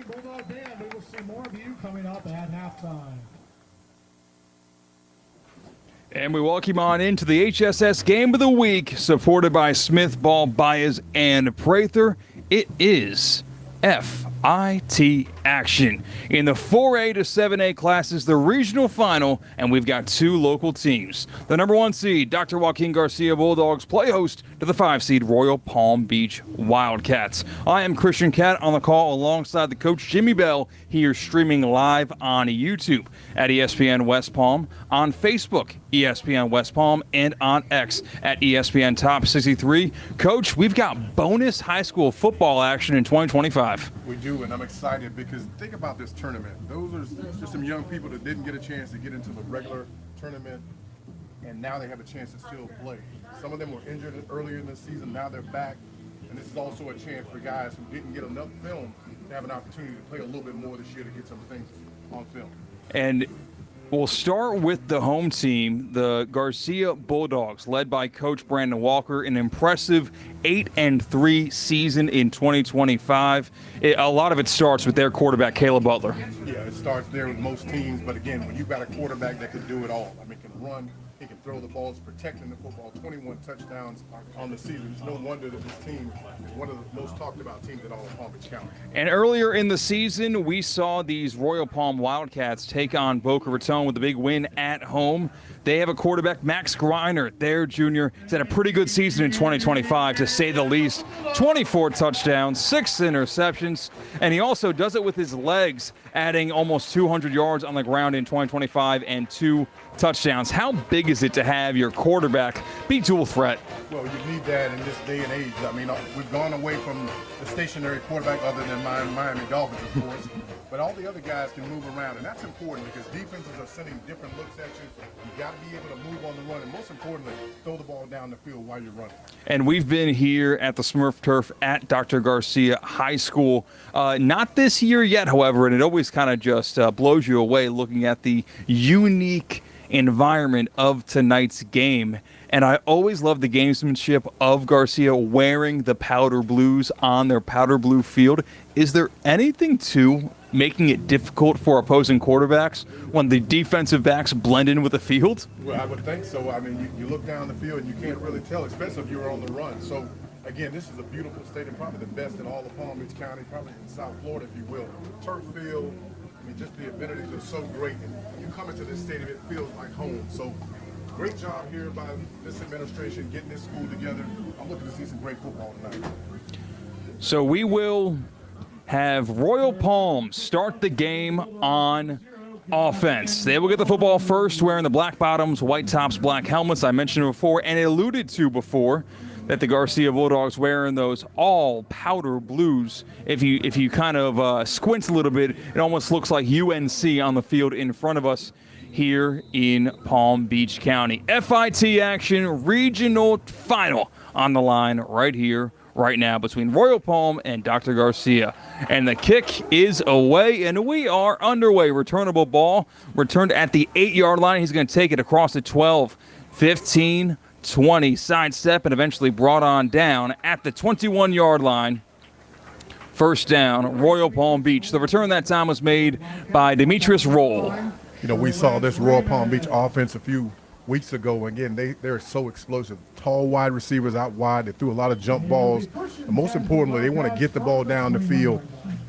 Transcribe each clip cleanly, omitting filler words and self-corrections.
Bulldogs, and we will see more of you coming up at halftime. And we welcome on into the HSS Game of the Week, supported by Smith, Ball, Baez, and Prather. It is FIT action in the 4A to 7A classes, the regional final, and we've got two local teams. The number 1 seed, Dr. Joaquin Garcia Bulldogs, play host to the 5 seed Royal Palm Beach Wildcats. I am Christian Cat on the call alongside the coach Jimmy Bell, here streaming live on YouTube at ESPN West Palm, on Facebook, ESPN West Palm, and on X at ESPN Top 63. Coach, we've got bonus high school football action in 2025. We do, and I'm excited because think about this tournament. Those are just some young people that didn't get a chance to get into the regular tournament, and now they have a chance to still play. Some of them were injured earlier in the season, now they're back, and this is also a chance for guys who didn't get enough film to have an opportunity to play a little bit more this year to get some things on film. And we'll start with the home team, the Garcia Bulldogs, led by Coach Brandon Walker, an impressive 8-3 season in 2025. A lot of it starts with their quarterback, Caleb Butler. Yeah, it starts there with most teams, but again, when you've got a quarterback that can do it all, I mean, can run, he can throw the balls, protecting the football, 21 touchdowns on the season. It's no wonder that this team is one of the most talked about teams in all of Palm Beach County. And earlier in the season, we saw these Royal Palm Wildcats take on Boca Raton with a big win at home. They have a quarterback, Max Greiner, their junior. He's had a pretty good season in 2025, to say the least. 24 touchdowns, 6 interceptions, and he also does it with his legs, adding almost 200 yards on the ground in 2025 and 2 touchdowns. How big is it to have your quarterback be dual threat? Well, you need that in this day and age. I mean, we've gone away from the stationary quarterback other than Miami Dolphins, of course. But all the other guys can move around, and that's important because defenses are sending different looks at you. You've got to be able to move on the run, and most importantly, throw the ball down the field while you're running. And we've been here at the Smurf Turf at Dr. Garcia High School. Not this year yet, however, and it always kind of just blows you away looking at the unique environment of tonight's game. And I always love the gamesmanship of Garcia wearing the powder blues on their powder blue field. Is there anything to making it difficult for opposing quarterbacks when the defensive backs blend in with the field? Well, I would think so. I mean, you look down the field and you can't really tell, especially if you're on the run. So, again, this is a beautiful stadium, probably the best in all of Palm Beach County, probably in South Florida, if you will. Turf field, I mean, just the amenities are so great. And when you come into this stadium, it feels like home. So, great job here by this administration getting this school together. I'm looking to see some great football tonight. So we will have Royal Palm start the game on offense. They will get the football first, wearing the black bottoms, white tops, black helmets. I mentioned before and alluded to before that the Garcia Bulldogs wearing those all powder blues. If you kind of squint a little bit, it almost looks like UNC on the field in front of us here in Palm Beach County. FIT action, regional final on the line right here, right now, between Royal Palm and Dr. Garcia. And the kick is away, and we are underway. Returnable ball returned at the 8-yard line. He's going to take it across the 12, 15, 20, sidestep, and eventually brought on down at the 21-yard line. First down, Royal Palm Beach. The return that time was made by Demetrius Roll. You know, we saw this Royal Palm Beach offense a few weeks ago. Again, they're so explosive. Tall wide receivers out wide. They threw a lot of jump balls. And most importantly, they want to get the ball down the field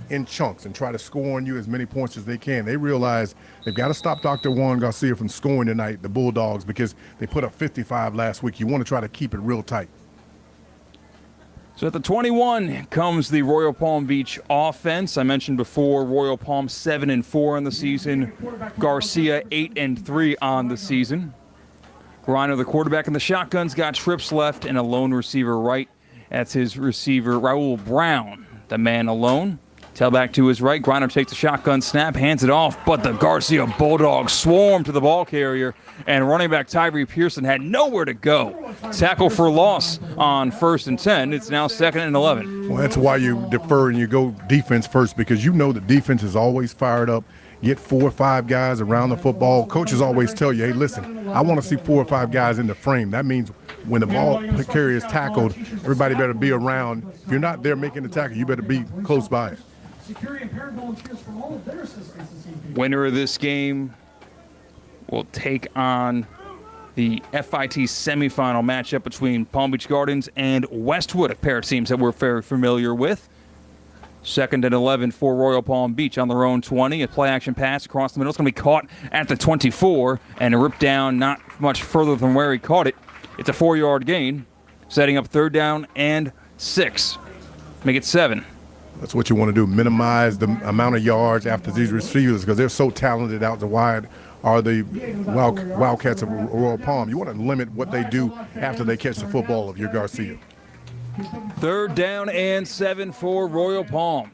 in chunks and try to score on you as many points as they can. They realize they've got to stop Dr. Juan Garcia from scoring tonight, the Bulldogs, because they put up 55 last week. You want to try to keep it real tight. So at the 21 comes the Royal Palm Beach offense. I mentioned before, Royal Palm 7-4 on the season. Garcia 8-3 on the season. Greiner, the quarterback, in the shotgun's got trips left and a lone receiver right. That's his receiver, Raul Brown, the man alone. Tailback to his right. Greiner takes the shotgun snap, hands it off, but the Garcia Bulldogs swarm to the ball carrier, and running back Tyree Pearson had nowhere to go. Tackle for loss on 1st and 10. It's now 2nd and 11. Well, that's why you defer and you go defense first, because you know the defense is always fired up. Get 4 or 5 guys around the football. Coaches always tell you, hey, listen, I want to see 4 or 5 guys in the frame. That means when the ball carrier is tackled, everybody better be around. If you're not there making the tackle, you better be close by it. security and parent volunteers from all of their assistance this evening. Winner of this game will take on the FIT semifinal matchup between Palm Beach Gardens and Westwood, a pair of teams that we're very familiar with. 2nd and 11 for Royal Palm Beach on their own 20. A play-action pass across the middle. It's going to be caught at the 24 and ripped down not much further from where he caught it. It's a 4-yard gain, setting up 3rd down and 6. Make it 7. That's what you want to do, minimize the amount of yards after these receivers because they're so talented out the wide are the Wildcats of Royal Palm. You want to limit what they do after they catch the football of your Garcia. 3rd down and 7 for Royal Palm.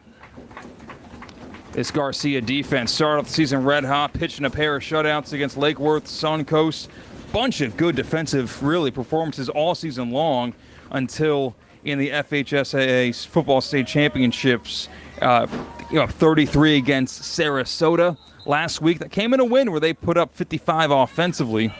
This Garcia defense started off the season red hot, pitching a pair of shutouts against Lake Worth, Suncoast. Bunch of good defensive, really, performances all season long until in the FHSAA Football State Championships, 33 against Sarasota last week. That came in a win where they put up 55 offensively.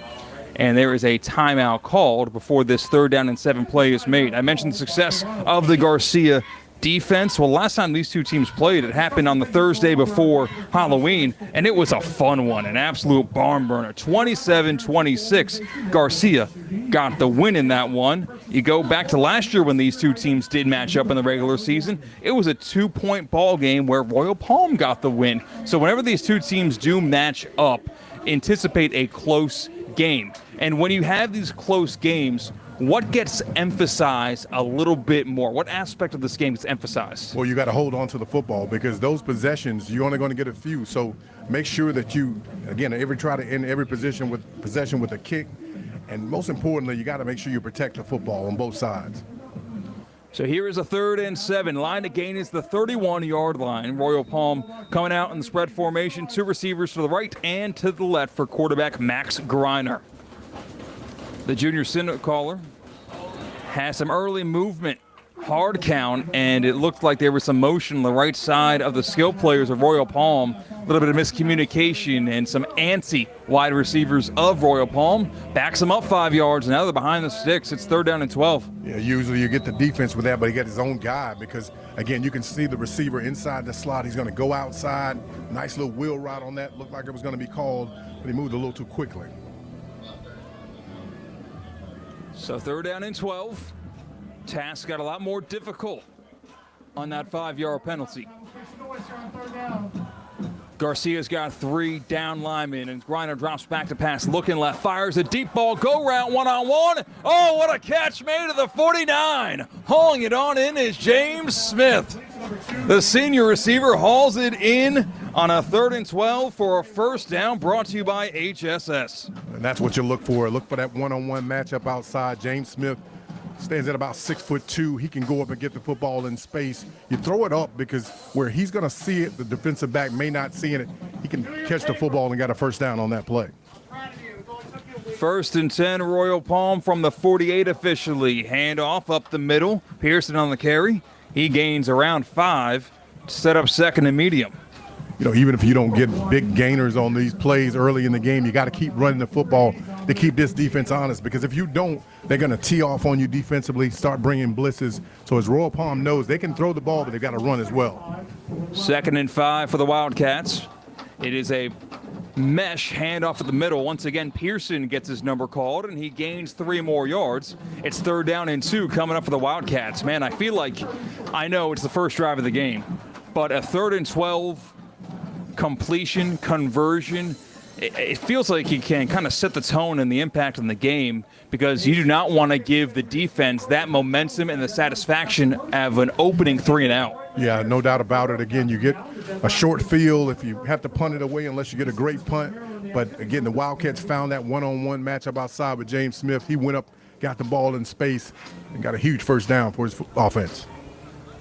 And there is a timeout called before this 3rd down and 7 play is made. I mentioned the success of the Garcia defense. Well, last time these two teams played, it happened on the Thursday before Halloween, and it was a fun one, an absolute barn burner. 27-26, Garcia got the win in that one. You go back to last year when these two teams did match up in the regular season. It was a 2-point ball game where Royal Palm got the win. So whenever these two teams do match up, anticipate a close game. And when you have these close games, what gets emphasized a little bit more? What aspect of this game gets emphasized? Well, you got to hold on to the football because those possessions, you're only going to get a few. So make sure that you, again, try to end every possession with a kick. And most importantly, you got to make sure you protect the football on both sides. So here is a 3rd and 7. Line to gain is the 31-yard line. Royal Palm coming out in the spread formation. 2 receivers to the right and to the left for quarterback Max Greiner. The junior Senate caller has some early movement, hard count, and it looked like there was some motion on the right side of the skill players of Royal Palm. A little bit of miscommunication and some antsy wide receivers of Royal Palm. Backs them up 5 yards, and now they're behind the sticks. It's 3rd down and 12. Yeah, usually you get the defense with that, but he got his own guy because, again, you can see the receiver inside the slot. He's going to go outside. Nice little wheel route on that. Looked like it was going to be called, but he moved a little too quickly. So 3rd down and 12. Task got a lot more difficult on that 5-yard penalty. Garcia's got 3 down linemen, and Greiner drops back to pass, looking left, fires a deep ball, go route one-on-one. Oh, what a catch made to the 49. Hauling it on in is James Smith. The senior receiver hauls it in on a 3rd and 12 for a 1st down, brought to you by HSS. And that's what you look for. Look for that one-on-one matchup outside. James Smith stands at about 6'2". He can go up and get the football in space. You throw it up because where he's going to see it, the defensive back may not see it. He can catch the football and got a 1st down on that play. 1st and 10, Royal Palm from the 48 officially. Handoff up the middle. Pearson on the carry. He gains around 5 to set up 2nd and medium. You know, even if you don't get big gainers on these plays early in the game, you got to keep running the football to keep this defense honest, because if you don't, they're going to tee off on you defensively, start bringing blitzes. So as Royal Palm knows, they can throw the ball, but they've got to run as well. 2nd and 5 for the Wildcats. It is a mesh handoff at the middle. Once again, Pearson gets his number called, and he gains 3 more yards. It's 3rd down and 2 coming up for the Wildcats. Man, I feel like I know it's the first drive of the game, but a 3rd and 12 completion, conversion, it feels like he can kind of set the tone and the impact on the game, because you do not want to give the defense that momentum and the satisfaction of an opening 3 and out. Yeah, no doubt about it. Again, you get a short field if you have to punt it away unless you get a great punt. But again, the Wildcats found that one-on-one matchup outside with James Smith. He went up, got the ball in space, and got a huge 1st down for his offense.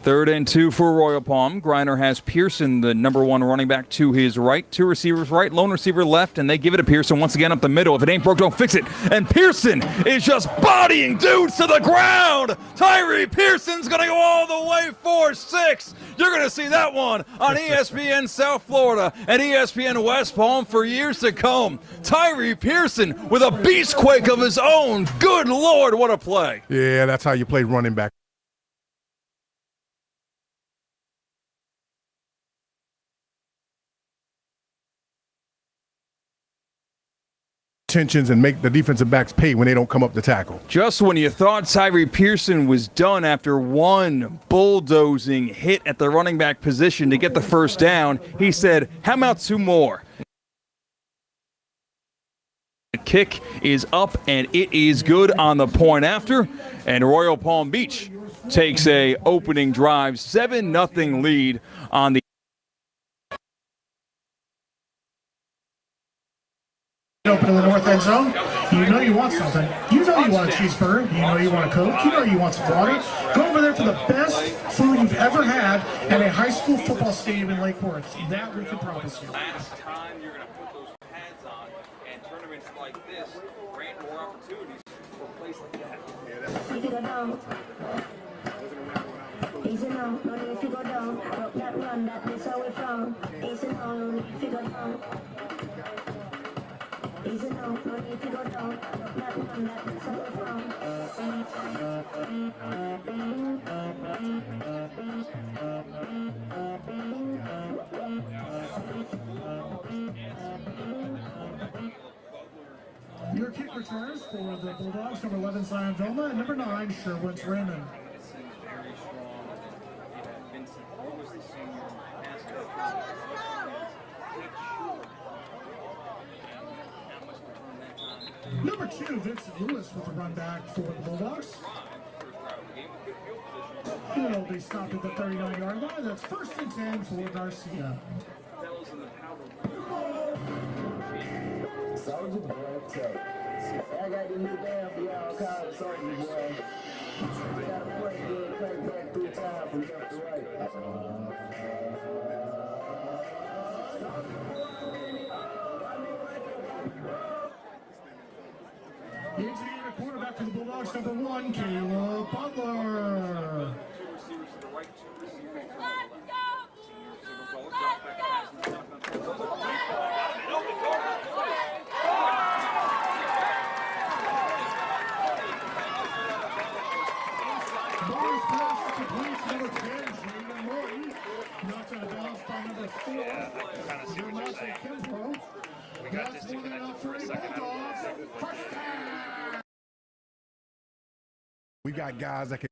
3rd and 2 for Royal Palm. Greiner has Pearson, the number 1 running back, to his right. 2 receivers right, lone receiver left, and they give it to Pearson once again up the middle. If it ain't broke, don't fix it. And Pearson is just bodying dudes to the ground. Tyree Pearson's going to go all the way 4-6. You're going to see that one on ESPN South Florida and ESPN West Palm for years to come. Tyree Pearson with a beastquake of his own. Good Lord, what a play. Yeah, that's how you play running back. intentions and make the defensive backs pay when they don't come up to tackle. Just when you thought Tyree Pearson was done after one bulldozing hit at the running back position to get the first down, he said, how about two more? The kick is up, and it is good on the point after, and Royal Palm Beach takes a opening drive, 7-0 lead on the Open in the north end zone. You know you want something. You know you want a cheeseburger. You know you want a Coke. You know you want some water. Go over there for the best food you've ever had at a high school football stadium in Lake Worth. That we can promise you. last time you're going to put those pads on, and tournaments like this grant more opportunities for a place like that. If you go down, easy now, no need if you go down, rock that run, that's how we from. Easy now, no need if you go down. Easy now, no need if you go down, rock that run, that's how we from. Your kick returners for the Bulldogs, number 11, Zion Velma, and number 9, Sherwin Raymond. Very strong. Vincent Lewis, the senior, Number 2, Vincent Lewis with the run back for the Bulldogs. He'll be stopped at the 39-yard line. That's 1st and 10 for Garcia. Soldier boy, I got the new band for y'all called Soldier Boy. Gotta play good, play back 3 times from left to right. Into the quarterback for the Bulldogs, number 1, Caleb Butler. Bars pass to police number 10, Jada Morton. Knocked out of bounds by number 4. You're not a Kimbrough. That's more than enough for a Bulldogs. First down. We got guys that can.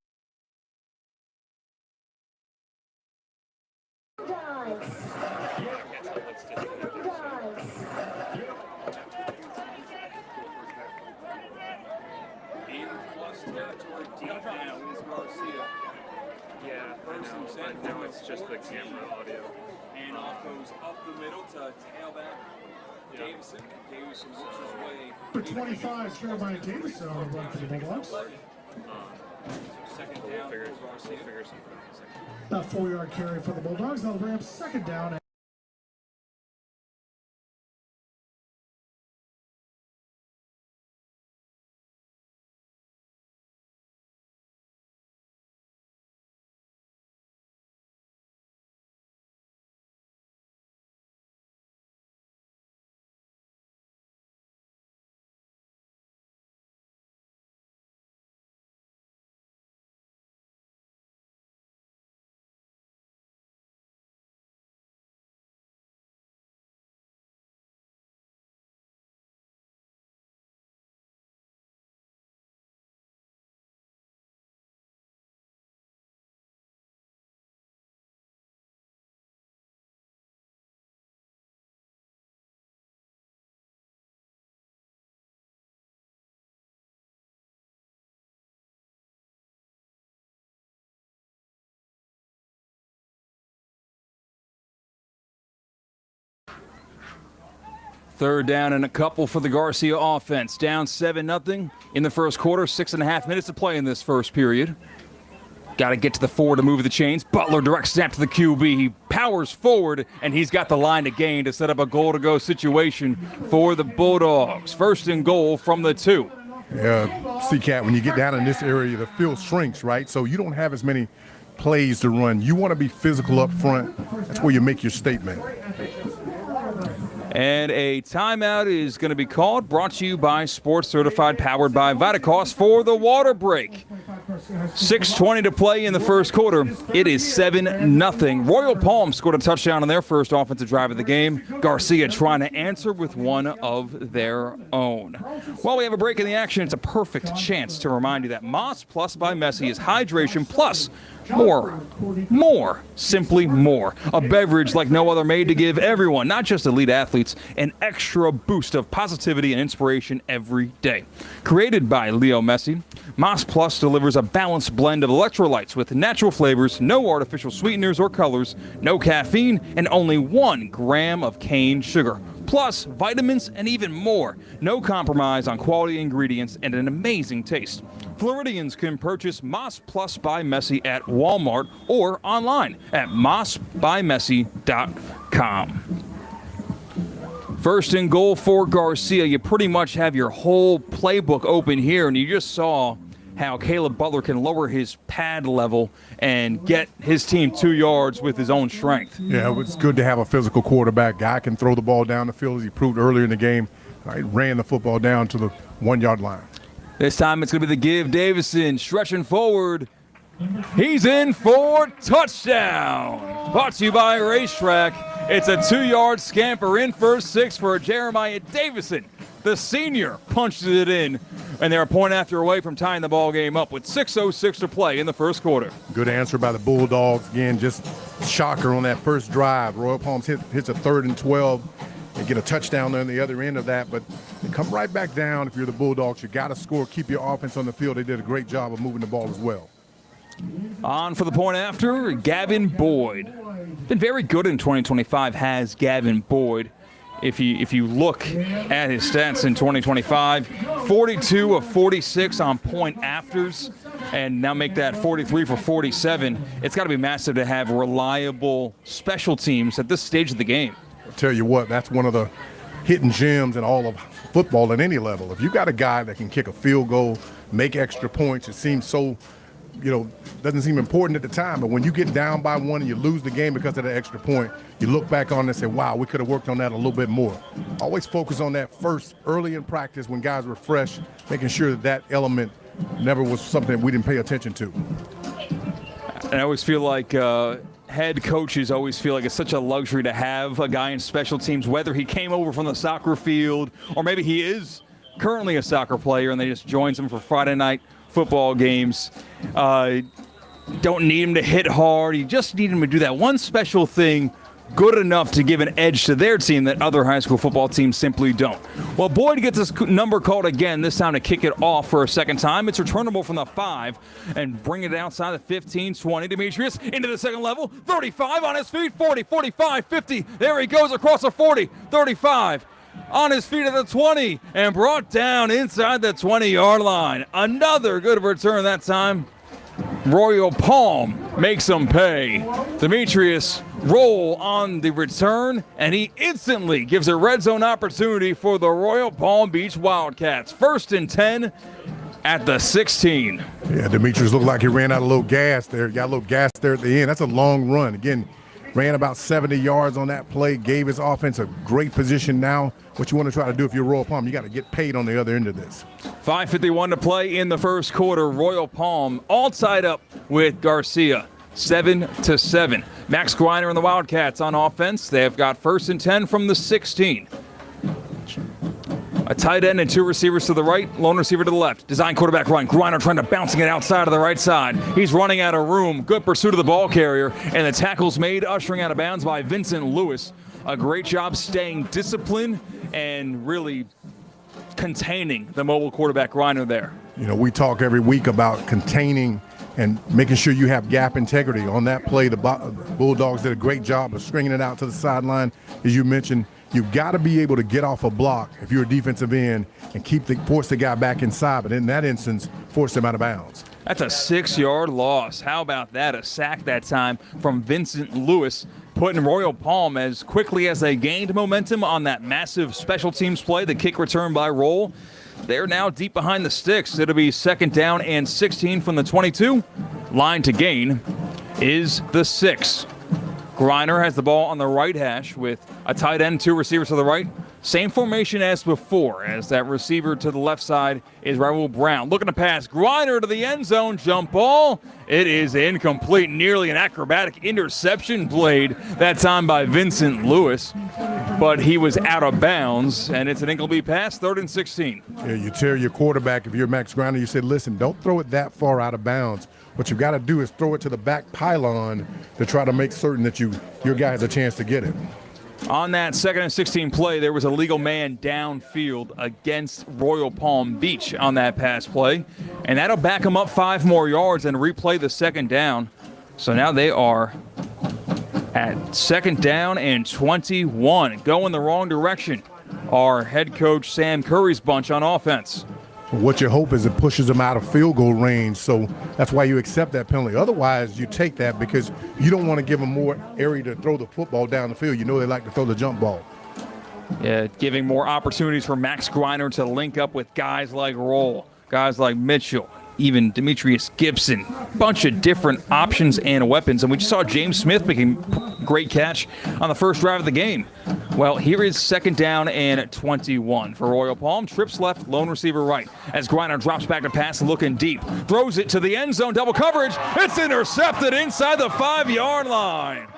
In plus territory, deep down is Garcia. Yeah, I know it's just the camera audio. And off goes up the middle to tailback Davison. Davison works his way. For 25, Jeremiah Davison on the run for the Bulldogs. Second We'll down figure for Garcia. something out in a second. A 4-yard carry for the Bulldogs. They'll ramp 2nd down. Third down and a couple for the Garcia offense. Down 7-0 in the first quarter. 6.5 minutes to play in this first period. Got to get to the 4 to move the chains. Butler direct snap to the QB. He powers forward, and he's got the line to gain to set up a goal-to-go situation for the Bulldogs. 1st and goal from the 2. Yeah, C-Cat, when you get down in this area, the field shrinks, right? So you don't have as many plays to run. You want to be physical up front. That's where you make your statement. And a timeout is going to be called, brought to you by Sports Certified, powered by Vitacost for the water break. 6:20 to play in the first quarter. It is 7-0. Royal Palm scored a touchdown on their first offensive drive of the game. Garcia trying to answer with one of their own. While we have a break in the action, it's a perfect chance to remind you that Moss Plus by Messi is hydration plus more, simply more. A beverage like no other, made to give everyone, not just elite athletes, an extra boost of positivity and inspiration every day. Created by Leo Messi, Moss Plus delivers a balanced blend of electrolytes with natural flavors, no artificial sweeteners or colors, no caffeine, and only 1 gram of cane sugar. Plus vitamins and even more. No compromise on quality ingredients and an amazing taste. Floridians can purchase Moss Plus by Messi at Walmart or online at mossbymessi.com. First and goal for Garcia. You pretty much have your whole playbook open here, and you just saw how Caleb Butler can lower his pad level and get his team 2 yards with his own strength. Yeah, it's good to have a physical quarterback. Guy can throw the ball down the field, as he proved earlier in the game. He ran the football down to the 1-yard line. This time it's going to be the give. Davison stretching forward. He's in for touchdown. Brought to you by Racetrack. It's a 2-yard scamper in for 6 for Jeremiah Davison. The senior punched it in, and they're a point after away from tying the ball game up with 6:06 to play in the first quarter. Good answer by the Bulldogs. Again, just shocker on that first drive. Royal Palms hits a 3rd and 12. They get a touchdown there on the other end of that, but they come right back down. If you're the Bulldogs, you got to score, keep your offense on the field. They did a great job of moving the ball as well. On for the point after, Gavin Boyd. Been very good in 2025, has Gavin Boyd. If you look at his stats in 2025, 42 of 46 on point afters, and now make that 43 for 47. It's got to be massive to have reliable special teams at this stage of the game. I'll tell you what, that's one of the hidden gems in all of football at any level. If you got a guy that can kick a field goal, make extra points, it seems so, doesn't seem important at the time, but when you get down by 1 and you lose the game because of that extra point, you look back on it and say, wow, we could have worked on that a little bit more. Always focus on that first, early in practice when guys were fresh, making sure that element never was something we didn't pay attention to. And I always feel like head coaches always feel like it's such a luxury to have a guy in special teams, whether he came over from the soccer field or maybe he is currently a soccer player and they just joins them for Friday night football games. Don't need him to hit hard. You just need him to do that one special thing good enough to give an edge to their team that other high school football teams simply don't. Well, Boyd gets his number called again, this time to kick it off for a second time. It's returnable from the 5 and bring it outside the 15, 20. Demetrius into the second level, 35 on his feet, 40, 45, 50. There he goes across the 40, 35. On his feet at the 20 and brought down inside the 20-yard line. Another good return that time. Royal Palm makes them pay. Demetrius roll on the return, and he instantly gives a red zone opportunity for the Royal Palm Beach Wildcats. 1st and 10 at the 16. Yeah, Demetrius looked like he ran out a little gas there. Got a little gas there at the end. That's a long run. Again, ran about 70 yards on that play, gave his offense a great position. Now, what you want to try to do if you're Royal Palm, you got to get paid on the other end of this. 5:51 to play in the first quarter. Royal Palm all tied up with Garcia, 7-7. Max Griner and the Wildcats on offense. They have got 1st and 10 from the 16. A tight end and 2 receivers to the right, lone receiver to the left. Design quarterback run. Griner trying to bouncing it outside of the right side. He's running out of room. Good pursuit of the ball carrier. And the tackle's made, ushering out of bounds by Vincent Lewis. A great job staying disciplined and really containing the mobile quarterback Griner there. We talk every week about containing and making sure you have gap integrity. On that play, the Bulldogs did a great job of stringing it out to the sideline. As you mentioned, you've got to be able to get off a block if you're a defensive end and force the guy back inside, but in that instance, force him out of bounds. That's a 6-yard loss. How about that? A sack that time from Vincent Lewis, putting Royal Palm as quickly as they gained momentum on that massive special teams play, the kick return by Roll. They're now deep behind the sticks. It'll be 2nd down and 16 from the 22. Line to gain is the 6. Griner has the ball on the right hash with a tight end, 2 receivers to the right. Same formation as before, as that receiver to the left side is Raul Brown. Looking to pass, Griner to the end zone, jump ball. It is incomplete, nearly an acrobatic interception played that time by Vincent Lewis, but he was out of bounds, and it's an incomplete pass, 3rd and 16. Yeah, you tell your quarterback, if you're Max Griner, you said, listen, don't throw it that far out of bounds. What you've got to do is throw it to the back pylon to try to make certain that your guy has a chance to get it. On that 2nd and 16 play, there was a legal man downfield against Royal Palm Beach on that pass play, and that'll back them up 5 more yards and replay the 2nd down. So now they are at 2nd down and 21, going the wrong direction. Our head coach Sam Curry's bunch on offense. What you hope is it pushes them out of field goal range, so that's why you accept that penalty. Otherwise, you take that because you don't want to give them more area to throw the football down the field. You know they like to throw the jump ball. Yeah, giving more opportunities for Max Griner to link up with guys like Roll, guys like Mitchell, even Demetrius Gibson. Bunch of different options and weapons. And we just saw James Smith making a great catch on the first drive of the game. Well, here is 2nd down and 21 for Royal Palm. Trips left, lone receiver right. As Griner drops back to pass, looking deep. Throws it to the end zone, double coverage. It's intercepted inside the 5-yard line.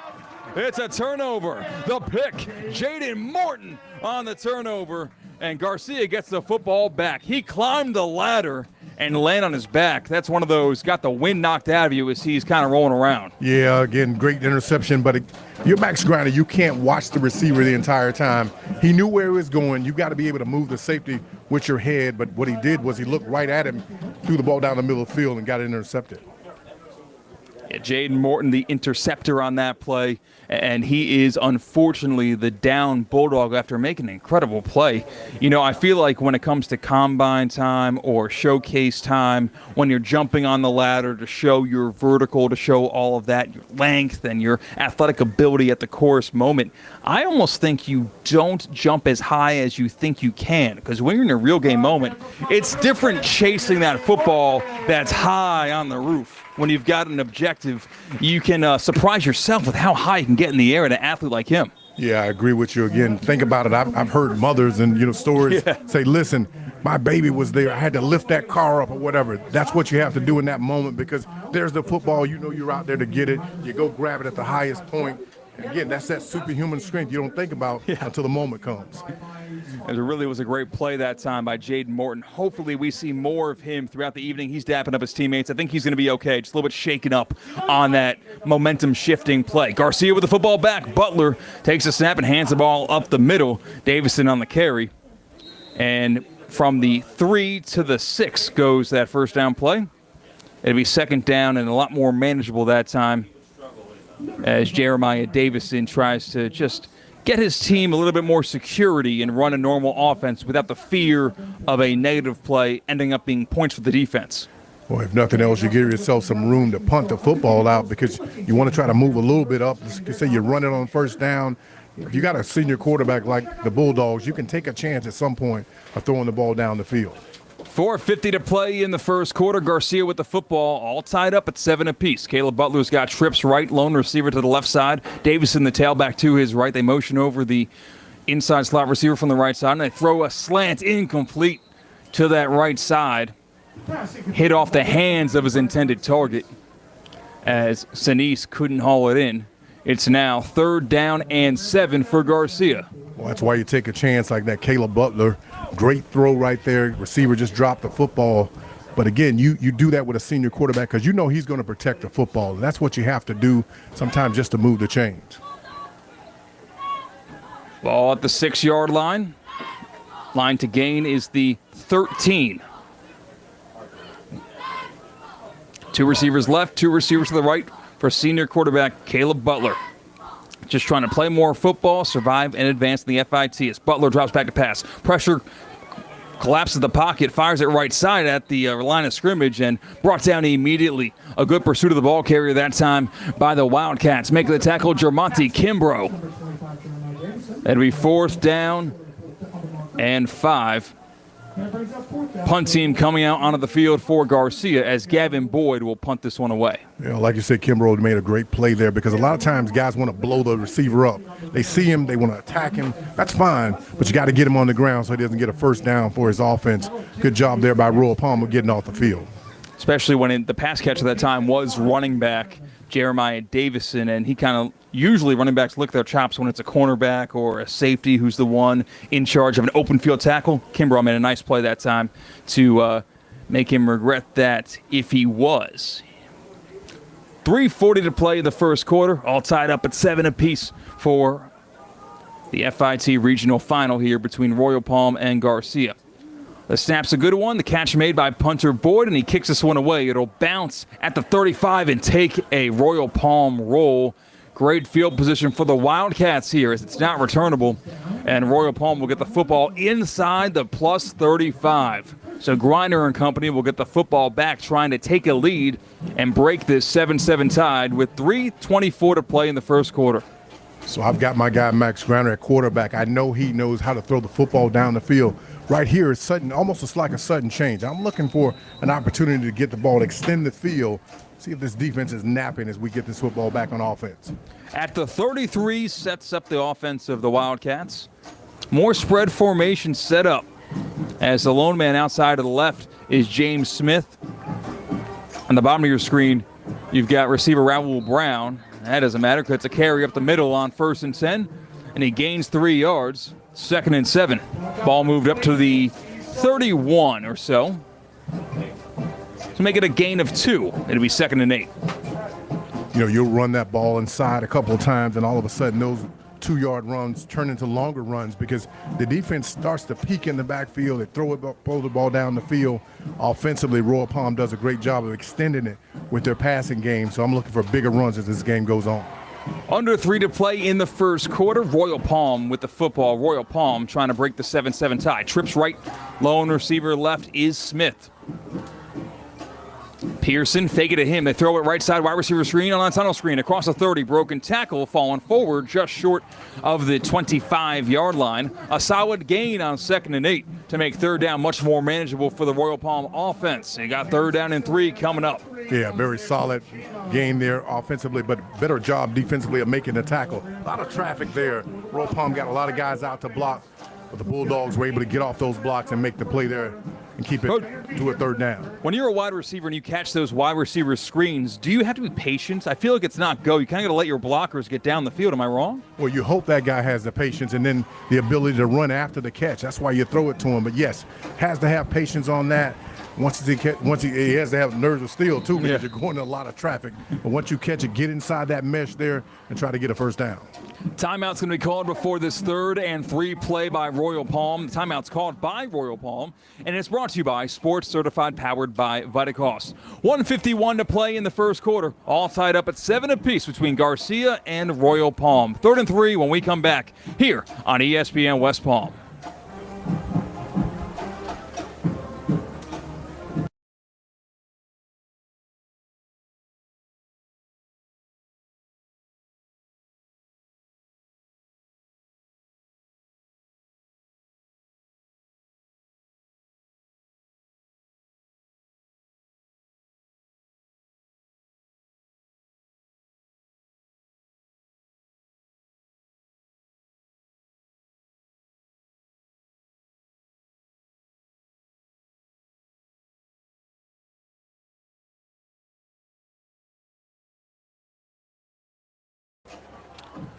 It's a turnover. The pick, Jaden Morton on the turnover. And Garcia gets the football back. He climbed the ladder and land on his back. That's one of those, got the wind knocked out of you as he's kind of rolling around. Yeah, again, great interception, but you're Max Griner. You can't watch the receiver the entire time. He knew where he was going. You got to be able to move the safety with your head, but what he did was he looked right at him, threw the ball down the middle of the field, and got it intercepted. Yeah, Jaden Morton, the interceptor on that play, and he is unfortunately the down Bulldog after making an incredible play. You know, I feel like when it comes to combine time or showcase time, when you're jumping on the ladder to show your vertical, to show all of that, your length and your athletic ability at the course moment, I almost think you don't jump as high as you think you can, because when you're in a real game moment, it's different chasing that football that's high on the roof. When you've got an objective, you can surprise yourself with how high you can get in the air at an athlete like him. Yeah, I agree with you. Again, think about it. I've heard mothers and stories say, listen, my baby was there. I had to lift that car up or whatever. That's what you have to do in that moment, because there's the football. You know you're out there to get it. You go grab it at the highest point. And again, that's that superhuman strength you don't think about until the moment comes. It really was a great play that time by Jaden Morton. Hopefully we see more of him throughout the evening. He's dapping up his teammates. I think he's going to be okay. Just a little bit shaken up on that momentum-shifting play. Garcia with the football back. Butler takes a snap and hands the ball up the middle. Davison on the carry. And from the 3 to the 6 goes that first down play. It'll be 2nd down and a lot more manageable that time as Jeremiah Davison tries to just get his team a little bit more security and run a normal offense without the fear of a negative play ending up being points for the defense. Well, if nothing else, you give yourself some room to punt the football out, because you want to try to move a little bit up. You say you're running on 1st down. If you got a senior quarterback like the Bulldogs, you can take a chance at some point of throwing the ball down the field. 4:50 to play in the first quarter. Garcia with the football, all tied up at 7 apiece. Caleb Butler's got trips right, lone receiver to the left side. Davison, the tailback, to his right. They motion over the inside slot receiver from the right side, and they throw a slant incomplete to that right side. Hit off the hands of his intended target as Sinise couldn't haul it in. It's now 3rd down and 7 for Garcia. Well, that's why you take a chance like that. Caleb Butler, great throw right there. Receiver just dropped the football. But again, you do that with a senior quarterback because you know he's going to protect the football. And that's what you have to do sometimes just to move the chains. Ball at the 6-yard line. Line to gain is the 13. 2 receivers left, 2 receivers to the right for senior quarterback Caleb Butler. Just trying to play more football, survive, and advance in the FIT as Butler drops back to pass. Pressure, collapses the pocket, fires it right side at the line of scrimmage, and brought down immediately. A good pursuit of the ball carrier that time by the Wildcats. Making the tackle, Jermonte Kimbrough. It'll be 4th down and 5. Punt team coming out onto the field for Garcia as Gavin Boyd will punt this one away. You know, like you said, Kimbrough made a great play there because a lot of times guys want to blow the receiver up. They see him, they want to attack him. That's fine, but you got to get him on the ground so he doesn't get a first down for his offense. Good job there by Royal Palm of getting off the field. Especially when the pass catcher at that time was running back Jeremiah Davison, and he kind of usually running backs lick their chops when it's a cornerback or a safety who's the one in charge of an open field tackle. Kimbrough made a nice play that time to make him regret that if he was. 3:40 to play in the first quarter, all tied up at 7 apiece for the FIT regional final here between Royal Palm and Garcia. The snap's a good one. The catch made by punter Boyd, and he kicks this one away. It'll bounce at the 35 and take a Royal Palm roll. Great field position for the Wildcats here as it's not returnable, and Royal Palm will get the football inside the plus 35. So Griner and company will get the football back, trying to take a lead and break this 7-7 tide with 3:24 to play in the first quarter. So I've got my guy Max Griner at quarterback. I know he knows how to throw the football down the field. Right here is sudden, almost it's like a sudden change. I'm looking for an opportunity to get the ball, extend the field, see if this defense is napping as we get this football back on offense. At the 33 sets up the offense of the Wildcats. More spread formation set up as the lone man outside to the left is James Smith. On the bottom of your screen, you've got receiver Raul Brown. That doesn't matter because it's a carry up the middle on 1st and 10, and he gains 3 yards. 2nd and 7. Ball moved up to the 31 or so. To make it a gain of 2, it'll be 2nd and 8. You know, you'll run that ball inside a couple of times, and all of a sudden those 2-yard runs turn into longer runs because the defense starts to peek in the backfield. They throw the ball down the field. Offensively, Royal Palm does a great job of extending it with their passing game, so I'm looking for bigger runs as this game goes on. Under 3 to play in the first quarter. Royal Palm with the football. Royal Palm trying to break the 7-7 tie. Trips right, lone receiver left is Smith. Pearson, fake it to him. They throw it right side, wide receiver screen on a tunnel screen. Across the 30, broken tackle, falling forward just short of the 25-yard line. A solid gain on 2nd and 8 to make 3rd down much more manageable for the Royal Palm offense. They got 3rd down and 3 coming up. Yeah, very solid game there offensively, but better job defensively of making the tackle. A lot of traffic there. Royal Palm got a lot of guys out to block, but the Bulldogs were able to get off those blocks and make the play there and keep it to a 3rd down. When you're a wide receiver and you catch those wide receiver screens, do you have to be patient? I feel like it's not go. You kind of got to let your blockers get down the field. Am I wrong? Well, you hope that guy has the patience and then the ability to run after the catch. That's why you throw it to him. But, yes, has to have patience on that. Once he has to have nerves of steel, too, because you're going to a lot of traffic. But once you catch it, get inside that mesh there and try to get a 1st down. Timeout's going to be called before this 3rd and 3 play by Royal Palm. The timeout's called by Royal Palm, and it's brought to you by Sports Certified, powered by Vitacost. 1:51 to play in the first quarter, all tied up at 7 apiece between Garcia and Royal Palm. 3rd and 3 when we come back here on ESPN West Palm.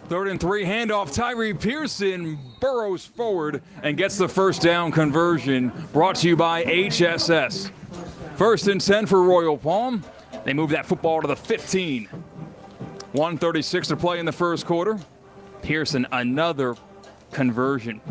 Third and 3, handoff. Tyree Pearson burrows forward and gets the 1st down conversion, brought to you by HSS. 1st and 10 for Royal Palm. They move that football to the 15. 1:36 to play in the first quarter. Pearson, another conversion.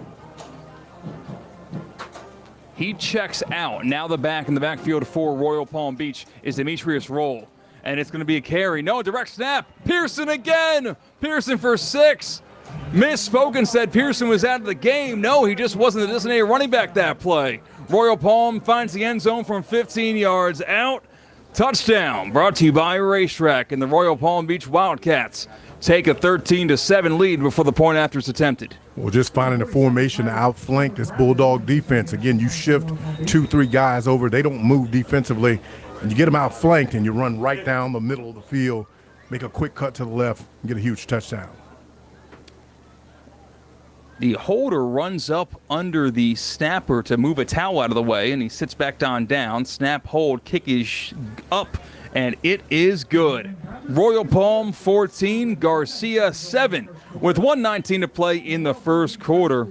He checks out. Now the back in the backfield for Royal Palm Beach is Demetrius Roll. And it's going to be a carry. No, direct snap. Pearson again. Pearson for 6. Misspoken, said Pearson was out of the game. No, he just wasn't the designated running back that play. Royal Palm finds the end zone from 15 yards out. Touchdown brought to you by Racetrack, and the Royal Palm Beach Wildcats take a 13-7 lead before the point after is attempted. Well, just finding a formation to outflank this Bulldog defense. Again, you shift 2-3 guys over. They don't move defensively. And you get them outflanked, and you run right down the middle of the field, make a quick cut to the left, and get a huge touchdown. The holder runs up under the snapper to move a towel out of the way, and he sits back down. Snap, hold, kick is up, and it is good. Royal Palm 14, Garcia 7. With 1:19 to play in the first quarter,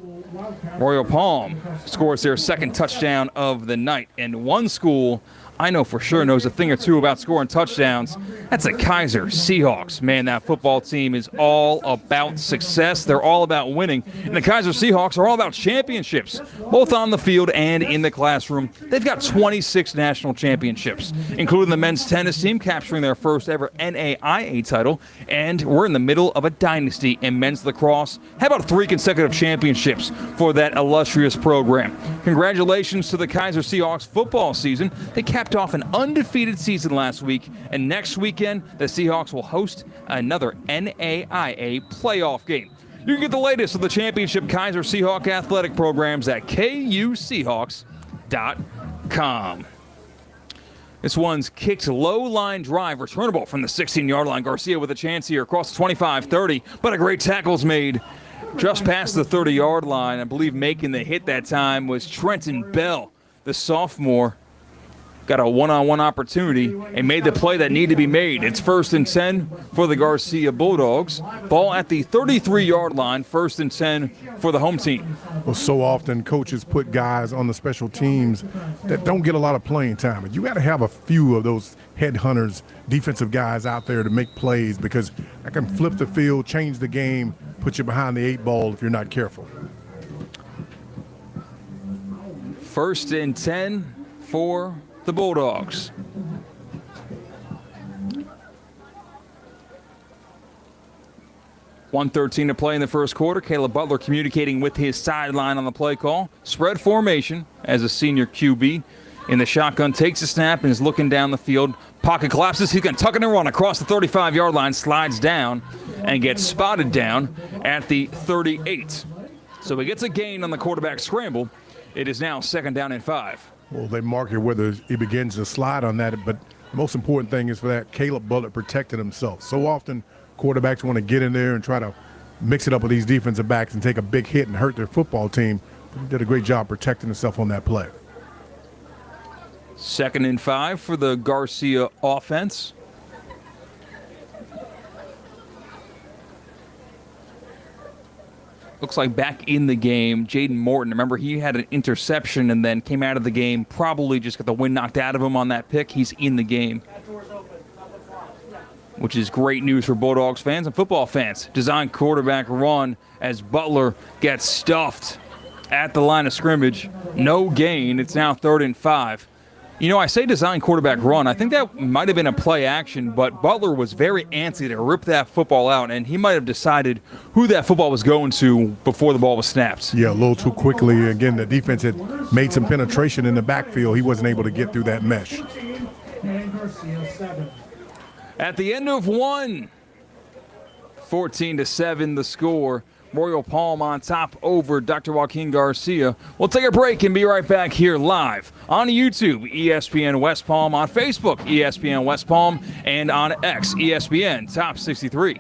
Royal Palm scores their second touchdown of the night. And one school I know for sure knows a thing or two about scoring touchdowns. That's the Kaiser Seahawks. Man, that football team is all about success. They're all about winning. And the Kaiser Seahawks are all about championships, both on the field and in the classroom. They've got 26 national championships, including the men's tennis team capturing their first ever NAIA title. And we're in the middle of a dynasty in men's lacrosse. How about 3 consecutive championships for that illustrious program? Congratulations to the Kaiser Seahawks football season. They capped off an undefeated season last week, and next weekend the Seahawks will host another NAIA playoff game. You can get the latest of the championship Kaiser Seahawk athletic programs at kuseahawks.com. This one's kicked low line drive, returnable from the 16-yard line. Garcia with a chance here across the 25-30, but a great tackle's made just past the 30-yard line. I believe making the hit that time was Trenton Bell, the sophomore. Got a one-on-one opportunity and made the play that needed to be made. It's 1st and 10 for the Garcia Bulldogs. Ball at the 33-yard line, 1st and 10 for the home team. Well, so often coaches put guys on the special teams that don't get a lot of playing time. And you got to have a few of those headhunters, defensive guys out there to make plays, because that can flip the field, change the game, put you behind the 8 ball if you're not careful. 1st and 10 for the Bulldogs. $1:13 to play in the first quarter. Caleb Butler communicating with his sideline on the play call. Spread formation as a senior QB in the shotgun. Takes a snap and is looking down the field. Pocket collapses. He's going to tuck it and run across the 35-yard line. Slides down and gets spotted down at the 38. So he gets a gain on the quarterback scramble. It is now 2nd down and 5. Well, they mark it whether he begins to slide on that, but the most important thing is for that Caleb Butler protected himself. So often quarterbacks want to get in there and try to mix it up with these defensive backs and take a big hit and hurt their football team. But he did a great job protecting himself on that play. 2nd and 5 for the Garcia offense. Looks like back in the game, Jaden Morton. Remember, he had an interception and then came out of the game. Probably just got the wind knocked out of him on that pick. He's in the game, which is great news for Bulldogs fans and football fans. Design quarterback run as Butler gets stuffed at the line of scrimmage. No gain. It's now 3rd and 5. You know, I say design quarterback run. I think that might have been a play action, but Butler was very antsy to rip that football out, and he might have decided who that football was going to before the ball was snapped. Yeah, a little too quickly. Again, the defense had made some penetration in the backfield. He wasn't able to get through that mesh. At the end of one, 14-7 the score. Royal Palm on top over Dr. Joaquin Garcia. We'll take a break and be right back here live on YouTube, ESPN West Palm, on Facebook, ESPN West Palm, and on X, ESPN Top 63.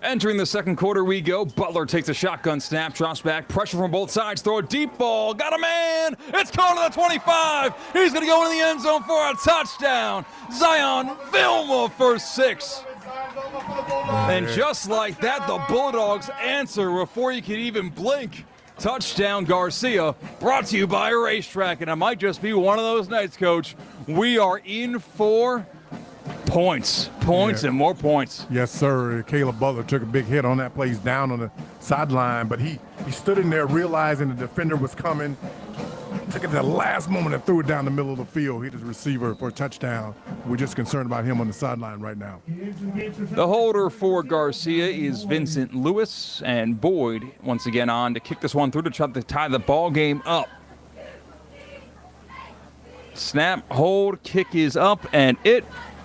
Entering the second quarter we go. Butler takes a shotgun snap, drops back, pressure from both sides, throw a deep ball, got a man! It's going to the 25! He's going to go into the end zone for a touchdown! Zion Vilma for 6. And just like that, the Bulldogs answer before you can even blink. Touchdown Garcia, brought to you by a racetrack. And it might just be one of those nights, Coach. We are in for points, and more points. Yes, sir. Caleb Butler took a big hit on that play. He's down on the sideline, but he stood in there realizing the defender was coming. Took it to the last moment and threw it down the middle of the field. Hit his receiver for a touchdown. We're just concerned about him on the sideline right now. The holder for Garcia is Vincent Lewis, and Boyd once again on to kick this one through to try to tie the ball game up. Snap, hold, kick is up, and it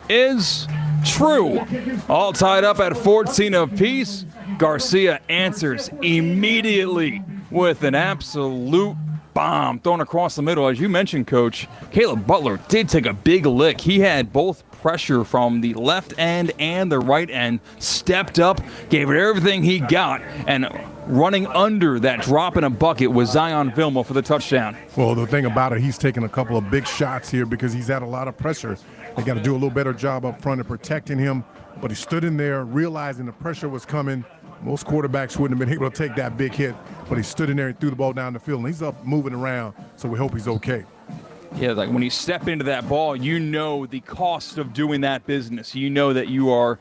is true. All tied up at 14 apiece. Garcia answers immediately with an absolute bomb thrown across the middle. As you mentioned, Coach, Caleb Butler did take a big lick. He had both pressure from the left end and the right end, stepped up, gave it everything he got, and running under that drop in a bucket was Zion Vilma for the touchdown. Well, the thing about it, he's taking a couple of big shots here because he's had a lot of pressure. They got to do a little better job up front of protecting him, but he stood in there realizing the pressure was coming. Most quarterbacks wouldn't have been able to take that big hit, but he stood in there and threw the ball down the field, and he's up moving around, so we hope he's okay. Yeah, like when you step into that ball, you know the cost of doing that business. You know that you are,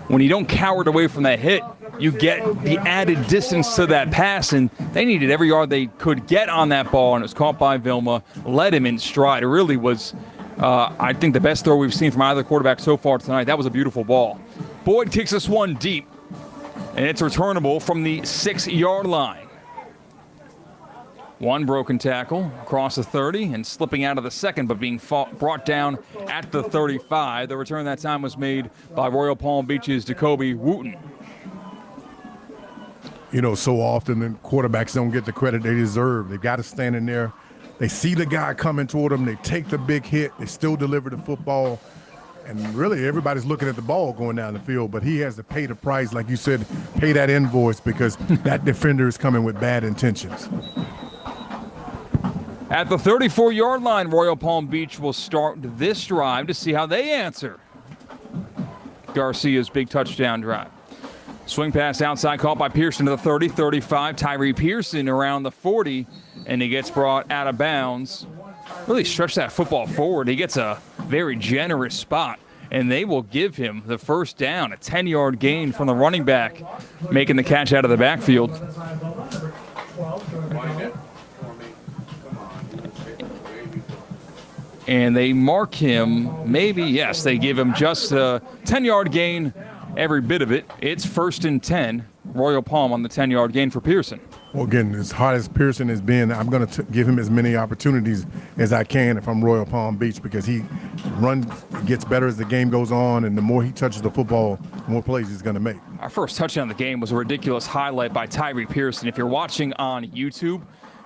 when you don't cower away from that hit, you get the added distance to that pass, and they needed every yard they could get on that ball, and it was caught by Vilma, led him in stride. It really was, I think, the best throw we've seen from either quarterback so far tonight. That was a beautiful ball. Boyd kicks this one deep, and it's returnable from the 6-yard line. One broken tackle across the 30 and slipping out of the second, but being brought down at the 35. The return that time was made by Royal Palm Beach's Jacoby Wooten. You know, so often the quarterbacks don't get the credit they deserve. They've got to stand in there. They see the guy coming toward them. They take the big hit. They still deliver the football. And really, everybody's looking at the ball going down the field, but he has to pay the price, like you said, pay that invoice because that defender is coming with bad intentions. At the 34-yard line, Royal Palm Beach will start this drive to see how they answer Garcia's big touchdown drive. Swing pass outside, caught by Pearson to the 30, 35. Tyree Pearson around the 40, and he gets brought out of bounds. Really stretch that football forward. He gets a very generous spot, and they will give him the first down, a 10-yard gain from the running back, making the catch out of the backfield. And they mark him, maybe, yes, they give him just a 10-yard gain, every bit of it. It's 1st and 10, Royal Palm on the 10-yard gain for Pearson. Well, again, as hard as Pearson has been, I'm going to give him as many opportunities as I can if I'm Royal Palm Beach because he gets better as the game goes on, and the more he touches the football, the more plays he's going to make. Our first touchdown of the game was a ridiculous highlight by Tyree Pearson. If you're watching on YouTube,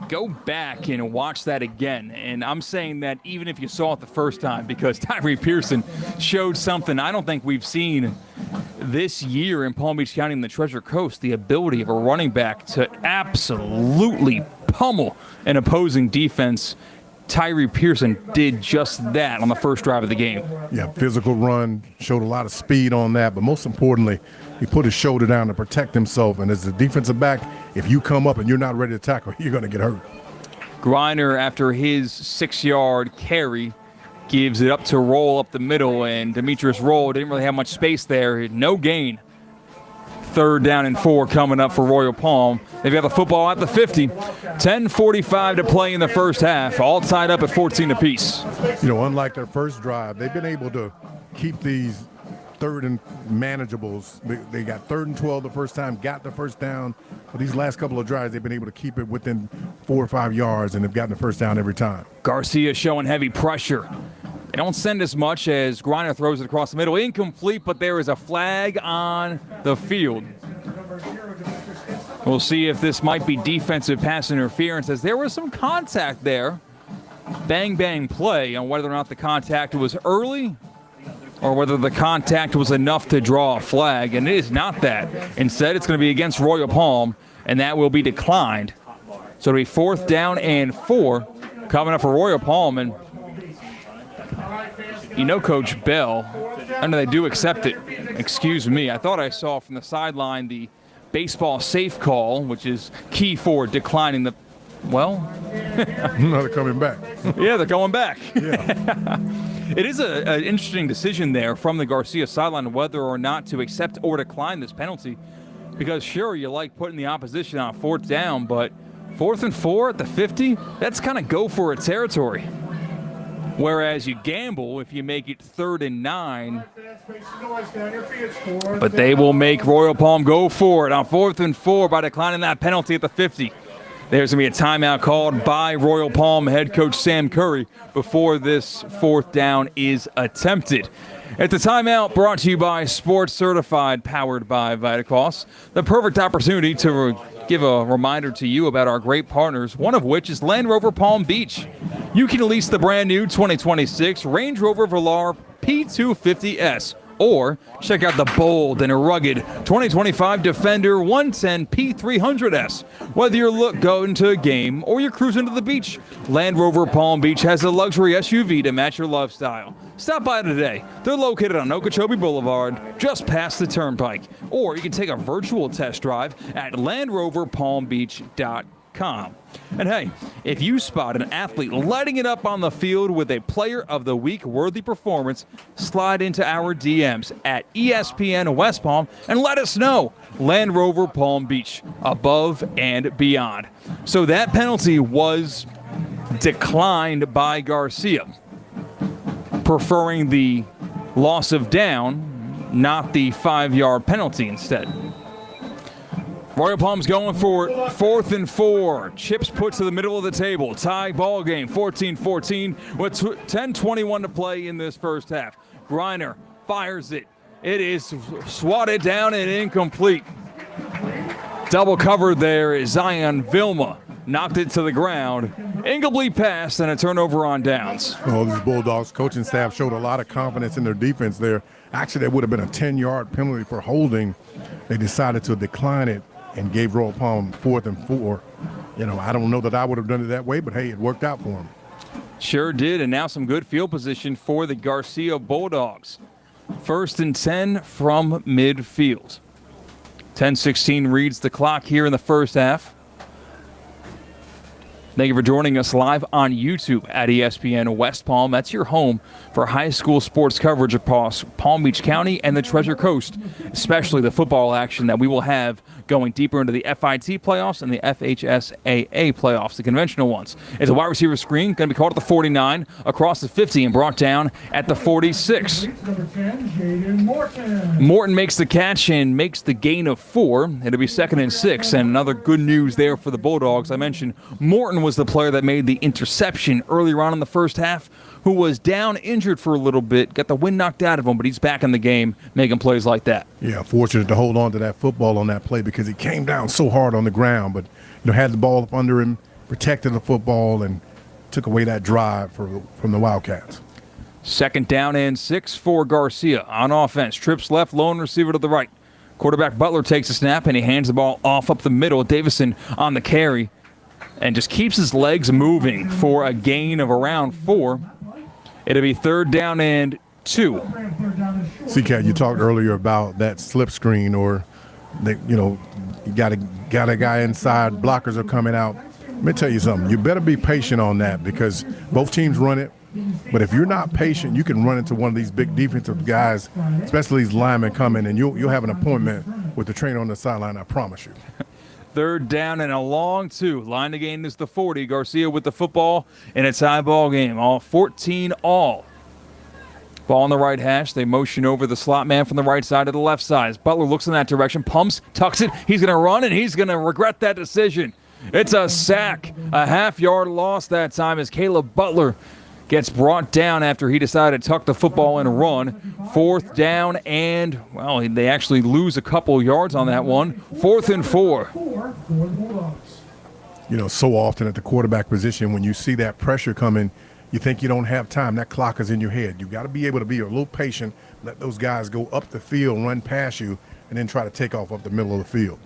go back and watch that again. And I'm saying that even if you saw it the first time, because Tyree Pearson showed something I don't think we've seen this year in Palm Beach County and the Treasure Coast, the ability of a running back to absolutely pummel an opposing defense. Tyree Pearson did just that on the first drive of the game. Yeah, physical run, showed a lot of speed on that, but most importantly, he put his shoulder down to protect himself. And as a defensive back, if you come up and you're not ready to tackle, you're going to get hurt. Griner, after his 6-yard carry, gives it up to Roll up the middle, and Demetrius Roll didn't really have much space there. No gain. 3rd down and 4 coming up for Royal Palm. They've got the football at the 50. 10:45 to play in the first half. All tied up at 14 apiece. You know, unlike their first drive, they've been able to keep these 3rd and manageables. They got 3rd and 12 the first time, got the first down. But these last couple of drives, they've been able to keep it within 4 or 5 yards, and they've gotten the first down every time. Garcia showing heavy pressure. They don't send as much as Griner throws it across the middle. Incomplete, but there is a flag on the field. We'll see if this might be defensive pass interference, as there was some contact there. Bang, bang play on whether or not the contact was early or whether the contact was enough to draw a flag, and it is not that. Instead, it's going to be against Royal Palm, and that will be declined. So it'll be 4th down and 4 coming up for Royal Palm. And you know, Coach Bell, I know they do accept it. Excuse me. I thought I saw from the sideline the baseball safe call, which is key for declining the, well. No, they're coming back. Yeah, they're going back. Yeah. It is an interesting decision there from the Garcia sideline whether or not to accept or decline this penalty. Because sure, you like putting the opposition on 4th down, but 4th and 4 at the 50, that's kind of go for it territory. Whereas you gamble if you make it 3rd and 9. But they will make Royal Palm go for it on 4th and 4 by declining that penalty at the 50. There's going to be a timeout called by Royal Palm head coach Sam Curry before this 4th down is attempted. At the timeout, brought to you by Sports Certified, powered by Vitacost. The perfect opportunity to give a reminder to you about our great partners, one of which is Land Rover Palm Beach. You can lease the brand new 2026 Range Rover Velar P250S, or check out the bold and rugged 2025 Defender 110 P300S. Whether you're going to a game or you're cruising to the beach, Land Rover Palm Beach has a luxury SUV to match your lifestyle. Stop by today. They're located on Okeechobee Boulevard, just past the Turnpike. Or you can take a virtual test drive at LandRoverPalmBeach.com. And hey, if you spot an athlete lighting it up on the field with a Player of the Week worthy performance, slide into our DMs at ESPN West Palm and let us know. Land Rover Palm Beach, above and beyond. So that penalty was declined by Garcia, preferring the loss of down, not the 5-yard penalty instead. Royal Palm's going for 4th and 4. Chips put to the middle of the table. Tie ball game, 14-14 with 10:21 to play in this first half. Griner fires it. It is swatted down and incomplete. Double covered there is Zion Vilma. Knocked it to the ground. Incomplete pass and a turnover on downs. Oh, these Bulldogs coaching staff showed a lot of confidence in their defense there. Actually, that would have been a 10-yard penalty for holding. They decided to decline it and gave Royal Palm 4th and 4. You know, I don't know that I would have done it that way, but hey, it worked out for them. Sure did, and now some good field position for the Garcia Bulldogs. 1st and 10 from midfield. 10:16 reads the clock here in the first half. Thank you for joining us live on YouTube at ESPN West Palm. That's your home for high school sports coverage across Palm Beach County and the Treasure Coast, especially the football action that we will have going deeper into the FIT playoffs and the FHSAA playoffs, the conventional ones. It's a wide receiver screen, going to be called at the 49, across the 50, and brought down at the 46. Morton makes the catch and makes the gain of 4. It'll be 2nd and 6, and another good news there for the Bulldogs. I mentioned Morton was the player that made the interception earlier on in the first half, who was down injured for a little bit, got the wind knocked out of him, but he's back in the game making plays like that. Yeah, fortunate to hold on to that football on that play because he came down so hard on the ground, but had the ball up under him, protected the football, and took away that drive from the Wildcats. 2nd down and 6 for Garcia on offense. Trips left, lone receiver to the right. Quarterback Butler takes a snap, and he hands the ball off up the middle. Davison on the carry and just keeps his legs moving for a gain of around 4. It'll be 3rd down and 2. C-Cat, you talked earlier about that slip screen, or you got a guy inside, blockers are coming out. Let me tell you something. You better be patient on that because both teams run it. But if you're not patient, you can run into one of these big defensive guys, especially these linemen coming, and you'll have an appointment with the trainer on the sideline, I promise you. 3rd down and a long 2. Line to gain is the 40. Garcia with the football in a tie ball game. All 14 all. Ball on the right hash. They motion over the slot man from the right side to the left side. Butler looks in that direction, pumps, tucks it. He's going to run, and he's going to regret that decision. It's a sack. A half-yard loss that time as Caleb Butler gets brought down after he decided to tuck the football and run. 4th down and, well, they actually lose a couple yards on that one. 4th and 4. So often at the quarterback position, when you see that pressure coming, you think you don't have time, that clock is in your head. You got to be able to be a little patient, let those guys go up the field, run past you, and then try to take off up the middle of the field.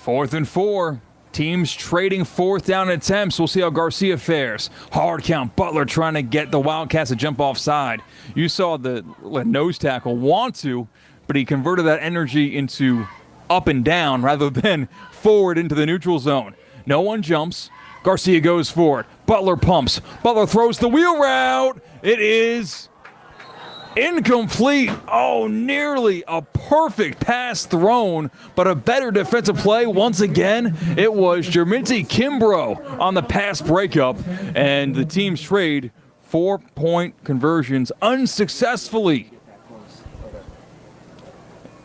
4th and 4. Teams trading 4th down attempts. We'll see how Garcia fares. Hard count. Butler trying to get the Wildcats to jump offside. You saw the nose tackle want to, but he converted that energy into up and down rather than forward into the neutral zone. No one jumps. Garcia goes for it. Butler pumps. Butler throws the wheel route. It is incomplete. Oh, nearly a perfect pass thrown, but a better defensive play once again. It was Jerminti Kimbrough on the pass breakup, and the teams trade 4-point conversions unsuccessfully.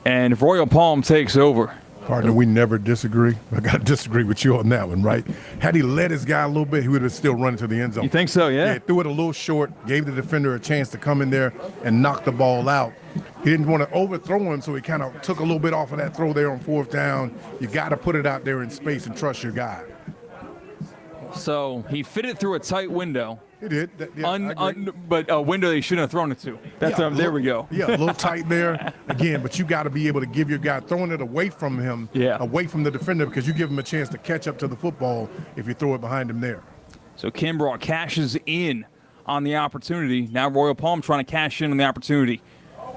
And Royal Palm takes over. Partner, we never disagree. I got to disagree with you on that one, right? Had he let his guy a little bit, he would have still run to the end zone. You think so, yeah? Yeah, threw it a little short, gave the defender a chance to come in there and knock the ball out. He didn't want to overthrow him, so he kind of took a little bit off of that throw there on 4th down. You got to put it out there in space and trust your guy. So he fit it through a tight window. He did. But a window they shouldn't have thrown it to. That's there we go. Yeah, a little tight there. Again, but you got to be able to give your guy, throwing it away from him, away from the defender, because you give him a chance to catch up to the football if you throw it behind him there. So Kimbrough cashes in on the opportunity. Now Royal Palm trying to cash in on the opportunity.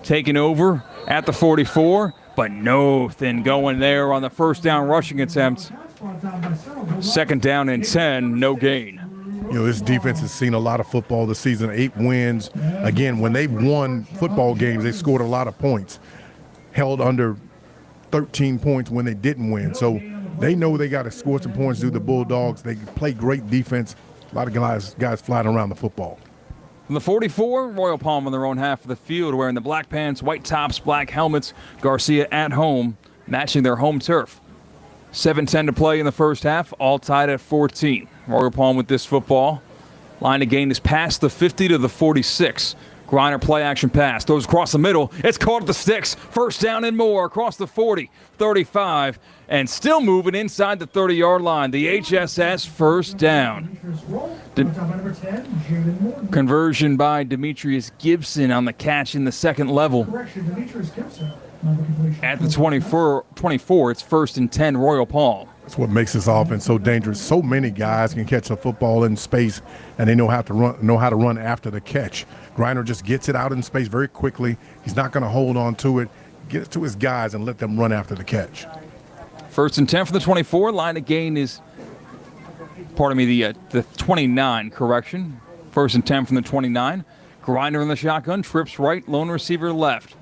Taking over at the 44, but nothing going there on the 1st down rushing attempt. 2nd down and 10, no gain. You know, this defense has seen a lot of football this season, 8 wins. Again, when they've won football games, they scored a lot of points, held under 13 points when they didn't win. So they know they got to score some points to the Bulldogs. They play great defense. A lot of guys flying around the football. From the 44, Royal Palm on their own half of the field, wearing the black pants, white tops, black helmets. Garcia at home, matching their home turf. 7:10 to play in the first half, all tied at 14. Royal Palm with this football. Line of gain is past the 50 to the 46. Griner play action pass. Throws across the middle. It's caught at the sticks. 1st down and more across the 40, 35, and still moving inside the 30-yard line. The HSS 1st down. Conversion by Demetrius Gibson on the catch in the 2nd level. At the 24, it's 1st and 10, Royal Palm. That's what makes this offense so dangerous. So many guys can catch a football in space, and they know how to run after the catch. Griner just gets it out in space very quickly. He's not going to hold on to it. Get it to his guys and let them run after the catch. 1st and 10 for the 24. Line of gain is, the 29, correction. 1st and 10 from the 29. Griner in the shotgun, trips right, lone receiver left.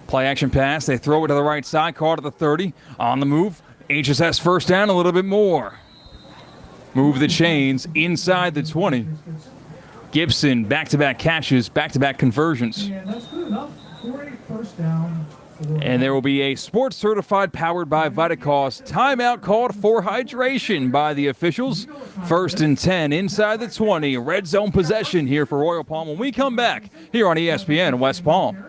Play action pass. They throw it to the right side. Caught at the 30. On the move. HSS 1st down, a little bit more. Move the chains inside the 20. Gibson, back-to-back catches, back-to-back conversions. And that's good enough for a 1st down. And there will be a sports certified powered by Vitacost timeout called for hydration by the officials. 1st and 10 inside the 20. Red zone possession here for Royal Palm when we come back here on ESPN West Palm.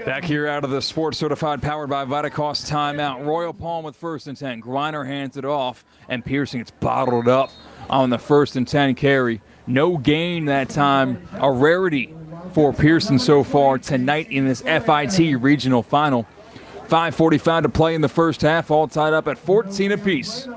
Back here out of the sports certified powered by Vitacost timeout. Royal Palm with 1st and 10. Griner hands it off, and Pearson gets bottled up on the 1st and 10 carry. No gain that time. A rarity for Pearson so far tonight in this FIT regional final. 5:45 to play in the first half, all tied up at 14 apiece.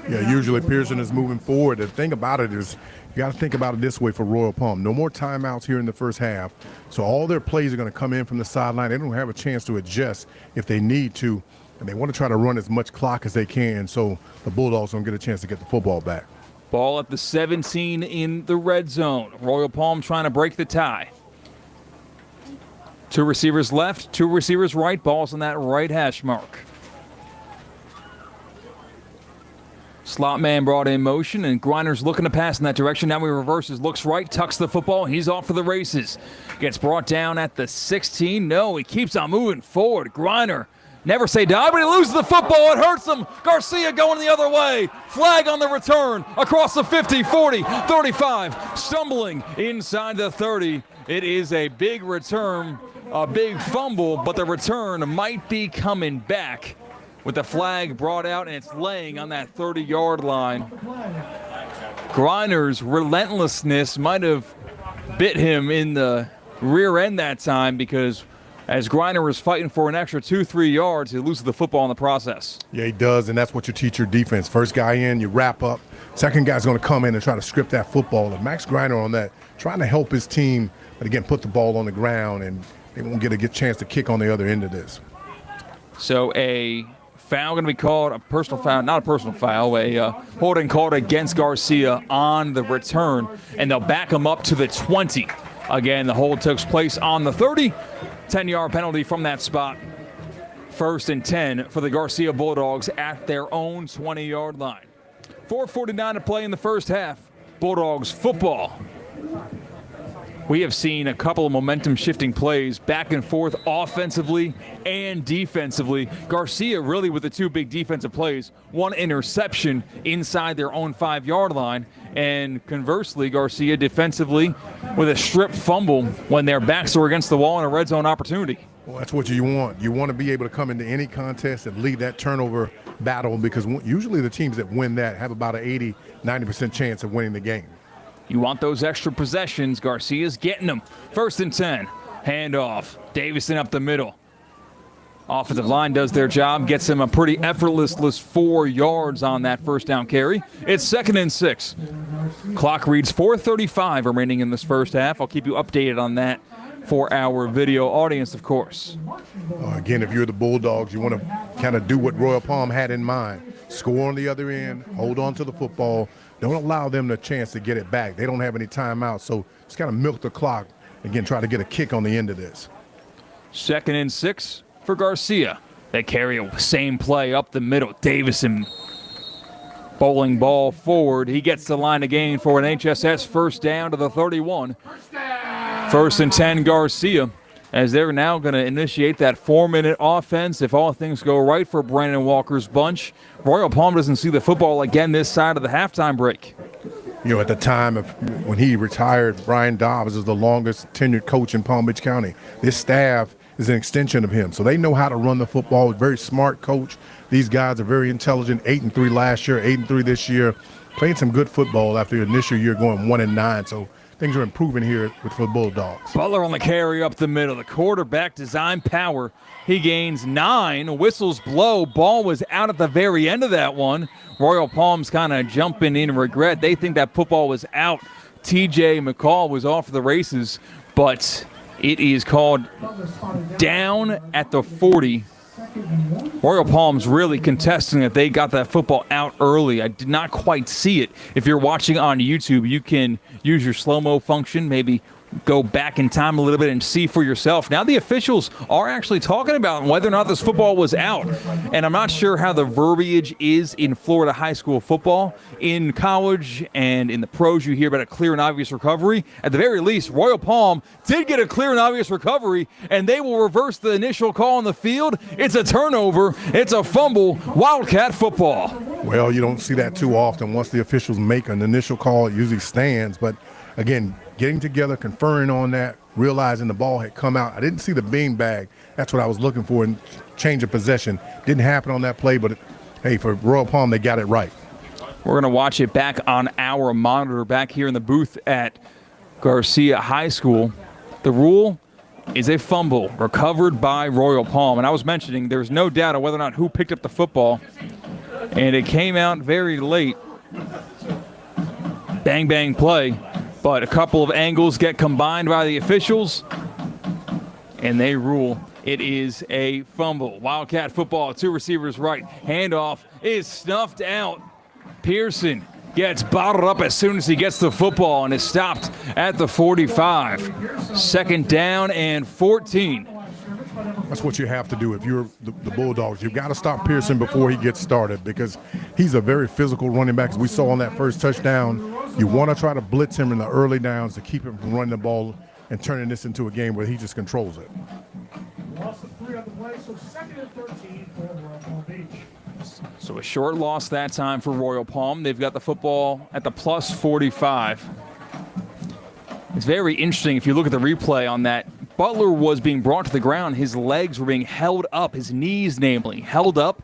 Yeah, usually Pearson is moving forward. The thing about it is you got to think about it this way for Royal Palm. No more timeouts here in the first half. So all their plays are going to come in from the sideline. They don't have a chance to adjust if they need to. And they want to try to run as much clock as they can so the Bulldogs don't get a chance to get the football back. Ball at the 17 in the red zone. Royal Palm trying to break the tie. 2 receivers left, 2 receivers right. Ball's on that right hash mark. Slot man brought in motion, and Griner's looking to pass in that direction. Now he reverses, looks right, tucks the football. He's off for the races. Gets brought down at the 16. No, he keeps on moving forward. Griner, never say die, but he loses the football. It hurts him. Garcia going the other way. Flag on the return across the 50, 40, 35. Stumbling inside the 30. It is a big return, a big fumble, but the return might be coming back with the flag brought out, and it's laying on that 30-yard line. Griner's relentlessness might have bit him in the rear end that time, because as Griner was fighting for an extra 2-3 yards, he loses the football in the process. Yeah, he does, and that's what you teach your defense. First guy in, you wrap up. Second guy's going to come in and try to script that football. And Max Griner on that, trying to help his team, but again, put the ball on the ground, and they won't get a chance to kick on the other end of this. So a foul going to be called, a personal foul, not a personal foul, a holding called against Garcia on the return, and they'll back him up to the 20. Again, the hold took place on the 30. 10-yard penalty from that spot. 1st and 10 for the Garcia Bulldogs at their own 20-yard line. 4:49 to play in the first half. Bulldogs football. We have seen a couple of momentum-shifting plays back and forth offensively and defensively. Garcia really with the 2 big defensive plays, 1 interception inside their own 5-yard line, and conversely, Garcia defensively with a strip fumble when their backs were against the wall in a red zone opportunity. Well, that's what you want. You want to be able to come into any contest and lead that turnover battle, because usually the teams that win that have about an 80-90% chance of winning the game. You want those extra possessions. Garcia's getting them. 1st and 10. Handoff. Davison up the middle. Offensive line does their job. Gets him a pretty effortless 4 yards on that first down carry. It's 2nd and 6. Clock reads 4:35 remaining in this first half. I'll keep you updated on that for our video audience, of course. Again, if you're the Bulldogs, you want to kind of do what Royal Palm had in mind. Score on the other end. Hold on to the football. Don't allow them the chance to get it back. They don't have any timeouts, so just kind of milk the clock. Again, try to get a kick on the end of this. 2nd and 6 for Garcia. They carry a same play up the middle. Davison bowling ball forward. He gets the line again for an HSS first down to the 31. 1st and 10 Garcia, as they're now going to initiate that 4-minute offense if all things go right for Brandon Walker's bunch. Royal Palm doesn't see the football again this side of the halftime break. You know, at the time of when he retired, Brian Dobbs is the longest tenured coach in Palm Beach County. This staff is an extension of him, so they know how to run the football. Very smart coach. These guys are very intelligent. 8-3 last year, 8-3 this year. Playing some good football after your initial year going 1-9. So things are improving here for the Bulldogs. Butler on the carry up the middle. The quarterback design power. He gains 9. Whistles blow. Ball was out at the very end of that one. Royal Palm's kind of jumping in regret. They think that football was out. TJ McCall was off the races, but it is called down at the 40. Royal Palm's really contesting that they got that football out early. I did not quite see it. If you're watching on YouTube, you can use your slow-mo function, maybe go back in time a little bit and see for yourself. Now the officials are actually talking about whether or not this football was out. And I'm not sure how the verbiage is in Florida high school football. In college and in the pros, you hear about a clear and obvious recovery. At the very least, Royal Palm did get a clear and obvious recovery, and they will reverse the initial call on the field. It's a turnover. It's a fumble. Wildcat football. Well, you don't see that too often. Once the officials make an initial call, it usually stands. But again, getting together, conferring on that, realizing the ball had come out. I didn't see the beanbag. That's what I was looking for in change of possession. Didn't happen on that play, but hey, for Royal Palm, they got it right. We're going to watch it back on our monitor back here in the booth at Garcia High School. The rule is a fumble recovered by Royal Palm. And I was mentioning there's no doubt of whether or not who picked up the football. And it came out very late. Bang, bang play. But a couple of angles get combined by the officials. And they rule it is a fumble. Wildcat football, 2 receivers right. Handoff is snuffed out. Pearson gets bottled up as soon as he gets the football and is stopped at the 45. 2nd down and 14. That's what you have to do if you're the Bulldogs. You've got to stop Pearson before he gets started because he's a very physical running back. As we saw on that first touchdown, you want to try to blitz him in the early downs to keep him from running the ball and turning this into a game where he just controls it. Lost the 3 on the play, so 2nd and 13 for Royal Palm Beach. So a short loss that time for Royal Palm. They've got the football at the plus 45. It's very interesting if you look at the replay on that. Butler was being brought to the ground. His legs were being held up, his knees namely, held up,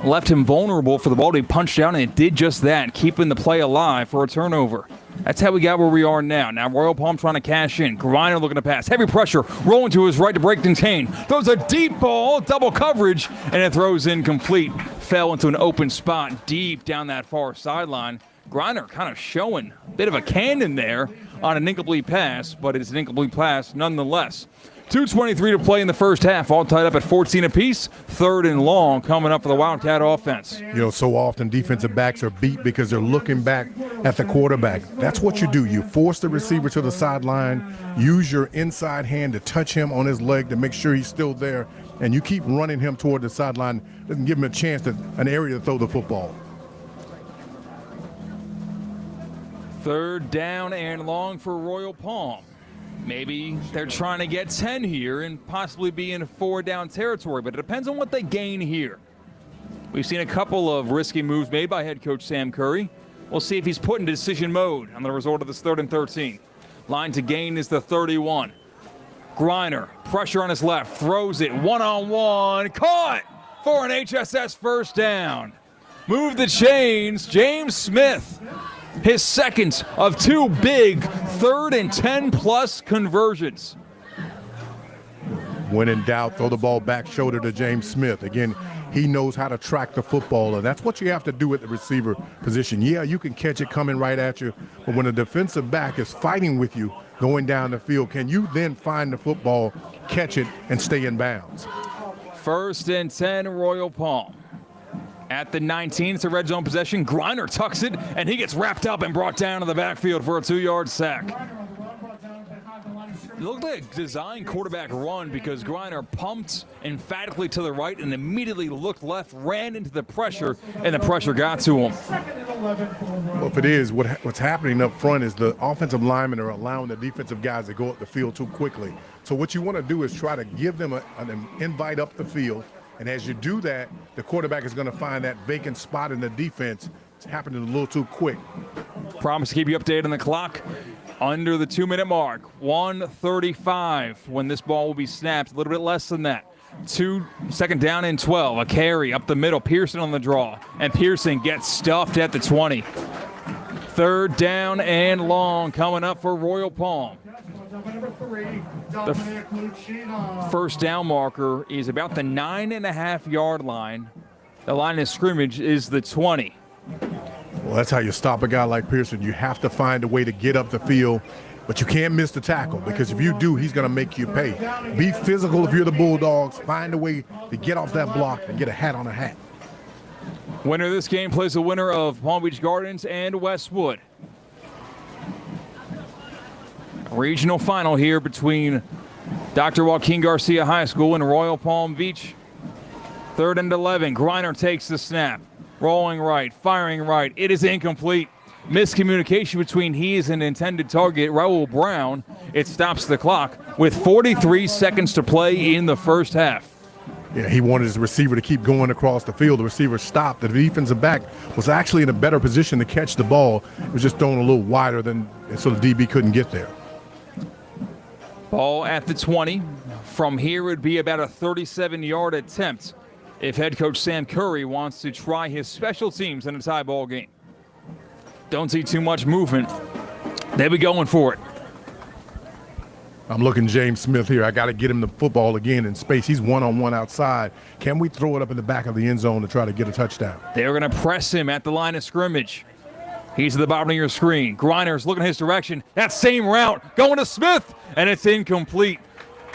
left him vulnerable for the ball to be punched down, and it did just that, keeping the play alive for a turnover. That's how we got where we are now. Now Royal Palm trying to cash in. Griner looking to pass. Heavy pressure, rolling to his right to break contain. Throws a deep ball, double coverage, and it throws incomplete. Fell into an open spot deep down that far sideline. Griner kind of showing a bit of a cannon there on an incomplete pass, but it's an incomplete pass nonetheless. 2:23 to play in the first half, all tied up at 14 apiece. 3rd and long coming up for the Wildcat offense. You know, so often defensive backs are beat because they're looking back at the quarterback. That's what you do. You force the receiver to the sideline, use your inside hand to touch him on his leg to make sure he's still there, and you keep running him toward the sideline. Doesn't give him a chance, an area to throw the football. 3rd down and long for Royal Palm. Maybe they're trying to get 10 here and possibly be in 4-down territory, but it depends on what they gain here. We've seen a couple of risky moves made by head coach Sam Curry. We'll see if he's put in decision mode on the result of this 3rd and 13. Line to gain is the 31. Griner, pressure on his left, throws it one-on-one, caught for an HSS 1st down. Move the chains, James Smith. His 2nd of 2 big 3rd and 10-plus conversions. When in doubt, throw the ball back shoulder to James Smith. Again, he knows how to track the football, and that's what you have to do at the receiver position. Yeah, you can catch it coming right at you, but when a defensive back is fighting with you going down the field, can you then find the football, catch it, and stay in bounds? 1st and 10, Royal Palm. At the 19, it's a red zone possession. Griner tucks it, and he gets wrapped up and brought down to the backfield for a 2-yard sack. It looked like a design quarterback run because Griner pumped emphatically to the right and immediately looked left, ran into the pressure, and the pressure got to him. Well, if it is, what's happening up front is the offensive linemen are allowing the defensive guys to go up the field too quickly. So what you want to do is try to give them an invite up the field. And as you do that, the quarterback is going to find that vacant spot in the defense. It's happening a little too quick. Promise to keep you updated on the clock. Under the 2-minute mark, 1:35 when this ball will be snapped. A little bit less than that. 2nd down and 12. A carry up the middle. Pearson on the draw. And Pearson gets stuffed at the 20. 3rd down and long coming up for Royal Palm. The 1st down marker is about the 9.5-yard line. The line of scrimmage is the 20. Well, that's how you stop a guy like Pearson. You have to find a way to get up the field, but you can't miss the tackle because if you do, he's going to make you pay. Be physical if you're the Bulldogs. Find a way to get off that block and get a hat on a hat. Winner of this game plays the winner of Palm Beach Gardens and Westwood. Regional final here between Dr. Joaquin Garcia High School and Royal Palm Beach. 3rd and 11. Griner takes the snap. Rolling right, firing right. It is incomplete. Miscommunication between he and intended target, Raul Brown. It stops the clock with 43 seconds to play in the first half. Yeah, he wanted his receiver to keep going across the field. The receiver stopped. The defensive back was actually in a better position to catch the ball. It was just thrown a little wider so the DB couldn't get there. Ball at the 20. From here it would be about a 37-yard attempt if head coach Sam Curry wants to try his special teams in a tie ball game. Don't see too much movement. They'll be going for it. I'm looking James Smith here. I got to get him the football again in space. He's one-on-one outside. Can we throw it up in the back of the end zone to try to get a touchdown? They're going to press him at the line of scrimmage. He's at the bottom of your screen. Griner's looking his direction. That same route going to Smith, and it's incomplete.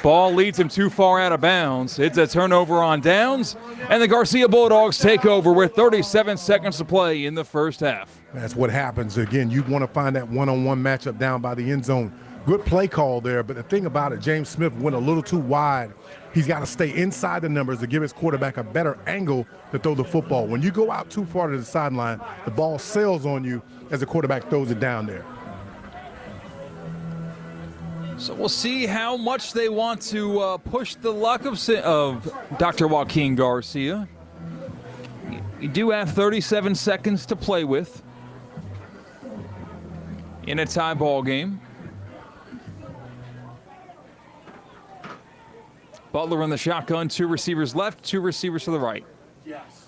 Ball leads him too far out of bounds. It's a turnover on downs, and the Garcia Bulldogs take over with 37 seconds to play in the first half. That's what happens. Again, you want to find that one-on-one matchup down by the end zone. Good play call there, but the thing about it, James Smith went a little too wide. He's got to stay inside the numbers to give his quarterback a better angle to throw the football. When you go out too far to the sideline, the ball sails on you as the quarterback throws it down there. So we'll see how much they want to push the luck of Dr. Joaquin Garcia. You do have 37 seconds to play with in a tie ball game. Butler in the shotgun, 2 receivers left, 2 receivers to the right.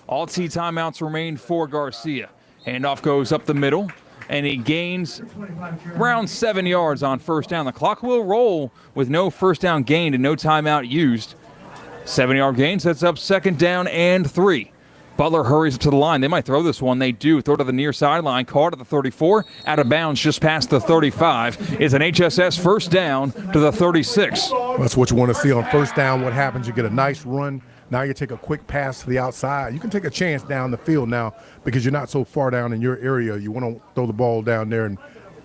All T timeouts remain for Garcia. Handoff goes up the middle, and he gains around 7 yards on first down. The clock will roll with no first down gained and no timeout used. 7-yard gain sets up 2nd down and 3. Butler hurries to the line. They might throw this one. They do. Throw to the near sideline. Caught at the 34. Out of bounds just past the 35. It's an HSS first down to the 36. That's what you want to see on first down. What happens? You get a nice run. Now you take a quick pass to the outside. You can take a chance down the field now because you're not so far down in your area. You want to throw the ball down there and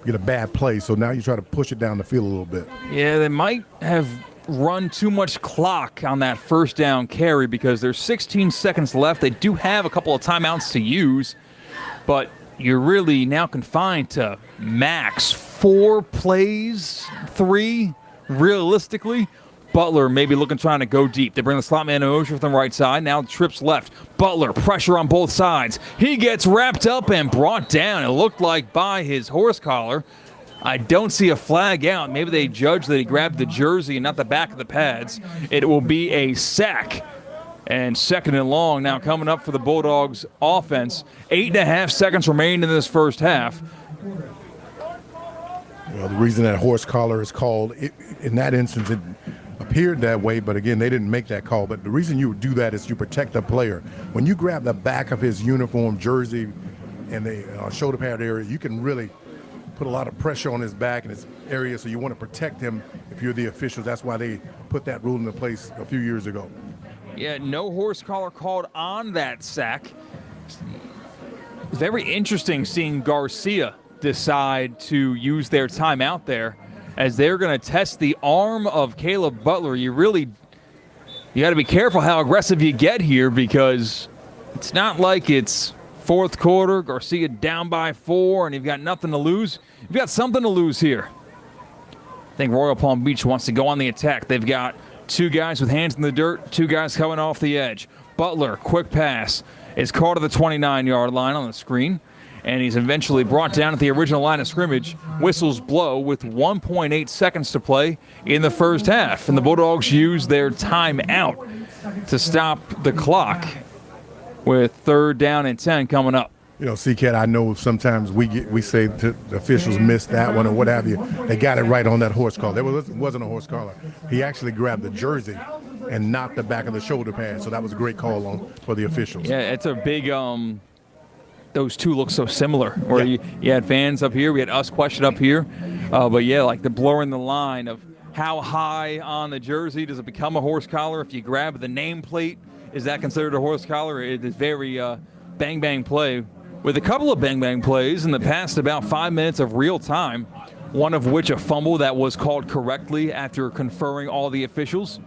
get a bad play. So now you try to push it down the field a little bit. Yeah, they might have run too much clock on that first down carry because there's 16 seconds left. They do have a couple of timeouts to use, but you're really now confined to max 4 plays, 3 realistically. Butler maybe trying to go deep. They bring the slot man in motion from the right side. Now trips left. Butler, pressure on both sides. He gets wrapped up and brought down. It looked like by his horse collar. I don't see a flag out. Maybe they judge that he grabbed the jersey and not the back of the pads. It will be a sack. And 2nd and long now coming up for the Bulldogs offense. 8.5 seconds remain in this first half. Well, the reason that horse collar is called, in that instance, it appeared that way, but again, they didn't make that call. But the reason you would do that is you protect the player. When you grab the back of his uniform, jersey, and the shoulder pad area, you can really put a lot of pressure on his back and his area, so you want to protect him if you're the officials. That's why they put that rule into place a few years ago. Yeah, no horse collar called on that sack. Very interesting seeing Garcia decide to use their timeout there as they're going to test the arm of Caleb Butler. You got to be careful how aggressive you get here because it's not like it's 4th quarter, Garcia down by 4, and you've got nothing to lose. You've got something to lose here. I think Royal Palm Beach wants to go on the attack. They've got 2 guys with hands in the dirt, 2 guys coming off the edge. Butler, quick pass, is caught at the 29-yard line on the screen, and he's eventually brought down at the original line of scrimmage. Whistles blow with 1.8 seconds to play in the first half, and the Bulldogs use their timeout to stop the clock with 3rd down and 10 coming up. You know, C-Cat, I know sometimes we say the officials missed that one or what have you. They got it right on that horse collar. There wasn't a horse collar. He actually grabbed the jersey and not the back of the shoulder pad, so that was a great call for the officials. Yeah, it's a big those two look so similar. Where you had fans up here, we had us question up here. But yeah, like the blurring the line of how high on the jersey does it become a horse collar? If you grab the nameplate, is that considered a horse collar? It is very bang-bang play. With a couple of bang-bang plays in the past about 5 minutes of real time, one of which a fumble that was called correctly after conferring all the officials.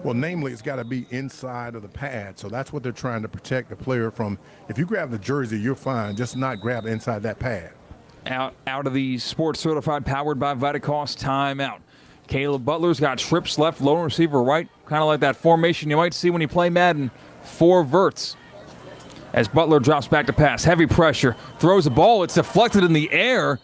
Well, namely, it's got to be inside of the pad, so that's what they're trying to protect the player from. If you grab the jersey, you're fine. Just not grab inside that pad. Out of the sports certified powered by Vitacost timeout. Caleb Butler's got trips left, lone receiver right, kind of like that formation you might see when you play Madden, 4 verts. As Butler drops back to pass, heavy pressure, throws the ball, it's deflected in the air,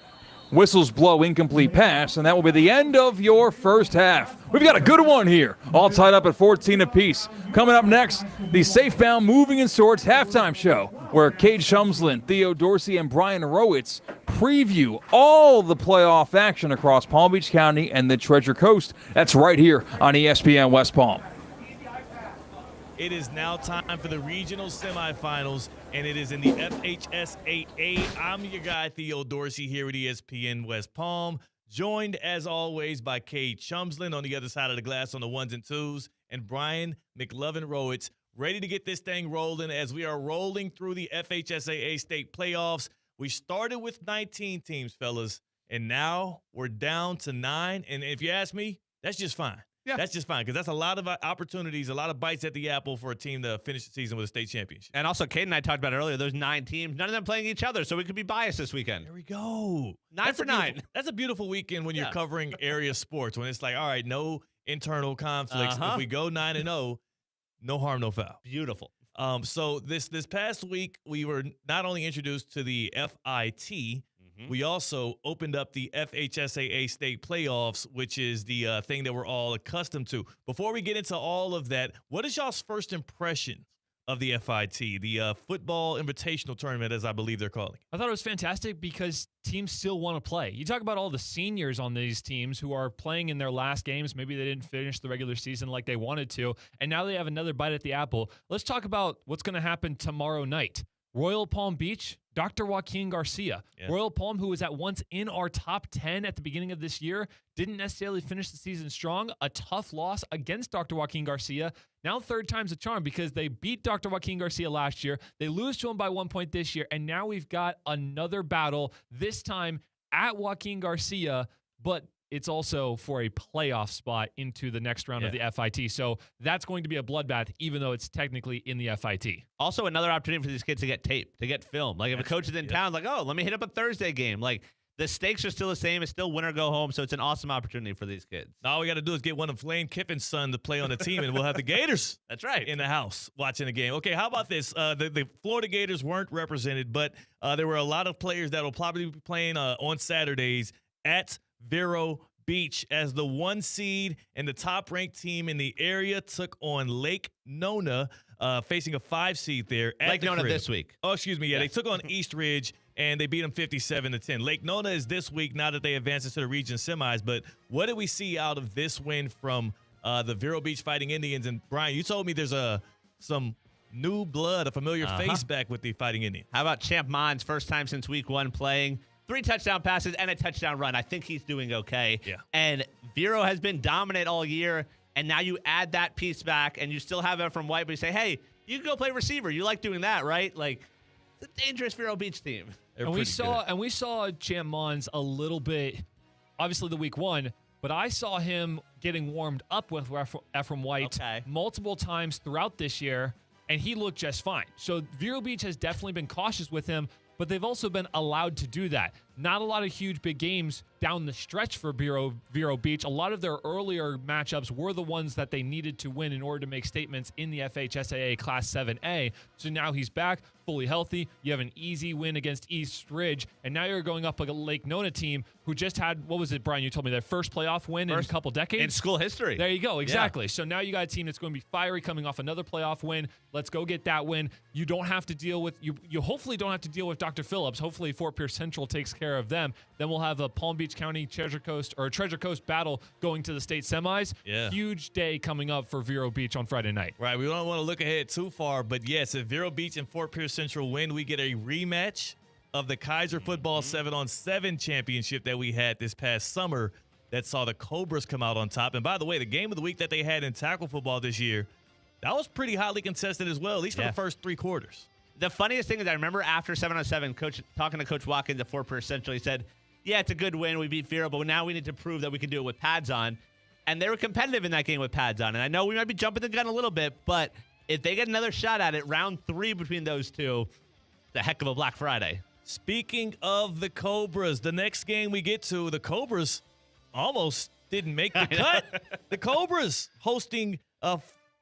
whistles blow, incomplete pass, and that will be the end of your first half. We've got a good one here, all tied up at 14 apiece. Coming up next, the Safebound Moving and Sorts halftime show, where Cade Shumslin, Theo Dorsey, and Brian Rowitz preview all the playoff action across Palm Beach County and the Treasure Coast. That's right here on ESPN West Palm. It is now time for the regional semifinals, and it is in the FHSAA. I'm your guy, Theo Dorsey, here at ESPN West Palm, joined, as always, by Cade Shumslin on the other side of the glass on the ones and twos, and Brian McLovin Rowitz, ready to get this thing rolling as we are rolling through the FHSAA state playoffs. We started with 19 teams, fellas, and now we're down to 9. And if you ask me, that's just fine. Yeah. That's just fine because that's a lot of opportunities, a lot of bites at the apple for a team to finish the season with a state championship. And also, Kate and I talked about earlier, those 9 teams, none of them playing each other, so we could be biased this weekend. There we go. 9 for 9. That's a beautiful weekend when you're covering area sports, when it's like, all right, no internal conflicts. If we go 9-0, no harm, no foul. Beautiful. So this past week, we were not only introduced to the FIT, we also opened up the FHSAA state playoffs, which is the thing that we're all accustomed to. Before we get into all of that, what is y'all's first impression of the FIT, the football invitational tournament, as I believe they're calling it? I thought it was fantastic because teams still want to play. You talk about all the seniors on these teams who are playing in their last games. Maybe they didn't finish the regular season like they wanted to, and now they have another bite at the apple. Let's talk about what's going to happen tomorrow night. Royal Palm Beach, Dr. Joaquin Garcia. Yeah. Royal Palm, who was at once in our top 10 at the beginning of this year, didn't necessarily finish the season strong. A tough loss against Dr. Joaquin Garcia. Now third time's a charm because they beat Dr. Joaquin Garcia last year. They lose to him by 1 point this year, and now we've got another battle, this time at Joaquin Garcia, but it's also for a playoff spot into the next round of the FIT. So that's going to be a bloodbath, even though it's technically in the FIT. Also, another opportunity for these kids to get tape, to get film. Like if a coach is in town, like, oh, let me hit up a Thursday game. Like the stakes are still the same. It's still win or go home. So it's an awesome opportunity for these kids. All we got to do is get one of Lane Kiffin's son to play on the team, and we'll have the Gators. That's right. In the house watching the game. Okay, how about this? The Florida Gators weren't represented, but there were a lot of players that will probably be playing on Saturdays at Vero Beach as the 1 seed and the top-ranked team in the area took on Lake Nona, facing a 5 seed there. Lake Nona this week. Oh, excuse me. Yeah, they took on East Ridge, and they beat them 57-10. Lake Nona is this week now that they advanced into the region semis. But what did we see out of this win from the Vero Beach Fighting Indians? And, Brian, you told me there's some new blood, a familiar face back with the Fighting Indians. How about Champ Mons, first time since week 1 playing? 3 touchdown passes and a touchdown run. I think he's doing okay. Yeah. And Vero has been dominant all year, and now you add that piece back, and you still have Ephraim White, but you say, hey, you can go play receiver. You like doing that, right? Like, it's a dangerous Vero Beach team. And we saw Champ Mons a little bit, obviously the week 1, but I saw him getting warmed up with Ephraim White multiple times throughout this year, and he looked just fine. So Vero Beach has definitely been cautious with him, but they've also been allowed to do that. Not a lot of huge big games down the stretch for Vero Beach. A lot of their earlier matchups were the ones that they needed to win in order to make statements in the FHSAA Class 7A. So now he's back, fully healthy. You have an easy win against East Ridge, and now you're going up like a Lake Nona team who just had, what was it, Brian? You told me their first playoff win in a couple decades? In school history. There you go, exactly. Yeah. So now you got a team that's going to be fiery coming off another playoff win. Let's go get that win. You don't have to deal with, you hopefully don't have to deal with Dr. Phillips. Hopefully Fort Pierce Central takes care of them. Then we'll have a Palm Beach County Treasure Coast battle going to the state semis. Yeah. Huge day coming up for Vero Beach on Friday night. Right. We don't want to look ahead too far, but yes, if Vero Beach and Fort Pierce Central win, we get a rematch of the Kaiser Football 7-on-7 championship that we had this past summer that saw the Cobras come out on top. And by the way, the game of the week that they had in tackle football this year, that was pretty hotly contested as well, at least for the first 3 quarters. The funniest thing is I remember after 7-on-7, talking to Coach Watkins at Fort Pierce Central, he said, yeah, it's a good win. We beat Vero, but now we need to prove that we can do it with pads on. And they were competitive in that game with pads on. And I know we might be jumping the gun a little bit, but if they get another shot at it, round 3 between those two, it's a heck of a Black Friday. Speaking of the Cobras, the next game we get to, the Cobras almost didn't make the cut. The Cobras hosting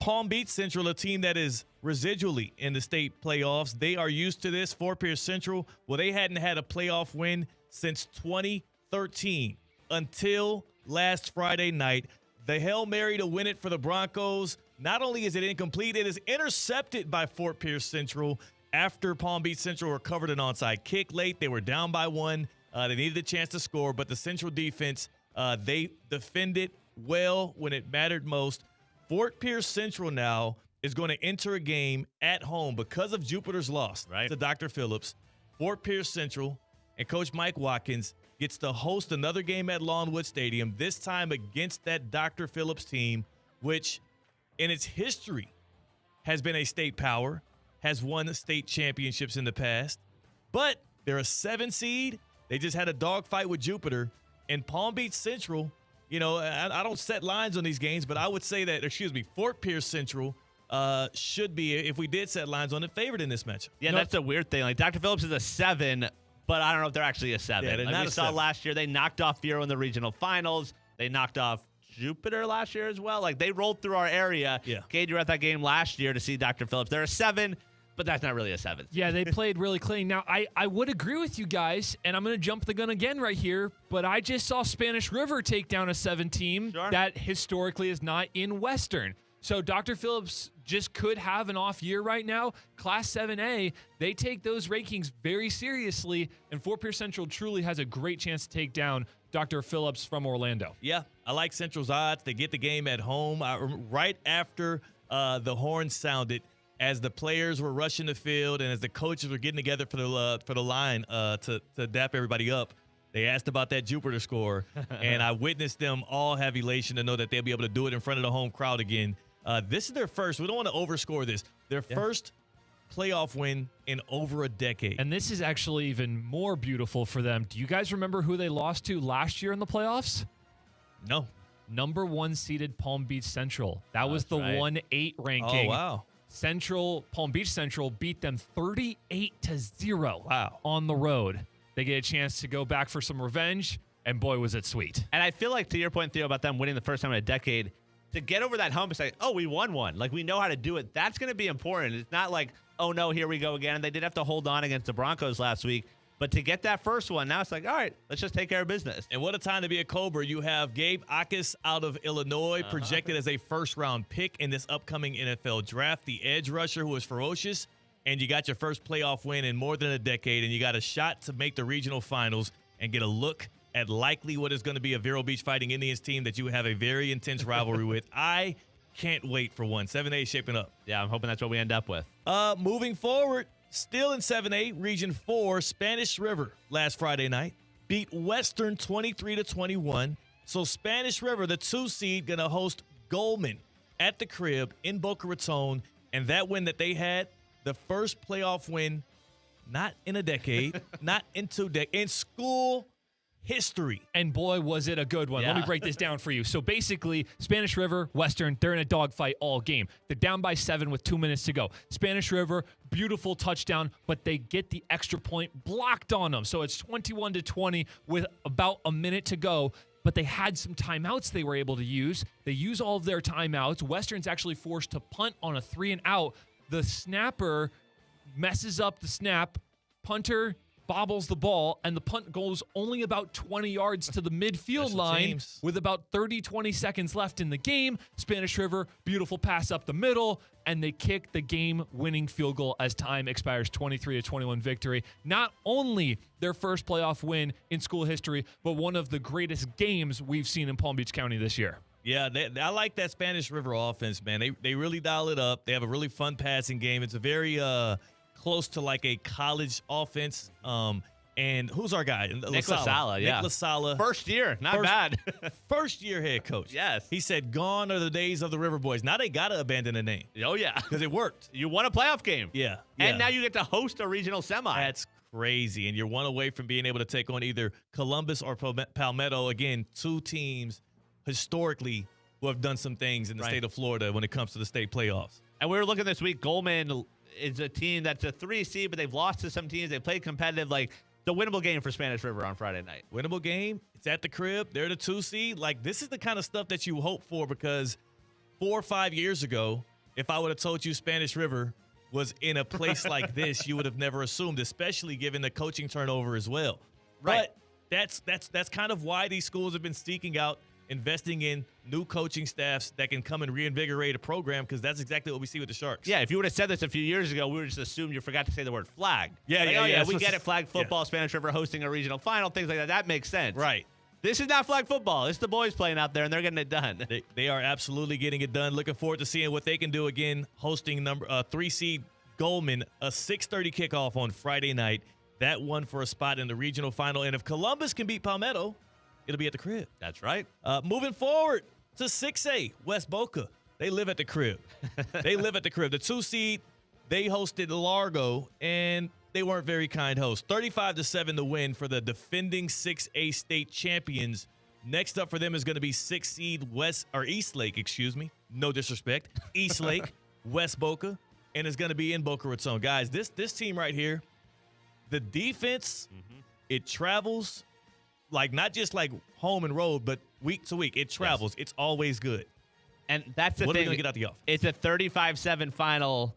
Palm Beach Central, a team that is residually in the state playoffs. They are used to this. Fort Pierce Central, well, they hadn't had a playoff win since 2015. 13 until last Friday night. The Hail Mary to win it for the Broncos. Not only is it incomplete, it is intercepted by Fort Pierce Central after Palm Beach Central recovered an onside kick late. They were down by 1. They needed a chance to score, but the Central defense, they defended well when it mattered most. Fort Pierce Central now is going to enter a game at home because of Jupiter's loss to Dr. Phillips. Fort Pierce Central and Coach Mike Watkins gets to host another game at Longwood Stadium, this time against that Dr. Phillips team, which in its history has been a state power, has won state championships in the past, but they're a 7 seed. They just had a dogfight with Jupiter. And Palm Beach Central, I don't set lines on these games, but I would say that, Fort Pierce Central should be, if we did set lines on it, favored in this match. Yeah, that's a weird thing. Like, Dr. Phillips is a 7, but I don't know if they're actually a 7. Yeah, they're like not we a saw 7. last year, they knocked off Vero in the regional finals. They knocked off Jupiter last year as well. Like, they rolled through our area. Yeah. Cade, you were at that game last year to see Dr. Phillips. They're a 7, but that's not really a 7. Yeah, they played really clean. Now, I would agree with you guys, and I'm going to jump the gun again right here, but I just saw Spanish River take down a 7 team that historically is not in Western. So Dr. Phillips just could have an off year right now. Class 7A, they take those rankings very seriously, and Fort Pierce Central truly has a great chance to take down Dr. Phillips from Orlando. Yeah, I like Central's odds. They get the game at home. Right after the horn sounded, as the players were rushing the field and as the coaches were getting together for the line to dap everybody up, they asked about that Jupiter score, and I witnessed them all have elation to know that they'll be able to do it in front of the home crowd again. This is their first. We don't want to overscore this. Their first playoff win in over a decade. And this is actually even more beautiful for them. Do you guys remember who they lost to last year in the playoffs? No. Number 1 seeded Palm Beach Central. That was the 1-8 ranking. Oh, wow. Palm Beach Central beat them 38-0 on the road. They get a chance to go back for some revenge, and boy, was it sweet. And I feel like, to your point, Theo, about them winning the first time in a decade, to get over that hump and say, oh, we won one. Like, we know how to do it. That's going to be important. It's not like, oh, no, here we go again. And they did have to hold on against the Broncos last week. But to get that first one, now it's like, all right, let's just take care of business. And what a time to be a Cobra. You have Gabe Akis out of Illinois, projected as a first-round pick in this upcoming NFL draft, the edge rusher who is ferocious, and you got your first playoff win in more than a decade, and you got a shot to make the regional finals and get a look at likely what is going to be a Vero Beach Fighting Indians team that you have a very intense rivalry with. I can't wait for one. 7A shaping up. Yeah, I'm hoping that's what we end up with. Moving forward, still in 7A, Region 4, Spanish River last Friday night beat Western 23-21. So Spanish River, the 2 seed, going to host Goldman at the crib in Boca Raton. And that win that they had, the first playoff win, not in a decade, not in 2 decades, in school history. And boy, was it a good one. Yeah. Let me break this down for you. So basically, Spanish River, Western, they're in a dogfight all game. They're down by 7 with 2 minutes to go. Spanish River, beautiful touchdown, but they get the extra point blocked on them. So it's 21-20 with about a minute to go. But they had some timeouts they were able to use. They use all of their timeouts. Western's actually forced to punt on a 3-and-out. The snapper messes up the snap. Punter bobbles the ball, and the punt goes only about 20 yards to the midfield line with about 20 seconds left in the game. Spanish River, beautiful pass up the middle, and they kick the game-winning field goal as time expires. 23-21 victory. Not only their first playoff win in school history, but one of the greatest games we've seen in Palm Beach County this year. Yeah, I like that Spanish River offense, man. They really dial it up. They have a really fun passing game. It's a very close to like a college offense. And who's our guy? Nick LaSala, yeah. Nick LaSala. First year, not bad. First year head coach. Yes. He said, gone are the days of the River Boys. Now they got to abandon the name. Oh, yeah. Because it worked. You won a playoff game. Yeah. And now you get to host a regional semi. That's crazy. And you're one away from being able to take on either Columbus or Palmetto. Again, 2 teams historically who have done some things in the state of Florida when it comes to the state playoffs. And we were looking this week, Goldman is a team that's a 3 seed, but they've lost to some teams. They played competitive. Like, the winnable game for Spanish River on Friday night. Winnable game. It's at the crib. They're the 2 seed. Like, this is the kind of stuff that you hope for, because 4 or 5 years ago, if I would have told you Spanish River was in a place like this, you would have never assumed, especially given the coaching turnover as well. Right. But that's kind of why these schools have been seeking out investing in new coaching staffs that can come and reinvigorate a program, because that's exactly what we see with the Sharks. Yeah, if you would have said this a few years ago, we would have just assumed you forgot to say the word flag. Yeah, like, yeah. We get it, flag football, Spanish River hosting a regional final, things like that. That makes sense. Right. This is not flag football. It's the boys playing out there, and they're getting it done. They are absolutely getting it done. Looking forward to seeing what they can do again, hosting number 3 seed Goldman, a 6:30 kickoff on Friday night. That one for a spot in the regional final. And if Columbus can beat Palmetto, it'll be at the crib. That's right. Moving forward to 6A, West Boca. They live at the crib. The 2 seed, they hosted Largo, and they weren't very kind hosts. 35-7 to win for the defending 6A state champions. Next up for them is going to be 6 seed East Lake, no disrespect. East Lake, West Boca, and it's going to be in Boca Raton. Guys, this team right here, the defense, it travels, like not just like home and road, but week to week. It travels. Yes. It's always good. And that's the thing. What are we going to get out the off? It's a 35-7 final.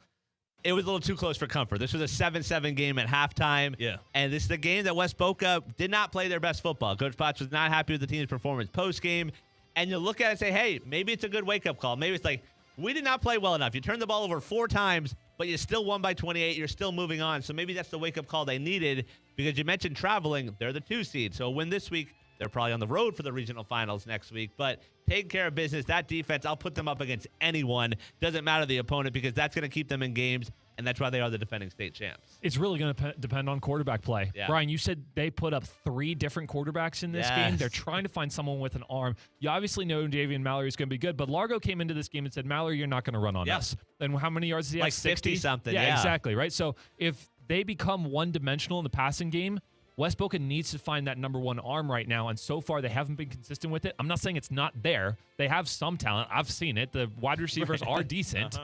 It was a little too close for comfort. This was a 7-7 game at halftime. Yeah. And this is the game that West Boca did not play their best football. Coach Potts was not happy with the team's performance post-game. And you look at it and say, hey, maybe it's a good wake-up call. Maybe it's like, we did not play well enough. You turned the ball over 4 times, but you still won by 28. You're still moving on. So maybe that's the wake-up call they needed, because you mentioned traveling. They're the 2 seed. So a win this week, they're probably on the road for the regional finals next week. But taking care of business, that defense, I'll put them up against anyone. Doesn't matter the opponent, because that's going to keep them in games, and that's why they are the defending state champs. It's really going to depend on quarterback play. Yeah. Brian, you said they put up 3 different quarterbacks in this game. They're trying to find someone with an arm. You obviously know Davian Mallory is going to be good, but Largo came into this game and said, Mallory, you're not going to run on us. And how many yards did he have? Like 60-something. Yeah, exactly, right? So if they become one-dimensional in the passing game, West Boca needs to find that number 1 arm right now, and so far they haven't been consistent with it. I'm not saying it's not there. They have some talent. I've seen it. The wide receivers are decent,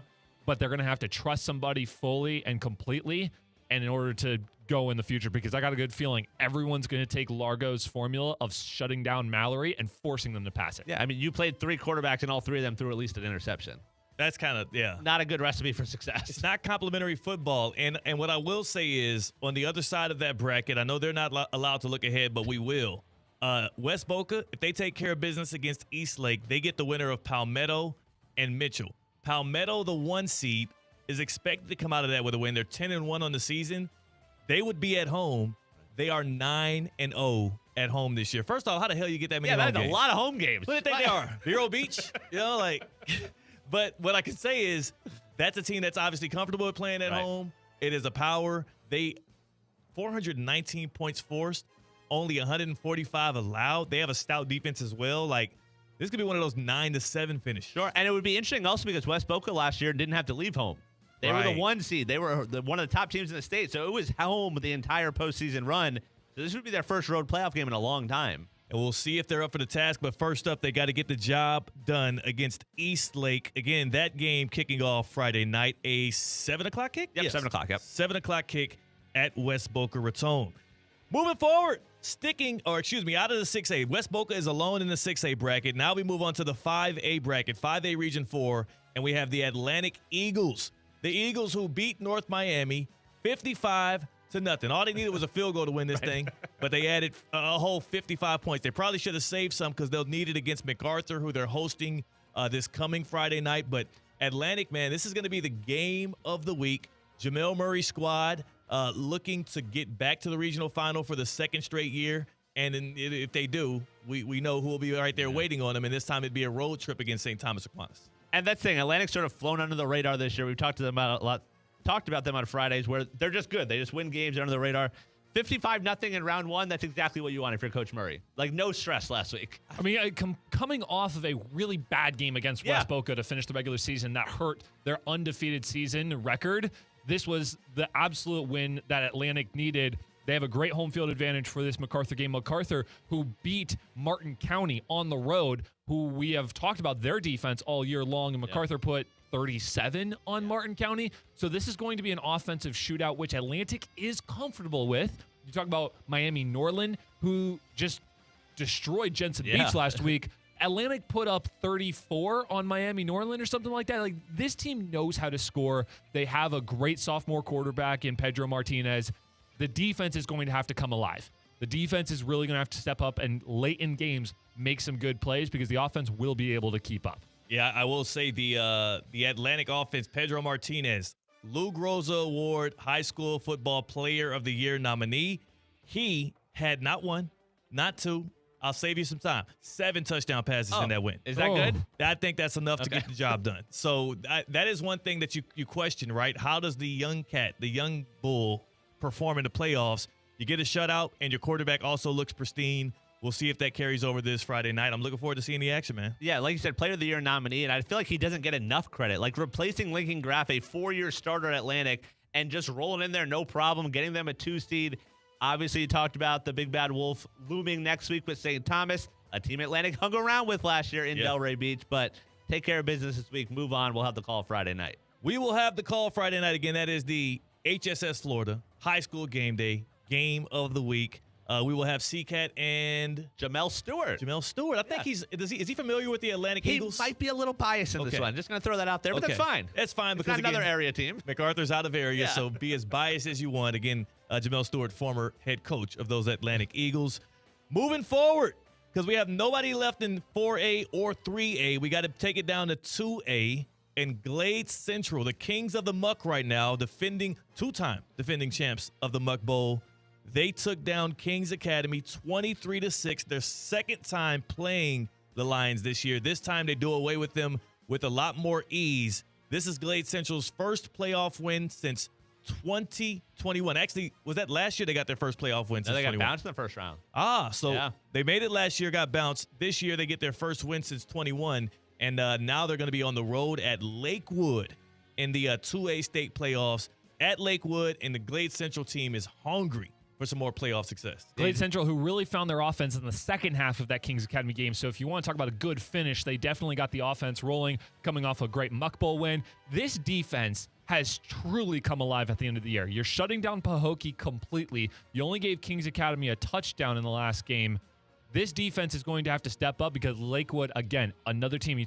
but they're going to have to trust somebody fully and completely, and in order to go in the future, because I got a good feeling everyone's going to take Largo's formula of shutting down Mallory and forcing them to pass it. Yeah, I mean, you played 3 quarterbacks, and all 3 of them threw at least an interception. That's kind of, not a good recipe for success. It's not complimentary football. And what I will say is, on the other side of that bracket, I know they're not allowed to look ahead, but we will. West Boca, if they take care of business against East Lake, they get the winner of Palmetto and Mitchell. Palmetto, the 1 seed, is expected to come out of that with a win. They're 10-1 on the season. They would be at home. They are 9-0 at home this year. First off, how the hell you get that many home games? Yeah, that's a lot of home games. What do they think they are? Vero Beach? But what I can say is that's a team that's obviously comfortable with playing at home. It is a power. They 419 points forced, only 145 allowed. They have a stout defense as well. Like, this could be one of those 9-7 finishes. Sure, and it would be interesting also because West Boca last year didn't have to leave home. They were the 1 seed. They were one of the top teams in the state, so it was home the entire postseason run. So this would be their first road playoff game in a long time. And we'll see if they're up for the task. But first up, they got to get the job done against East Lake. Again, that game kicking off Friday night, a 7 o'clock kick? Yep, 7 o'clock, yep. 7 o'clock kick at West Boca Raton. Moving forward, out of the 6A. West Boca is alone in the 6A bracket. Now we move on to the 5A bracket, 5A Region 4, and we have the Atlantic Eagles. The Eagles who beat North Miami 55-0. All they needed was a field goal to win this thing, but they added a whole 55 points. They probably should have saved some because they'll need it against MacArthur, who they're hosting this coming Friday night. But Atlantic, man, this is going to be the game of the week. Jamel Murray's squad looking to get back to the regional final for the 2nd straight year. And if they do, we know who will be right there waiting on them. And this time it'd be a road trip against St. Thomas Aquinas. And that's the thing. Atlantic's sort of flown under the radar this year. We've talked about them on Fridays, where they're just good. They just win games under the radar. 55-0 in round 1, that's exactly what you wanted for Coach Murray. Like, no stress last week. I mean, coming off of a really bad game against West Boca to finish the regular season that hurt their undefeated season record, this was the absolute win that Atlantic needed. They have a great home field advantage for this MacArthur game. MacArthur, who beat Martin County on the road, who we have talked about their defense all year long, and MacArthur put 37 on Martin County. So this is going to be an offensive shootout, which Atlantic is comfortable with. You talk about Miami Norland, who just destroyed Jensen Beach last week. Atlantic put up 34 on Miami Norland or something like that. Like, this team knows how to score. They have a great sophomore quarterback in Pedro Martinez. The defense is going to have to come alive. The defense is really going to have to step up and late in games make some good plays because the offense will be able to keep up. Yeah, I will say the Atlantic offense, Pedro Martinez, Lou Groza Award High School Football Player of the Year nominee. He had not one, not two. I'll save you some time. 7 touchdown passes in that win. Is that good? I think that's enough to get the job done. So that is one thing that you question, right? How does the young cat, the young bull, perform in the playoffs? You get a shutout, and your quarterback also looks pristine. We'll see if that carries over this Friday night. I'm looking forward to seeing the action, man. Yeah, like you said, Player of the Year nominee, and I feel like he doesn't get enough credit. Like replacing Lincoln Graff, a 4-year starter at Atlantic, and just rolling in there, no problem, getting them a 2 seed. Obviously, you talked about the Big Bad Wolf looming next week with St. Thomas, a team Atlantic hung around with last year in Delray Beach. But take care of business this week. Move on. We'll have the call Friday night. We will have the call Friday night again. That is the HSS Florida High School Game Day Game of the Week. We will have C-Cat and Jamel Stewart. I think is he familiar with the Atlantic Eagles? He might be a little biased in this one. Just going to throw that out there, but that's fine. That's fine because it's not another area team. MacArthur's out of area, so be as biased as you want. Again, Jamel Stewart, former head coach of those Atlantic Eagles. Moving forward, because we have nobody left in 4A or 3A, we got to take it down to 2A. And Glade Central, the kings of the muck right now, two-time defending champs of the Muck Bowl. They took down Kings Academy 23-6, their second time playing the Lions this year. This time they do away with them with a lot more ease. This is Glade Central's first playoff win since 2021. Actually, was that last year they got their first playoff win since 2021? They got bounced in the first round. They made it last year, got bounced. This year they get their first win since 21, and now they're going to be on the road at Lakewood in the 2A state playoffs at Lakewood, and the Glade Central team is hungry for some more playoff success. Glade Central, who really found their offense in the second half of that Kings Academy game. So if you want to talk about a good finish, they definitely got the offense rolling, coming off a great Muck Bowl win. This defense has truly come alive at the end of the year. You're shutting down Pahokee completely. You only gave Kings Academy a touchdown in the last game. This defense is going to have to step up because Lakewood, again, another team. You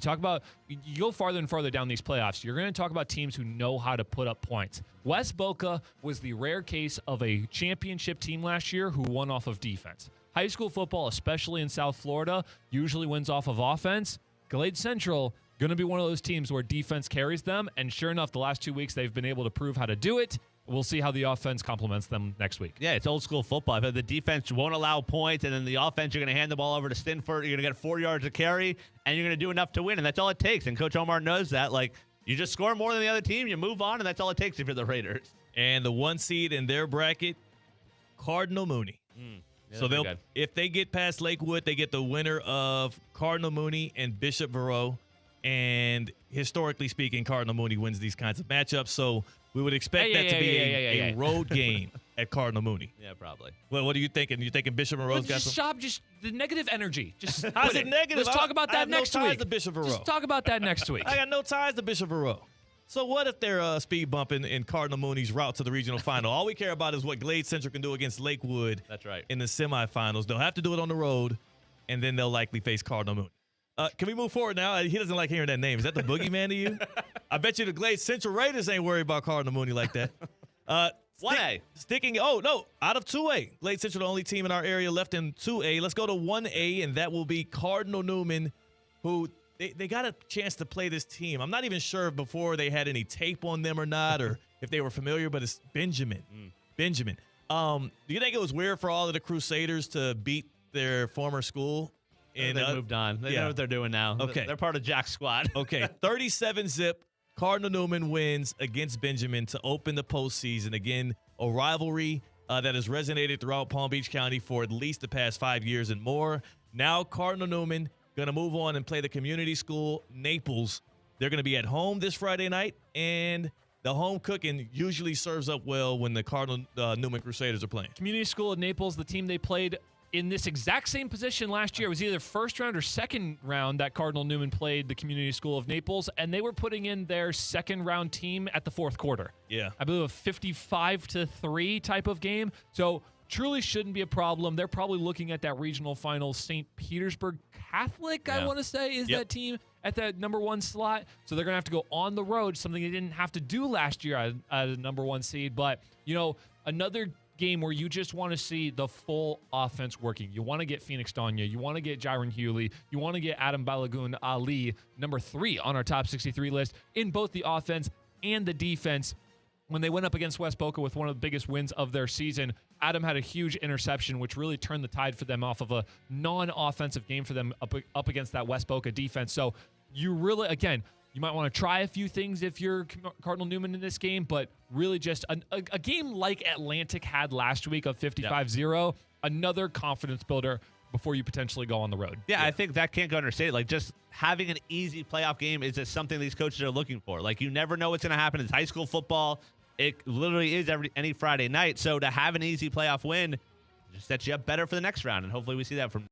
go farther and farther down these playoffs, you're going to talk about teams who know how to put up points. West Boca was the rare case of a championship team last year who won off of defense. High school football, especially in South Florida, usually wins off of offense. Glade Central, going to be one of those teams where defense carries them, and sure enough, the last 2 weeks they've been able to prove how to do it. We'll see how the offense complements them next week. Yeah, it's old school football. If the defense won't allow points, and then the offense, you're going to hand the ball over to Stinford. You're going to get 4 yards of carry, and you're going to do enough to win, and that's all it takes. And Coach Omar knows that. Like, you just score more than the other team, you move on, and that's all it takes if you're the Raiders. And the 1 seed in their bracket, Cardinal Mooney. So if they get past Lakewood, they get the winner of Cardinal Mooney and Bishop Verot. And historically speaking, Cardinal Mooney wins these kinds of matchups. So we would expect that to be a road game at Cardinal Mooney. Yeah, probably. Well, what are you thinking? You thinking Bishop Verot's got some? Stop just the negative energy. Just how's it negative? Let's talk about that next week. I have no ties to Bishop Verot. Just talk about that next week. I got no ties to Bishop Verot. So what if they're speed bumping in Cardinal Mooney's route to the regional final? All we care about is what Glade Central can do against Lakewood. That's right. In the semifinals. They'll have to do it on the road, and then they'll likely face Cardinal Mooney. Can we move forward now? He doesn't like hearing that name. Is that the boogeyman to you? I bet you the Glade Central Raiders ain't worried about Cardinal Mooney like that. 1A. Out of 2A. Glade Central, the only team in our area left in 2A. Let's go to 1A, and that will be Cardinal Newman, who they got a chance to play this team. I'm not even sure if before they had any tape on them or not, or if they were familiar, but it's Benjamin. Benjamin. Do you think it was weird for all of the Crusaders to beat their former school? And they moved on. They know what they're doing now. Okay. They're part of Jack's squad. Okay. 37-zip. Cardinal Newman wins against Benjamin to open the postseason. Again, a rivalry that has resonated throughout Palm Beach County for at least the past 5 years and more. Now Cardinal Newman going to move on and play the community school, Naples. They're going to be at home this Friday night, and the home cooking usually serves up well when the Cardinal Newman Crusaders are playing. Community school at Naples, the team they played in this exact same position last year. It was either first round or second round that Cardinal Newman played the Community School of Naples, and they were putting in their second round team at the fourth quarter. Yeah. I believe a 55-3 type of game. So truly shouldn't be a problem. They're probably looking at that regional final. St. Petersburg Catholic, I want to say, is that team at that number 1 slot. So they're going to have to go on the road, something they didn't have to do last year at a number 1 seed. But, another game where you just want to see the full offense working. You want to get Phoenix Danya. You want to get Jaron Hewley. You want to get Adam Balagoon Ali, number 3 on our top 63 list, in both the offense and the defense. When they went up against West Boca with one of the biggest wins of their season, Adam had a huge interception, which really turned the tide for them off of a non-offensive game for them up against that West Boca defense. So you really, again, you might want to try a few things if you're Cardinal Newman in this game, but really just a game like Atlantic had last week of 55-0, another confidence builder before you potentially go on the road. Yeah, I think that can't go understated. Like, just having an easy playoff game is just something these coaches are looking for. Like, you never know what's going to happen. It's high school football. It literally is any Friday night. So to have an easy playoff win just sets you up better for the next round, and hopefully we see that from.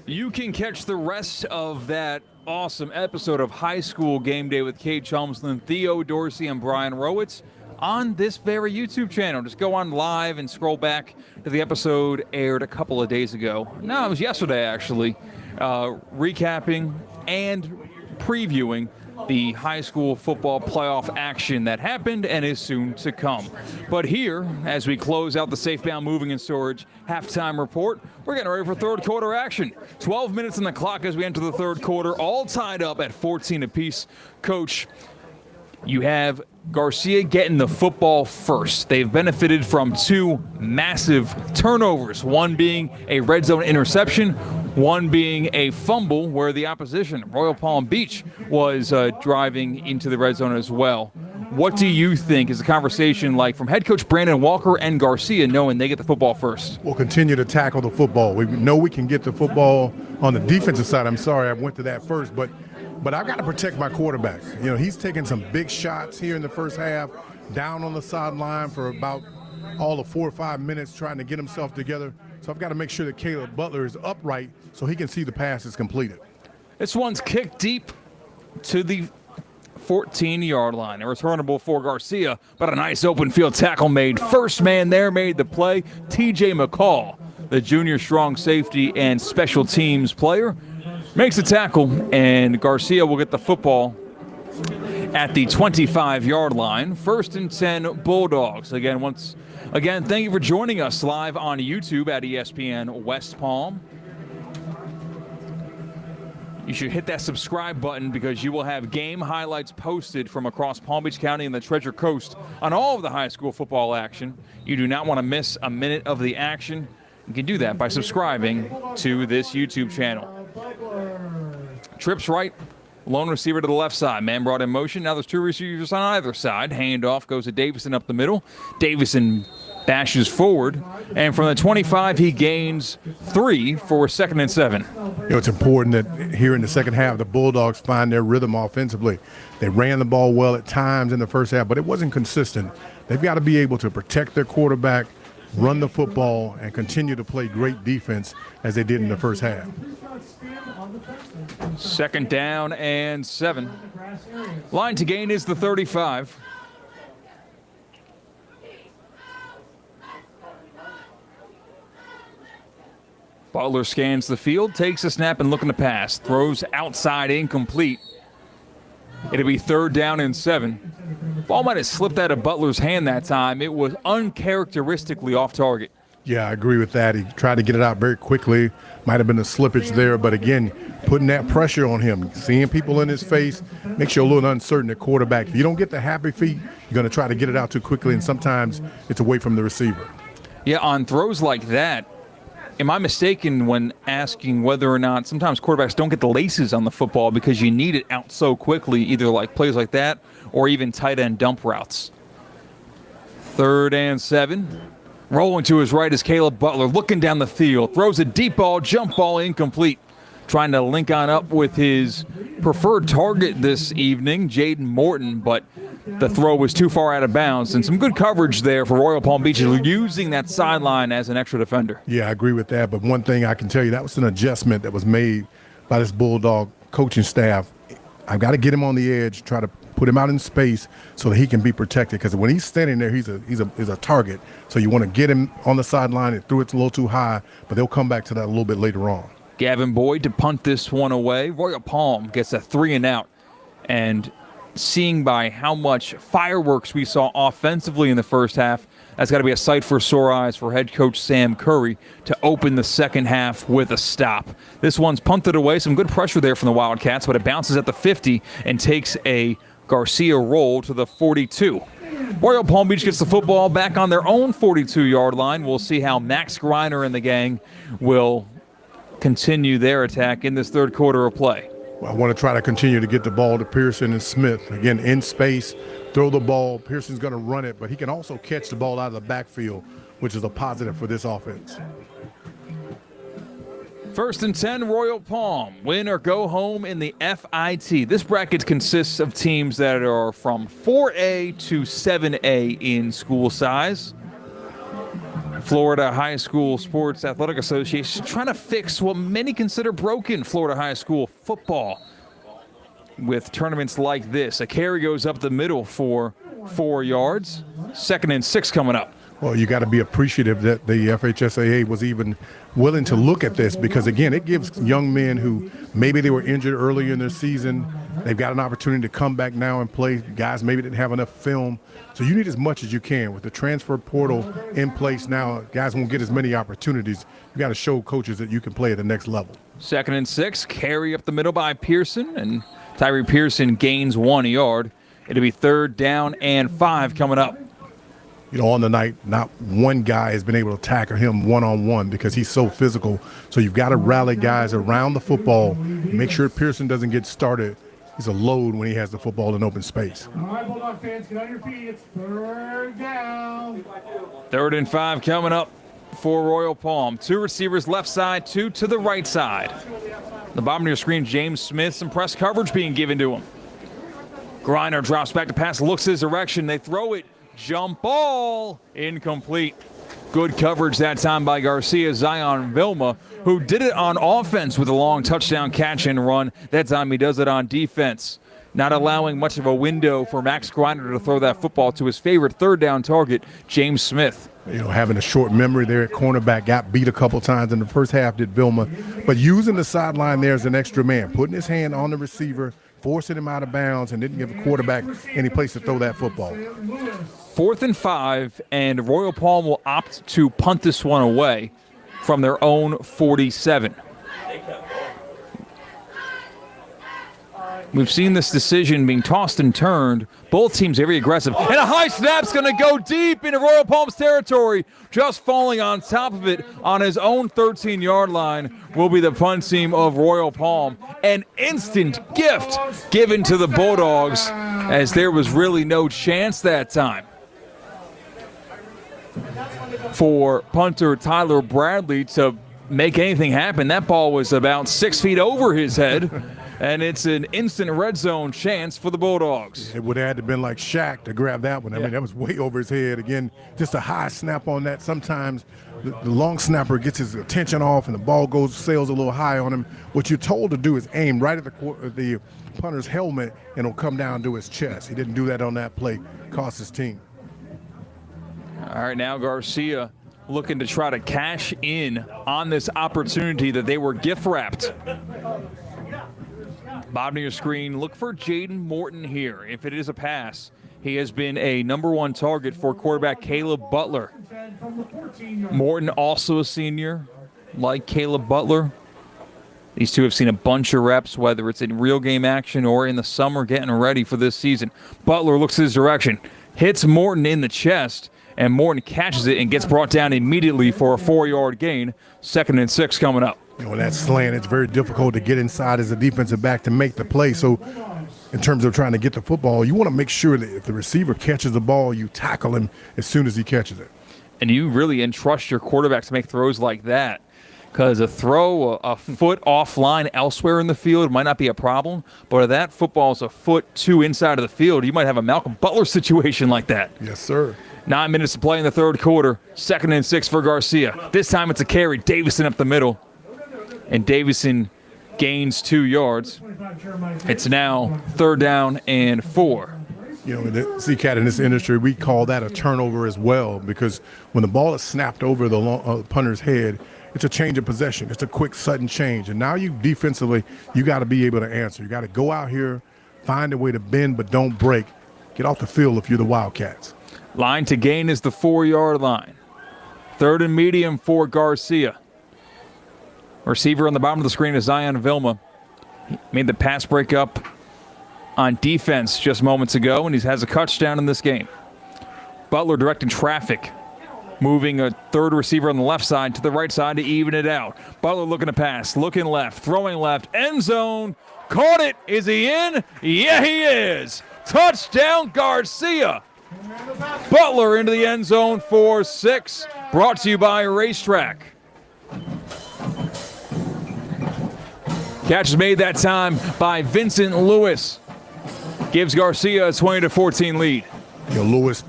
You can catch the rest of that awesome episode of High School Game Day with Kate Chelmsland, Theo Dorsey, and Brian Rowitz on this very YouTube channel. Just go on live and scroll back to the episode aired a couple of days ago. No, it was yesterday, actually. Recapping and previewing the high school football playoff action that happened and is soon to come. But here, as we close out the Safebound Moving and Storage halftime report, we're getting ready for third quarter action. 12 minutes on the clock as we enter the third quarter, all tied up at 14 apiece. Coach, you have Garcia getting the football first. They've benefited from 2 massive turnovers, one being a red zone interception, one being a fumble where the opposition, Royal Palm Beach, was driving into the red zone as well. What do you think is the conversation like from head coach Brandon Walker and Garcia knowing they get the football first? We'll continue to tackle the football. We know we can get the football on the defensive side. I'm sorry I went to that first, but I've got to protect my quarterback. You know, he's taking some big shots here in the first half, down on the sideline for about all of 4 or 5 minutes trying to get himself together. So I've got to make sure that Caleb Butler is upright so he can see the pass is completed. This one's kicked deep to the 14-yard line. A returnable for Garcia, but a nice open field tackle made. First man there made the play. TJ McCall, the junior strong safety and special teams player, makes a tackle, and Garcia will get the football at the 25-yard line. 1st and 10 Bulldogs. Again, thank you for joining us live on YouTube at ESPN West Palm. You should hit that subscribe button because you will have game highlights posted from across Palm Beach County and the Treasure Coast on all of the high school football action. You do not want to miss a minute of the action. You can do that by subscribing to this YouTube channel. Trips right, lone receiver to the left side. Man brought in motion. Now there's 2 receivers on either side. Handoff goes to Davison up the middle. Davison bashes forward, and from the 25, he gains 3 for 2nd and 7. You know, it's important that here in the second half, the Bulldogs find their rhythm offensively. They ran the ball well at times in the first half, but it wasn't consistent. They've got to be able to protect their quarterback, run the football, and continue to play great defense as they did in the first half. 2nd down and 7. Line to gain is the 35. Butler scans the field, takes a snap and looking to pass. Throws outside, incomplete. It'll be 3rd down and 7. Ball might have slipped out of Butler's hand that time. It was uncharacteristically off target. Yeah, I agree with that. He tried to get it out very quickly. Might have been a slippage there, but again, putting that pressure on him, seeing people in his face, makes you a little uncertain at quarterback. If you don't get the happy feet, you're going to try to get it out too quickly, and sometimes it's away from the receiver. Yeah, on throws like that, am I mistaken when asking whether or not sometimes quarterbacks don't get the laces on the football because you need it out so quickly, either like plays like that or even tight end dump routes? 3rd and 7. Rolling to his right is Caleb Butler, looking down the field, throws a deep ball, jump ball, incomplete. Trying to link on up with his preferred target this evening, Jaden Morton, but the throw was too far out of bounds. And some good coverage there for Royal Palm Beach, using that sideline as an extra defender. Yeah, I agree with that. But one thing I can tell you, that was an adjustment that was made by this Bulldog coaching staff. I've got to get him on the edge, try to put him out in space so that he can be protected. Because when he's standing there, he's a target. So you want to get him on the sideline. It threw it a little too high, but they'll come back to that a little bit later on. Gavin Boyd to punt this one away. Royal Palm gets a 3 and out. And seeing by how much fireworks we saw offensively in the first half, that's got to be a sight for sore eyes for head coach Sam Curry to open the second half with a stop. This one's punted away. Some good pressure there from the Wildcats, but it bounces at the 50 and takes a Garcia roll to the 42. Royal Palm Beach gets the football back on their own 42-yard line. We'll see how Max Greiner and the gang will continue their attack in this third quarter of play. Well, I want to try to continue to get the ball to Pearson and Smith. Again, in space, throw the ball. Pearson's going to run it, but he can also catch the ball out of the backfield, which is a positive for this offense. 1st and 10, Royal Palm. Win or go home in the FIT. This bracket consists of teams that are from 4A to 7A in school size. Florida High School Sports Athletic Association trying to fix what many consider broken Florida high school football with tournaments like this. A carry goes up the middle for 4 yards. 2nd and 6 coming up. Well, you got to be appreciative that the FHSAA was even willing to look at this because, again, it gives young men who maybe they were injured earlier in their season, they've got an opportunity to come back now and play. Guys maybe didn't have enough film. So you need as much as you can. With the transfer portal in place now, guys won't get as many opportunities. You got to show coaches that you can play at the next level. 2nd and 6, carry up the middle by Pearson, and Tyree Pearson gains 1 yard. It'll be 3rd down and 5 coming up. You know, on the night, not one guy has been able to tackle him one-on-one because he's so physical. So you've got to rally guys around the football, make sure Pearson doesn't get started. He's a load when he has the football in open space. All right, Bulldog fans, get on your feet. It's 3rd down. 3rd and 5 coming up for Royal Palm. 2 receivers left side, 2 to the right side. The bottom of your screen, James Smith, some press coverage being given to him. Greiner drops back to pass, looks his direction. They throw it. Jump ball, incomplete. Good coverage that time by Garcia Zion Vilma, who did it on offense with a long touchdown catch and run. That time he does it on defense, not allowing much of a window for Max Greiner to throw that football to his favorite 3rd down target, James Smith. You know, having a short memory there at cornerback, got beat a couple times in the first half, did Vilma, but using the sideline there as an extra man, putting his hand on the receiver, forcing him out of bounds, and didn't give the quarterback any place to throw that football. 4th and 5, and Royal Palm will opt to punt this one away from their own 47. We've seen this decision being tossed and turned. Both teams very aggressive. And a high snap's going to go deep into Royal Palm's territory. Just falling on top of it on his own 13-yard line will be the punt team of Royal Palm. An instant gift given to the Bulldogs as there was really no chance that time for punter Tyler Bradley to make anything happen. That ball was about 6 feet over his head, and it's an instant red zone chance for the Bulldogs. It would have had to been like Shaq to grab that one. I mean, that was way over his head. Again, just a high snap on that. Sometimes the long snapper gets his attention off and the ball sails a little high on him. What you're told to do is aim right at the punter's helmet, and it'll come down to his chest. He didn't do that on that play. Cost his team. All right, now Garcia looking to try to cash in on this opportunity that they were gift-wrapped. Bottom of your screen, look for Jaden Morton here. If it is a pass, he has been a #1 target for quarterback Caleb Butler. Morton also a senior, like Caleb Butler. These two have seen a bunch of reps, whether it's in real game action or in the summer getting ready for this season. Butler looks his direction, hits Morton in the chest, and Morton catches it and gets brought down immediately for a 4-yard gain. 2nd and 6 coming up. You know, that slant, it's very difficult to get inside as a defensive back to make the play. So in terms of trying to get the football, you want to make sure that if the receiver catches the ball, you tackle him as soon as he catches it. And you really entrust your quarterback to make throws like that, because a throw a foot offline elsewhere in the field might not be a problem, but if that football's a foot 2 inside of the field, you might have a Malcolm Butler situation like that. Yes, sir. 9 minutes to play in the third quarter. 2nd and 6 for Garcia. This time it's a carry. Davison up the middle. And Davison gains 2 yards. It's now 3rd down and 4. You know, the CCAT in this industry, we call that a turnover as well, because when the ball is snapped over the punter's head, it's a change of possession. It's a quick, sudden change. And now you defensively, you got to be able to answer. You got to go out here, find a way to bend but don't break. Get off the field if you're the Wildcats. Line to gain is the 4-yard line. 3rd and medium for Garcia. Receiver on the bottom of the screen is Zion Vilma. He made the pass breakup on defense just moments ago, and he has a touchdown in this game. Butler directing traffic, moving a 3rd receiver on the left side to the right side to even it out. Butler looking to pass, looking left, throwing left, end zone. Caught it. Is he in? Yeah, he is. Touchdown, Garcia. Butler into the end zone for 6. Brought to you by Racetrack. Catch is made that time by Vincent Lewis. Gives Garcia a 20-14 lead. Lewis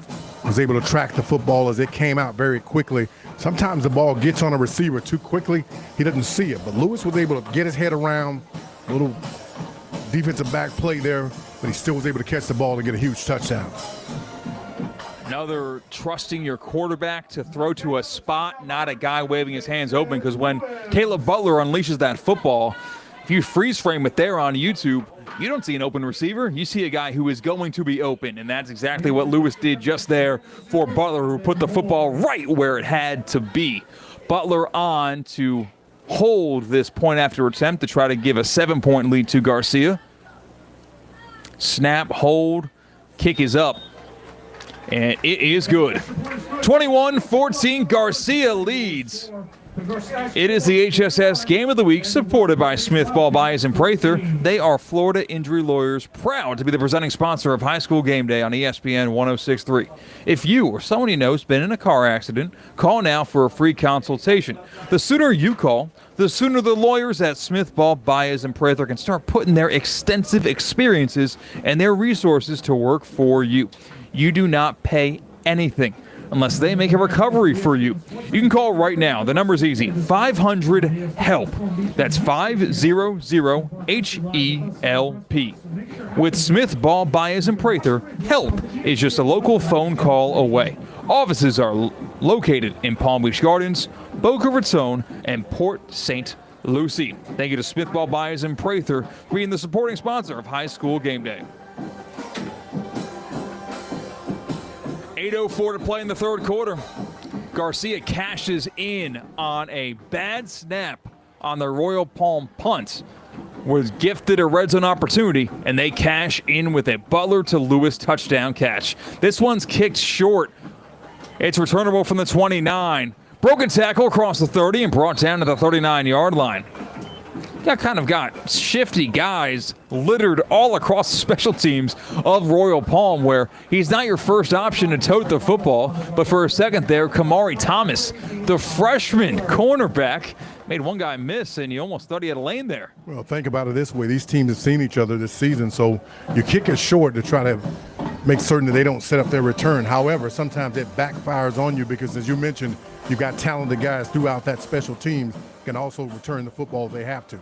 was able to track the football as it came out very quickly. Sometimes the ball gets on a receiver too quickly. He doesn't see it. But Lewis was able to get his head around, a little defensive back play there, but he still was able to catch the ball and get a huge touchdown. Another trusting your quarterback to throw to a spot, not a guy waving his hands open, because when Caleb Butler unleashes that football, if you freeze frame it there on YouTube, you don't see an open receiver. You see a guy who is going to be open, and that's exactly what Lewis did just there for Butler, who put the football right where it had to be. Butler on to hold this point after attempt to try to give a 7-point lead to Garcia. Snap, hold, kick is up, and it is good. 21-14, Garcia leads. It is the HSS Game of the Week, supported by Smith Ball Bias and Prather. They are Florida injury lawyers, proud to be the presenting sponsor of High School Game Day on ESPN 106.3. If you or someone you know has been in a car accident, call now for a free consultation. The sooner you call, the sooner the lawyers at Smith Ball Bias and Prather can start putting their extensive experiences and their resources to work for you. You do not pay anything unless they make a recovery for you. You can call right now. The number's easy. 500-HELP. That's 500-HELP. With Smith Ball Bias and Prather, help is just a local phone call away. Offices are located in Palm Beach Gardens, Boca Raton, and Port St. Lucie. Thank you to Smith Ball Bias and Prather for being the supporting sponsor of High School Game Day. 8:04 to play in the 3rd quarter. Garcia cashes in on a bad snap on the Royal Palm punt. Was gifted a red zone opportunity, and they cash in with a Butler to Lewis touchdown catch. This one's kicked short. It's returnable from the 29. Broken tackle across the 30 and brought down to the 39-yard line. Got shifty guys littered all across the special teams of Royal Palm, where he's not your first option to tote the football, but for a second there, Kamari Thomas, the freshman cornerback, made one guy miss, and you almost thought he had a lane there. Well, think about it this way. These teams have seen each other this season, so you kick it short to try to make certain that they don't set up their return. However, sometimes it backfires on you because, as you mentioned, you've got talented guys throughout that special teams can also return the football if they have to.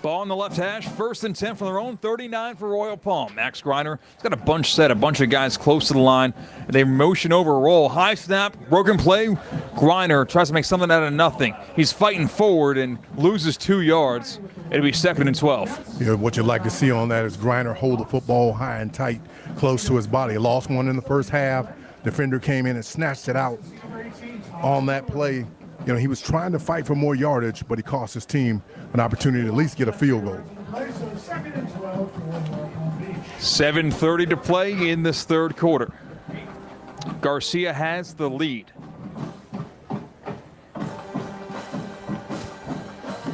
Ball on the left hash, 1st and 10 from their own 39 for Royal Palm. Max Griner has got a bunch of guys close to the line. They motion over, roll, high snap, broken play. Griner tries to make something out of nothing. He's fighting forward and loses 2 yards. It'll be 2nd and 12. Yeah, what you'd like to see on that is Griner hold the football high and tight, close to his body. Lost one in the first half. Defender came in and snatched it out on that play. He was trying to fight for more yardage, but he cost his team an opportunity to at least get a field goal. 7:30 to play in this 3rd quarter. Garcia has the lead.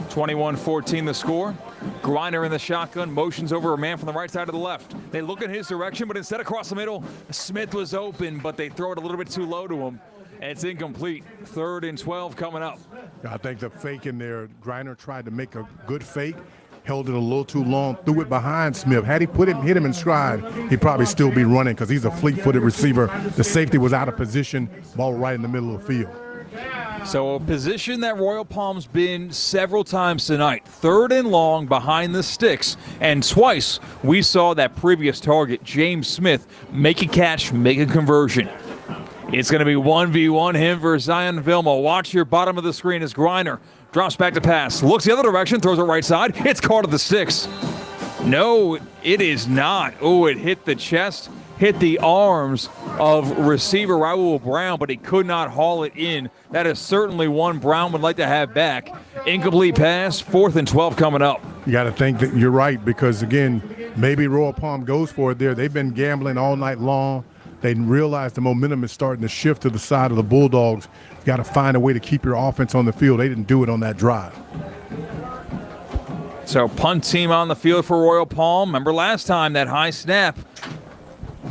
21-14 the score. Griner in the shotgun, motions over a man from the right side to the left. They look in his direction, but instead across the middle, Smith was open, but they throw it a little bit too low to him. It's incomplete. 3rd and 12 coming up. I think the fake in there, Griner tried to make a good fake, held it a little too long, threw it behind Smith. Had he hit him in stride, he'd probably still be running because he's a fleet-footed receiver. The safety was out of position, ball right in the middle of the field. So a position that Royal Palm's been several times tonight. 3rd and long behind the sticks. And twice we saw that previous target, James Smith, make a catch, make a conversion. It's going to be 1v1 him versus Zion Vilma. Watch your bottom of the screen as Griner drops back to pass. Looks the other direction, throws it right side. It's caught at the sticks. No, it is not. Oh, it hit the chest, hit the arms of receiver Raul Brown, but he could not haul it in. That is certainly one Brown would like to have back. Incomplete pass, 4th and 12 coming up. You got to think that you're right because, again, maybe Royal Palm goes for it there. They've been gambling all night long. They realize the momentum is starting to shift to the side of the Bulldogs. You got to find a way to keep your offense on the field. They didn't do it on that drive. So punt team on the field for Royal Palm. Remember last time that high snap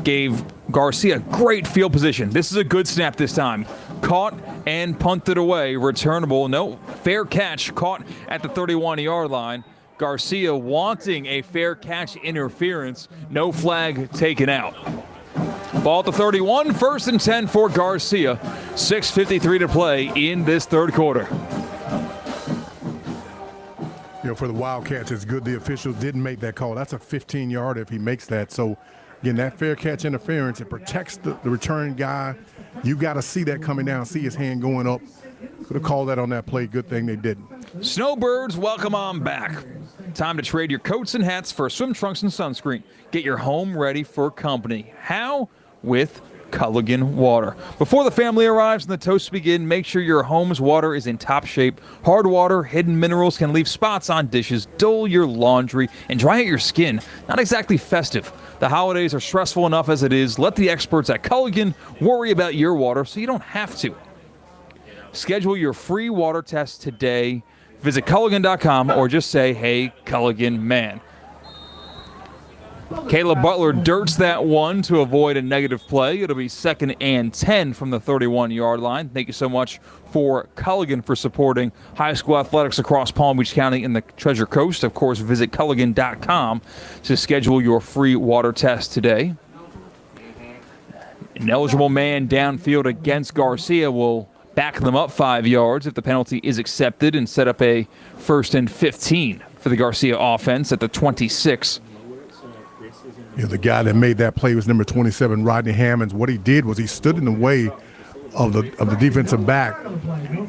gave Garcia great field position. This is a good snap this time. Caught and punted away. Returnable. No, fair catch. Caught at the 31-yard line. Garcia wanting a fair catch interference. No flag taken out. Ball at the 31. 1st and 10 for Garcia. 6:53 to play in this third quarter. You know, for the Wildcats, it's good the officials didn't make that call. That's a 15-yard if he makes that. So, again, that fair catch interference, it protects the return guy. You got to see that coming down, see his hand going up. Could have called that on that play. Good thing they didn't. Snowbirds, welcome on back. Time to trade your coats and hats for swim trunks and sunscreen. Get your home ready for company. How? With Culligan water. Before the family arrives and the toasts begin, make sure your home's water is in top shape. Hard water, hidden minerals can leave spots on dishes, dull your laundry, and dry out your skin. Not exactly festive. The holidays are stressful enough as it is. Let the experts at Culligan worry about your water so you don't have to. Schedule your free water test today. Visit Culligan.com or just say, "Hey, Culligan man." Caleb Butler dirts that one to avoid a negative play. It'll be 2nd and 10 from the 31-yard line. Thank you so much for Culligan for supporting high school athletics across Palm Beach County and the Treasure Coast. Of course, visit Culligan.com to schedule your free water test today. An eligible man downfield against Garcia will back them up 5 yards if the penalty is accepted and set up a 1st and 15 for the Garcia offense at the 26. You know, the guy that made that play was number 27, Rodney Hammonds. What he did was he stood in the way of the defensive back,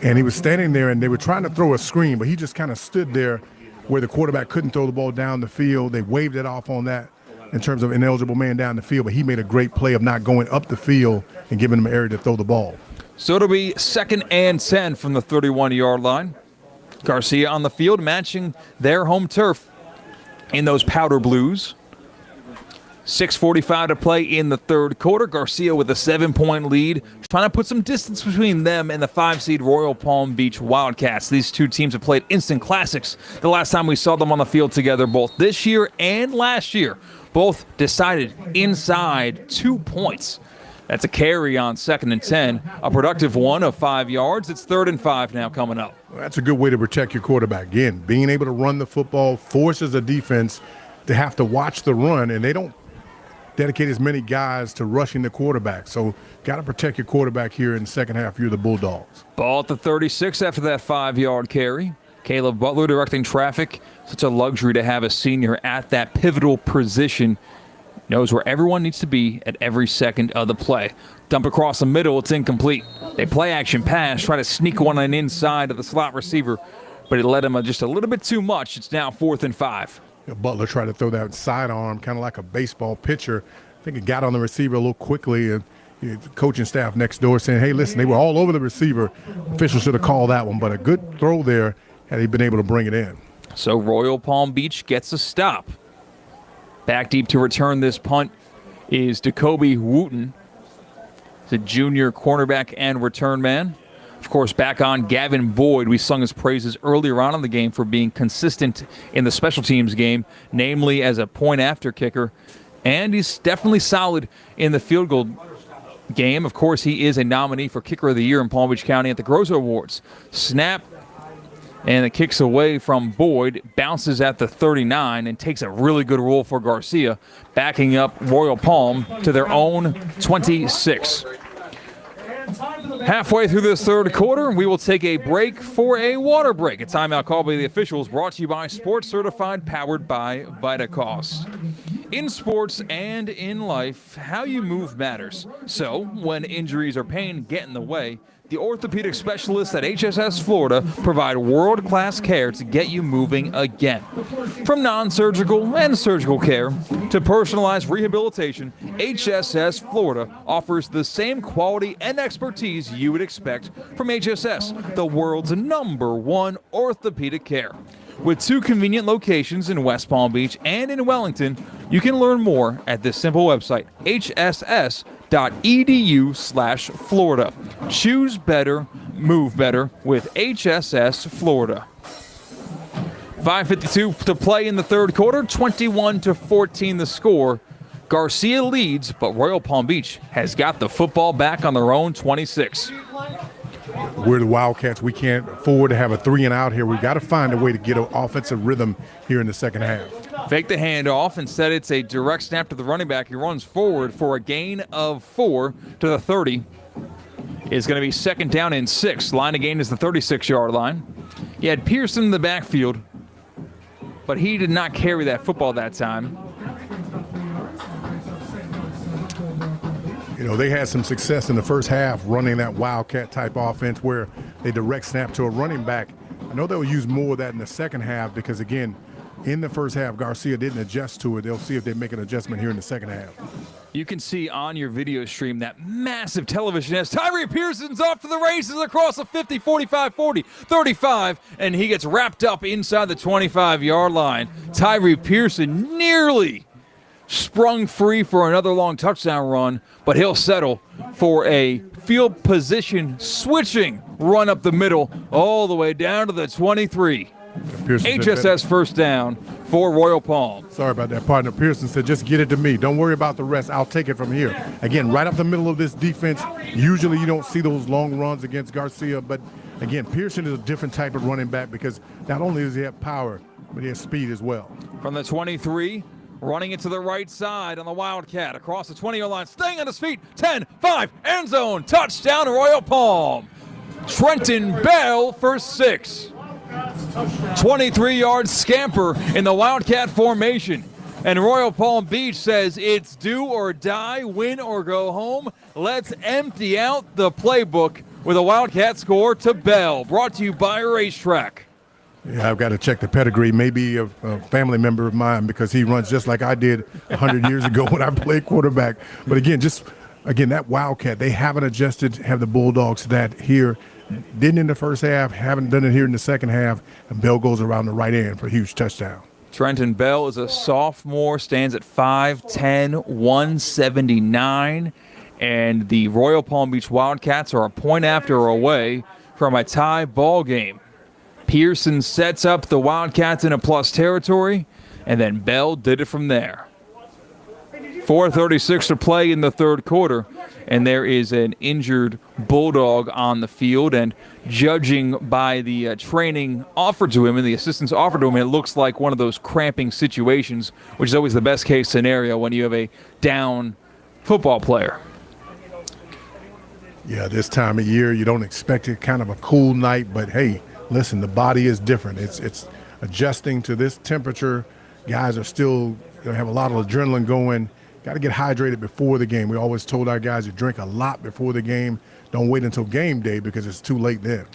and he was standing there, and they were trying to throw a screen, but he just kind of stood there where the quarterback couldn't throw the ball down the field. They waved it off on that in terms of ineligible man down the field, but he made a great play of not going up the field and giving them an area to throw the ball. So it'll be 2nd and 10 from the 31-yard line. Garcia on the field matching their home turf in those powder blues. 6:45 to play in the third quarter. Garcia with a 7-point lead, trying to put some distance between them and the 5-seed Royal Palm Beach Wildcats. These two teams have played instant classics the last time we saw them on the field together, both this year and last year. Both decided inside 2 points. That's a carry on 2nd and 10, a productive one of 5 yards. It's 3rd and 5 now coming up. Well, that's a good way to protect your quarterback. Again, being able to run the football forces a defense to have to watch the run, and they don't dedicate as many guys to rushing the quarterback. So got to protect your quarterback here in the second half. You're the Bulldogs. Ball at the 36 after that 5-yard carry. Caleb Butler directing traffic. Such a luxury to have a senior at that pivotal position. Knows where everyone needs to be at every second of the play. Dump across the middle. It's incomplete. They play action pass. Try to sneak one on inside of the slot receiver, but it led him just a little bit too much. It's now 4th and 5. Butler tried to throw that sidearm kind of like a baseball pitcher. I think it got on the receiver a little quickly, and the coaching staff next door saying, hey, listen, they were all over the receiver. Officials should have called that one, but a good throw there had he been able to bring it in. So Royal Palm Beach gets a stop. Back deep to return this punt is Jacoby Wooten, the junior cornerback and return man. Of course, back on Gavin Boyd. We sung his praises earlier on in the game for being consistent in the special teams game, namely as a point-after kicker. And he's definitely solid in the field goal game. Of course, he is a nominee for Kicker of the Year in Palm Beach County at the Groza Awards. Snap, and it kicks away from Boyd, bounces at the 39, and takes a really good roll for Garcia, backing up Royal Palm to their own 26. Halfway through this third quarter, we will take a break for a water break. A timeout called by the officials, brought to you by Sports Certified, powered by Vitacost. In sports and in life, how you move matters. So, when injuries or pain get in the way, The orthopedic specialists at HSS Florida provide world-class care to get you moving again. From non-surgical and surgical care to personalized rehabilitation, HSS Florida offers the same quality and expertise you would expect from HSS, the world's #1 orthopedic care. With 2 convenient locations in West Palm Beach and in Wellington, you can learn more at this simple website, hss.edu/Florida. Choose better, move better with HSS Florida. 5:52 to play in the third quarter, 21-14 the score. Garcia leads, but Royal Palm Beach has got the football back on their own 26. We're the Wildcats. We can't afford to have a 3 and out here. We've got to find a way to get an offensive rhythm here in the second half. Fake the handoff. Instead, it's a direct snap to the running back. He runs forward for a gain of 4 to the 30. It's going to be 2nd down and 6. Line of gain is the 36-yard line. You had Pearson in the backfield, but he did not carry that football that time. You know, they had some success in the first half running that Wildcat type offense where they direct snap to a running back. I know they'll use more of that in the second half because, again, in the first half, Garcia didn't adjust to it. They'll see if they make an adjustment here in the second half. You can see on your video stream that massive television as Tyree Pearson's off to the races across the 50, 45, 40, 35, and he gets wrapped up inside the 25-yard line. Tyree Pearson nearly sprung free for another long touchdown run, but he'll settle for a field position switching run up the middle all the way down to the 23. HSS first down for Royal Palm. Sorry about that, partner. Pearson said, just get it to me. Don't worry about the rest. I'll take it from here. Again, right up the middle of this defense. Usually you don't see those long runs against Garcia, but again, Pearson is a different type of running back because not only does he have power, but he has speed as well. From the 23, running it to the right side on the Wildcat, across the 20-yard line, staying on his feet, 10-5, end zone, touchdown Royal Palm. Trenton Bell for 6. 23-yard scamper in the Wildcat formation. And Royal Palm Beach says it's do or die, win or go home. Let's empty out the playbook with a Wildcat score to Bell. Brought to you by Racetrack. Yeah, I've got to check the pedigree. Maybe a family member of mine because he runs just like I did 100 years ago when I played quarterback. But again, that Wildcat, they haven't adjusted, have the Bulldogs that here. Didn't in the first half, haven't done it here in the second half, and Bell goes around the right end for a huge touchdown. Trenton Bell is a sophomore, stands at 5'10", 179, and the Royal Palm Beach Wildcats are a point after away from a tie ball game. Pearson sets up the Wildcats in a plus territory, and then Bell did it from there. 4:36 to play in the third quarter, and there is an injured Bulldog on the field, and judging by the training offered to him and the assistance offered to him, it looks like one of those cramping situations, which is always the best case scenario when you have a down football player. Yeah, this time of year, you don't expect it, kind of a cool night, but hey, listen, the body is different. It's adjusting to this temperature. Guys are still have a lot of adrenaline going. Got to get hydrated before the game. We always told our guys to drink a lot before the game. Don't wait until game day because it's too late then.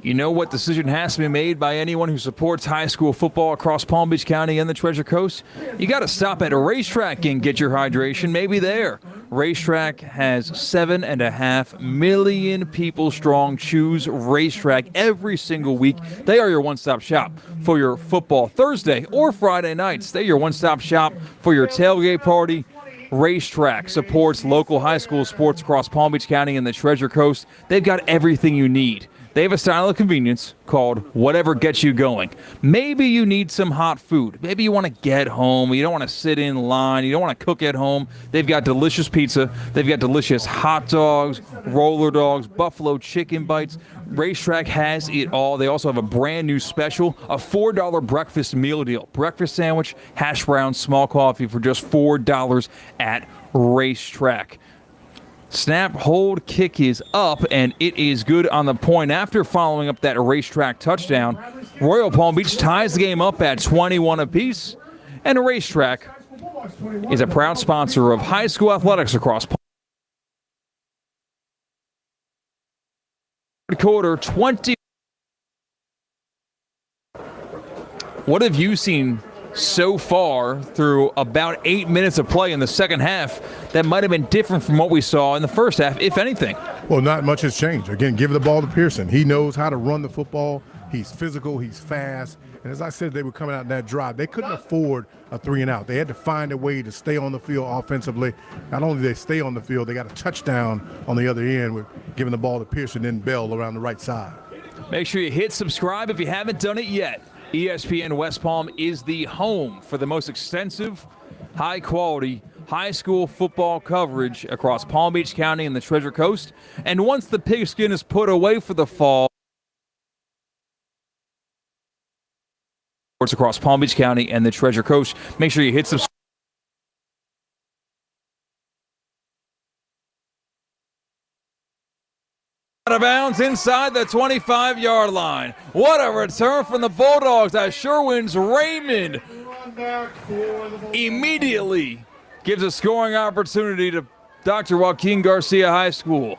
You know what decision has to be made by anyone who supports high school football across Palm Beach County and the Treasure Coast? You got to stop at a Racetrack and get your hydration. Maybe there. Racetrack has 7.5 million people strong. Choose Racetrack every single week. They are your one-stop shop for your football Thursday or Friday nights. They're your one-stop shop for your tailgate party. Racetrack supports local high school sports across Palm Beach County and the Treasure Coast. They've got everything you need. They have a style of convenience called whatever gets you going. Maybe you need some hot food. Maybe you want to get home. You don't want to sit in line. You don't want to cook at home. They've got delicious pizza. They've got delicious hot dogs, roller dogs, buffalo chicken bites. Racetrack has it all. They also have a brand new special, a $4 breakfast meal deal. Breakfast sandwich, hash browns, small coffee for just $4 at Racetrack. Snap, hold, kick is up, and it is good on the point. After following up that Racetrack touchdown, Royal Palm Beach ties the game up at 21 apiece, and Racetrack is a proud sponsor of high school athletics across Palm third quarter, 20. What have you seen so far through about 8 minutes of play in the second half that might have been different from what we saw in the first half, if anything? Well, not much has changed. Again, give the ball to Pearson. He knows how to run the football. He's physical. He's fast. And as I said, they were coming out in that drive. They couldn't afford a 3-and-out. They had to find a way to stay on the field offensively. Not only did they stay on the field, they got a touchdown on the other end with giving the ball to Pearson and Bell around the right side. Make sure you hit subscribe if you haven't done it yet. ESPN West Palm is the home for the most extensive, high-quality high school football coverage across Palm Beach County and the Treasure Coast. And once the pigskin is put away for the fall, across Palm Beach County and the Treasure Coast, make sure you hit subscribe. Out of bounds inside the 25-yard line. What a return from the Bulldogs as Sherwin's Raymond immediately gives a scoring opportunity to Dr. Joaquin Garcia High School.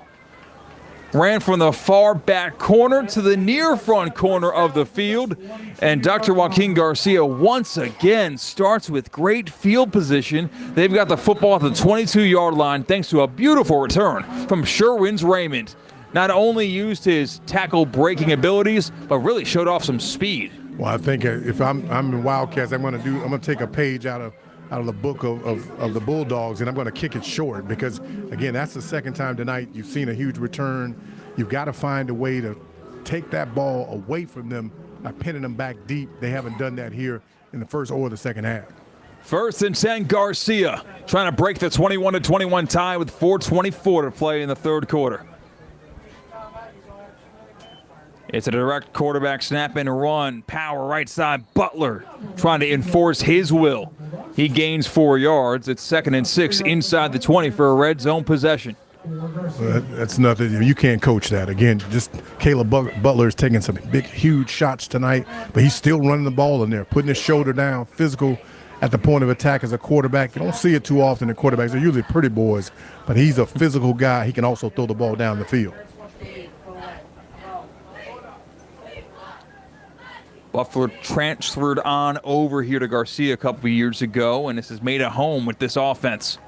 Ran from the far back corner to the near front corner of the field, and Dr. Joaquin Garcia once again starts with great field position. They've got the football at the 22-yard line thanks to a beautiful return from Sherwin's Raymond. Not only used his tackle breaking abilities, but really showed off some speed. Well, I think if I'm in Wildcats, I'm going to take a page out of the book of the Bulldogs, and I'm going to kick it short because, again, that's the second time tonight you've seen a huge return. You've got to find a way to take that ball away from them by pinning them back deep. They haven't done that here in the first or the second half. First and 10, Garcia trying to break the 21-21 tie with 4:24 to play in the third quarter. It's a direct quarterback snap and run. Power right side. Butler trying to enforce his will. He gains 4 yards. It's 2nd and 6 inside the 20 for a red zone possession. Well, that's nothing. You can't coach that. Again, just Caleb Butler is taking some big, huge shots tonight, but he's still running the ball in there, putting his shoulder down, physical at the point of attack as a quarterback. You don't see it too often in quarterbacks. They're usually pretty boys, but he's a physical guy. He can also throw the ball down the field. Buffalo transferred on over here to Garcia a couple of years ago, and this has made a home with this offense.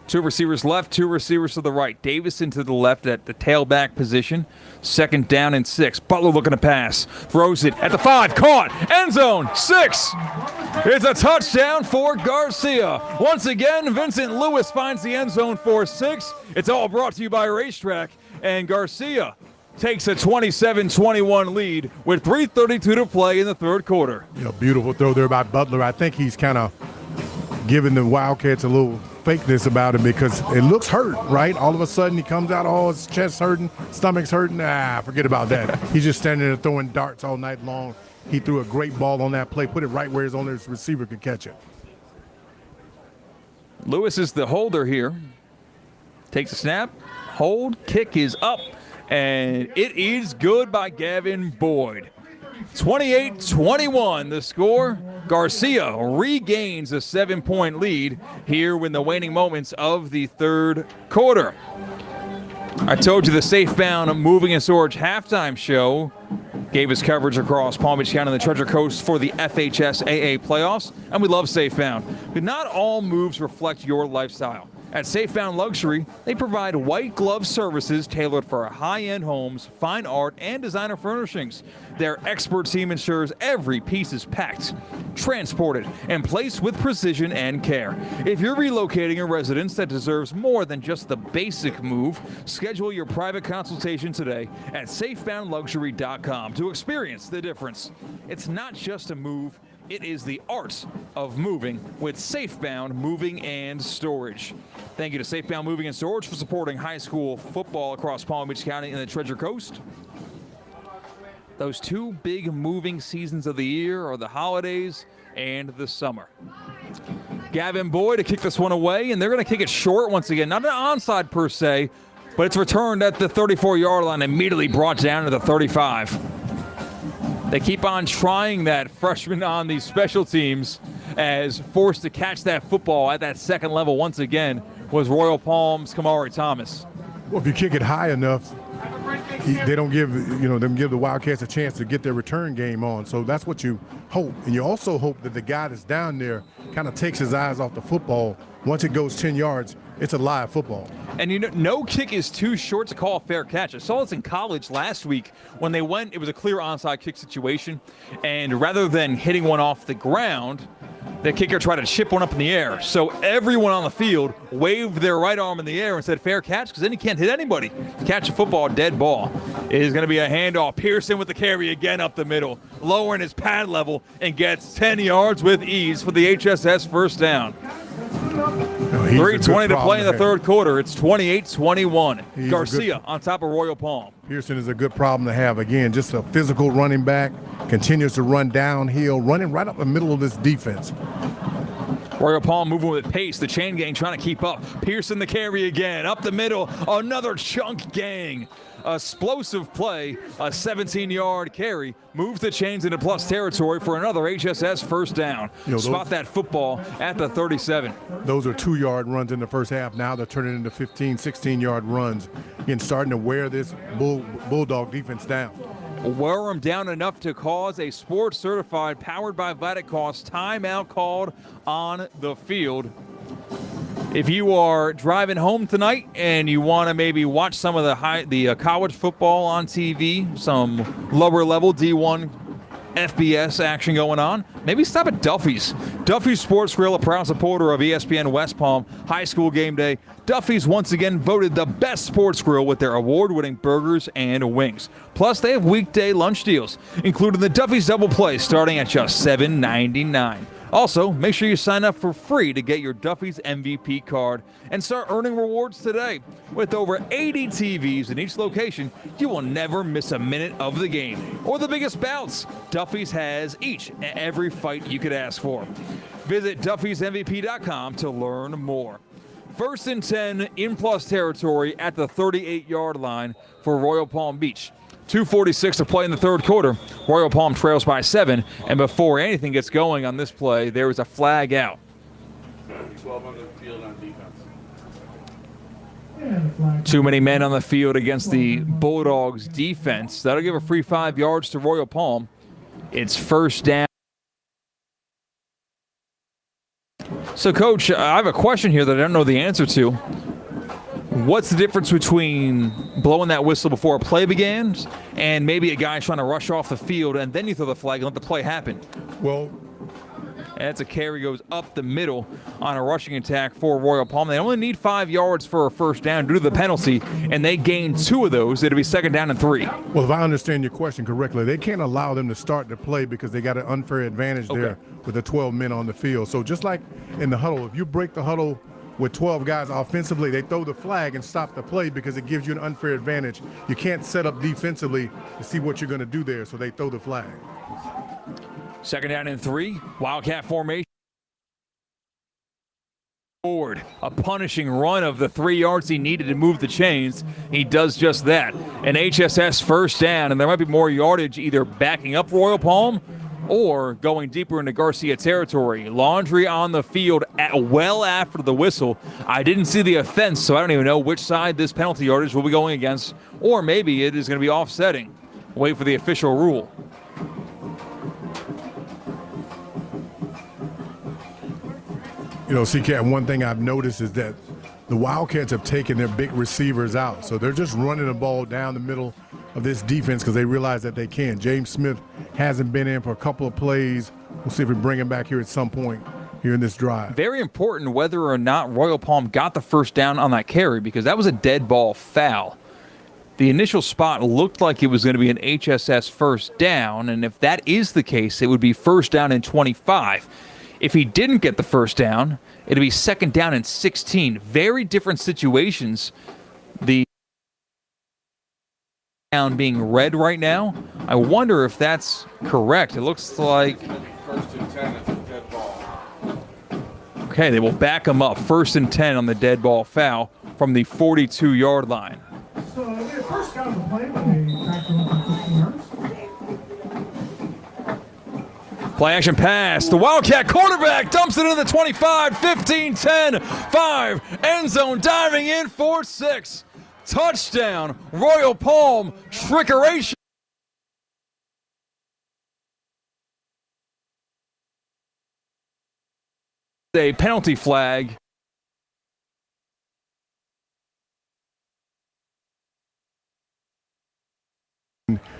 2 receivers left, 2 receivers to the right. Davison to the left at the tailback position. 2nd down and 6. Butler looking to pass. Throws it at the 5. Caught. End zone. 6. It's a touchdown for Garcia. Once again, Vincent Lewis finds the end zone for 6. It's all brought to you by Racetrack. And Garcia takes a 27-21 lead with 3:32 to play in the third quarter. Beautiful throw there by Butler. I think he's kind of giving the Wildcats a little fakeness about him because it looks hurt, right? All of a sudden he comes out, his chest's hurting, stomach's hurting. Forget about that. He's just standing there throwing darts all night long. He threw a great ball on that play, put it right where his only receiver could catch it. Lewis is the holder here. Takes a snap, hold, kick is up. And it is good by Gavin Boyd. 28-21 the score. Garcia regains a 7-point lead here in the waning moments of the third quarter. I told you the Safebound Moving and Storage halftime show gave us coverage across Palm Beach County and the Treasure Coast for the FHSAA playoffs, and we love Safebound. But not all moves reflect your lifestyle. At Safebound Luxury, they provide white glove services tailored for high-end homes, fine art, and designer furnishings. Their expert team ensures every piece is packed, transported, and placed with precision and care. If you're relocating a residence that deserves more than just the basic move, schedule your private consultation today at safeboundluxury.com to experience the difference. It's not just a move. It is the art of moving with Safebound Moving and Storage. Thank you to Safebound Moving and Storage for supporting high school football across Palm Beach County and the Treasure Coast. Those 2 big moving seasons of the year are the holidays and the summer. Gavin Boyd to kick this one away, and they're going to kick it short once again. Not an onside per se, but it's returned at the 34-yard line, immediately brought down to the 35. They keep on trying that freshman on the special teams as forced to catch that football at that second level once again was Royal Palm's Kamari Thomas. Well, if you kick it high enough, they don't give the Wildcats a chance to get their return game on. So that's what you hope. And you also hope that the guy that's down there kind of takes his eyes off the football. Once it goes 10 yards, it's a live football. And no kick is too short to call a fair catch. I saw this in college last week when they went, it was a clear onside kick situation, and rather than hitting one off the ground, the kicker tried to chip one up in the air. So everyone on the field waved their right arm in the air and said fair catch, because then you can't hit anybody. Catch a football, dead ball. It is going to be a handoff. Pearson with the carry again up the middle, lowering his pad level, and gets 10 yards with ease for the HSS first down. 3:20 to play in the third quarter. It's 28-21. Garcia on top of Royal Palm. Pearson is a good problem to have. Again, just a physical running back, continues to run downhill, running right up the middle of this defense. Royal Palm moving with pace. The chain gang trying to keep up. Pearson the carry again. Up the middle. Another chunk gang. Explosive play. A 17-yard carry. Moves the chains into plus territory for another HSS first down. Spot that football at the 37. Those are 2-yard runs in the first half. Now they're turning into 15, 16-yard runs. Again, starting to wear this Bulldog defense down. Wear them down enough to cause a sports certified, powered by Vitacost timeout called on the field. If you are driving home tonight and you want to maybe watch some of the college football on TV, some lower level D1 FBS action going on, maybe stop at Duffy's. Duffy's Sports Grill, a proud supporter of ESPN West Palm High School Game Day. Duffy's once again voted the best sports grill with their award-winning burgers and wings. Plus, they have weekday lunch deals, including the Duffy's Double Play starting at just $7.99. Also, make sure you sign up for free to get your Duffy's MVP card and start earning rewards today. With over 80 TVs in each location, you will never miss a minute of the game or the biggest bouts. Duffy's has each and every fight you could ask for. Visit Duffy'sMVP.com to learn more. First and 10 in plus territory at the 38-yard line for Royal Palm Beach. 2:46 to play in the third quarter. Royal Palm trails by 7, and before anything gets going on this play, there is a flag out. 12 on the field on defense. Too many men on the field against the Bulldogs defense. That'll give a free 5 yards to Royal Palm. It's first down. So, Coach, I have a question here that I don't know the answer to. What's the difference between blowing that whistle before a play begins and maybe a guy trying to rush off the field and then you throw the flag and let the play happen? Well, that's a carry goes up the middle on a rushing attack for Royal Palm. They only need 5 yards for a first down due to the penalty, and they gain 2 of those. It'll be second down and 3. Well, if I understand your question correctly, they can't allow them to start the play because they got an unfair advantage there with the 12 men on the field. So just like in the huddle, if you break the huddle with 12 guys offensively, they throw the flag and stop the play because it gives you an unfair advantage. You can't set up defensively to see what you're going to do there, so they throw the flag. Second down and 3, Wildcat formation. Forward, a punishing run of the 3 yards he needed to move the chains. He does just that. An HSS first down, and there might be more yardage either backing up Royal Palm or going deeper into Garcia territory. Laundry on the field well after the whistle. I didn't see the offense, so I don't even know which side this penalty yardage will be going against, or maybe it is going to be offsetting. Wait for the official rule. You know, CK, one thing I've noticed is that the Wildcats have taken their big receivers out. So they're just running the ball down the middle of this defense because they realize that they can. James Smith hasn't been in for a couple of plays. We'll see if we bring him back here at some point here in this drive. Very important whether or not Royal Palm got the first down on that carry, because that was a dead ball foul. The initial spot looked like it was going to be an HSS first down, and if that is the case, it would be first down and 25. If he didn't get the first down, it'd be second down and 16. Very different situations. The down being red right now, I wonder if that's correct. It looks like First and 10 is a dead ball. Okay, they will back him up. First and 10 on the dead ball foul from the 42-yard line. So their first down the play when they backed him up on 15 yards. Play action pass. The Wildcat quarterback dumps it into the 25, 15, 10, 5. End zone diving in for 6. Touchdown, Royal Palm, trickeration. A penalty flag.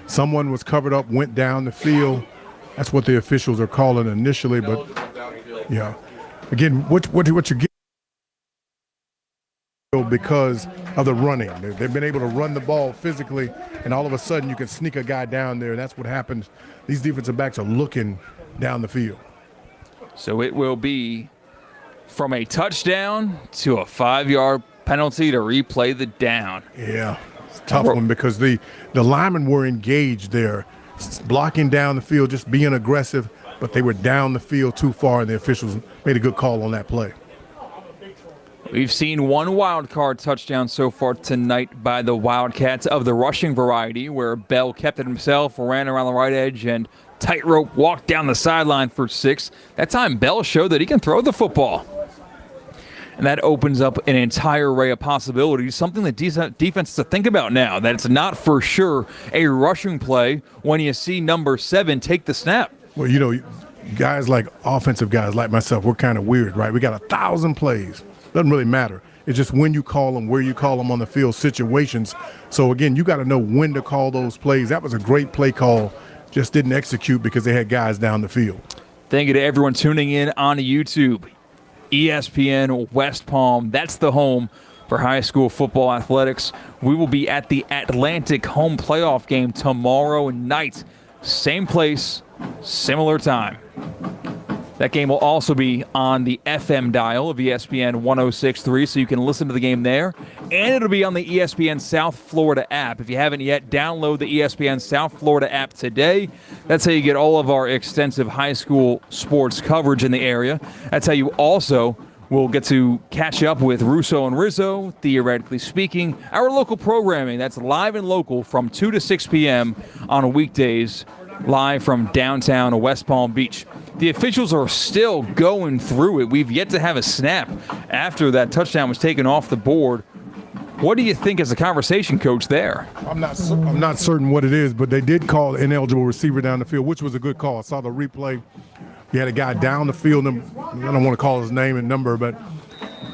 Someone was covered up, went down the field. That's what the officials are calling initially, but yeah. Again, what you're getting because of the running. They've been able to run the ball physically, and all of a sudden you can sneak a guy down there, and that's what happens. These defensive backs are looking down the field. So it will be from a touchdown to a 5-yard penalty to replay the down. Yeah, it's a tough one because the linemen were engaged there, blocking down the field, just being aggressive, but they were down the field too far, and the officials made a good call on that play. We've seen one wild card touchdown so far tonight by the Wildcats of the rushing variety, where Bell kept it himself, ran around the right edge, and tightrope walked down the sideline for 6. That time, Bell showed that he can throw the football. And that opens up an entire array of possibilities, something that defense has to think about now, that it's not for sure a rushing play when you see number 7 take the snap. Well, you know, guys like offensive guys like myself, we're kind of weird, right? We got 1,000 plays. Doesn't really matter. It's just when you call them, where you call them on the field, situations. So, again, you got to know when to call those plays. That was a great play call, just didn't execute because they had guys down the field. Thank you to everyone tuning in on YouTube. ESPN West Palm, that's the home for high school football athletics. We will be at the Atlantic home playoff game tomorrow night. Same place, similar time. That game will also be on the FM dial of ESPN 106.3, so you can listen to the game there. And it'll be on the ESPN South Florida app. If you haven't yet, download the ESPN South Florida app today. That's how you get all of our extensive high school sports coverage in the area. That's how you also will get to catch up with Russo and Rizzo, theoretically speaking, our local programming. That's live and local from 2 to 6 p.m. on weekdays, live from downtown West Palm Beach. The officials are still going through it. We've yet to have a snap after that touchdown was taken off the board. What do you think as a conversation coach there? I'm not certain what it is, but they did call ineligible receiver down the field, which was a good call. I saw the replay. You had a guy down the field. I don't want to call his name and number, but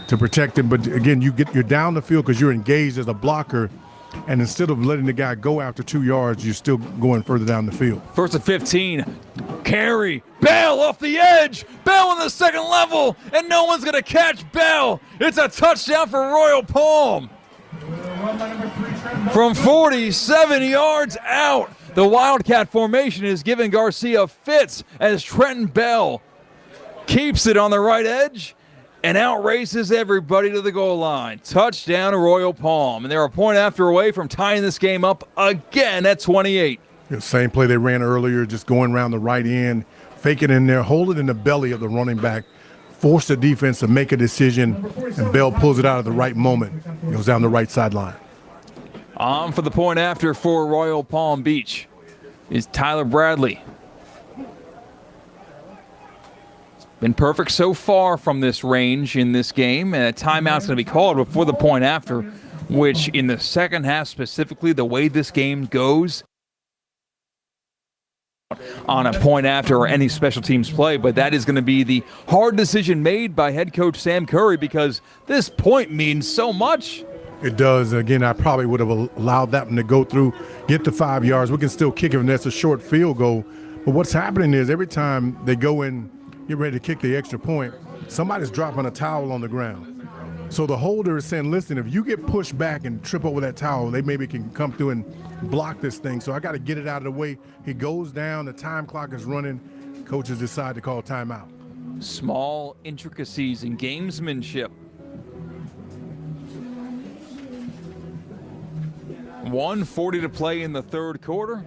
to protect him. But again, you're down the field because you're engaged as a blocker. And instead of letting the guy go after 2 yards, you're still going further down the field. First and 15. Carry. Bell off the edge. Bell on the second level. And no one's going to catch Bell. It's a touchdown for Royal Palm. From 47 yards out, the Wildcat formation is giving Garcia fits as Trenton Bell keeps it on the right edge and outraces everybody to the goal line. Touchdown to Royal Palm. And they're a point after away from tying this game up again at 28. Same play they ran earlier, just going around the right end, fake it in there, hold it in the belly of the running back, force the defense to make a decision, and Bell pulls it out at the right moment. Goes down the right sideline. On for the point after for Royal Palm Beach is Tyler Bradley. Been perfect so far from this range in this game, and a timeout's going to be called before the point after, which in the second half specifically, the way this game goes on a point after or any special teams play, but that is going to be the hard decision made by head coach Sam Curry because this point means so much. It does. Again, I probably would have allowed that one to go through, get the 5 yards. We can still kick it, and that's a short field goal. But what's happening is every time they go in, get ready to kick the extra point, somebody's dropping a towel on the ground. So the holder is saying, listen, if you get pushed back and trip over that towel, they maybe can come through and block this thing. So I got to get it out of the way. He goes down, the time clock is running. Coaches decide to call timeout. Small intricacies in gamesmanship. 1:40 to play in the third quarter.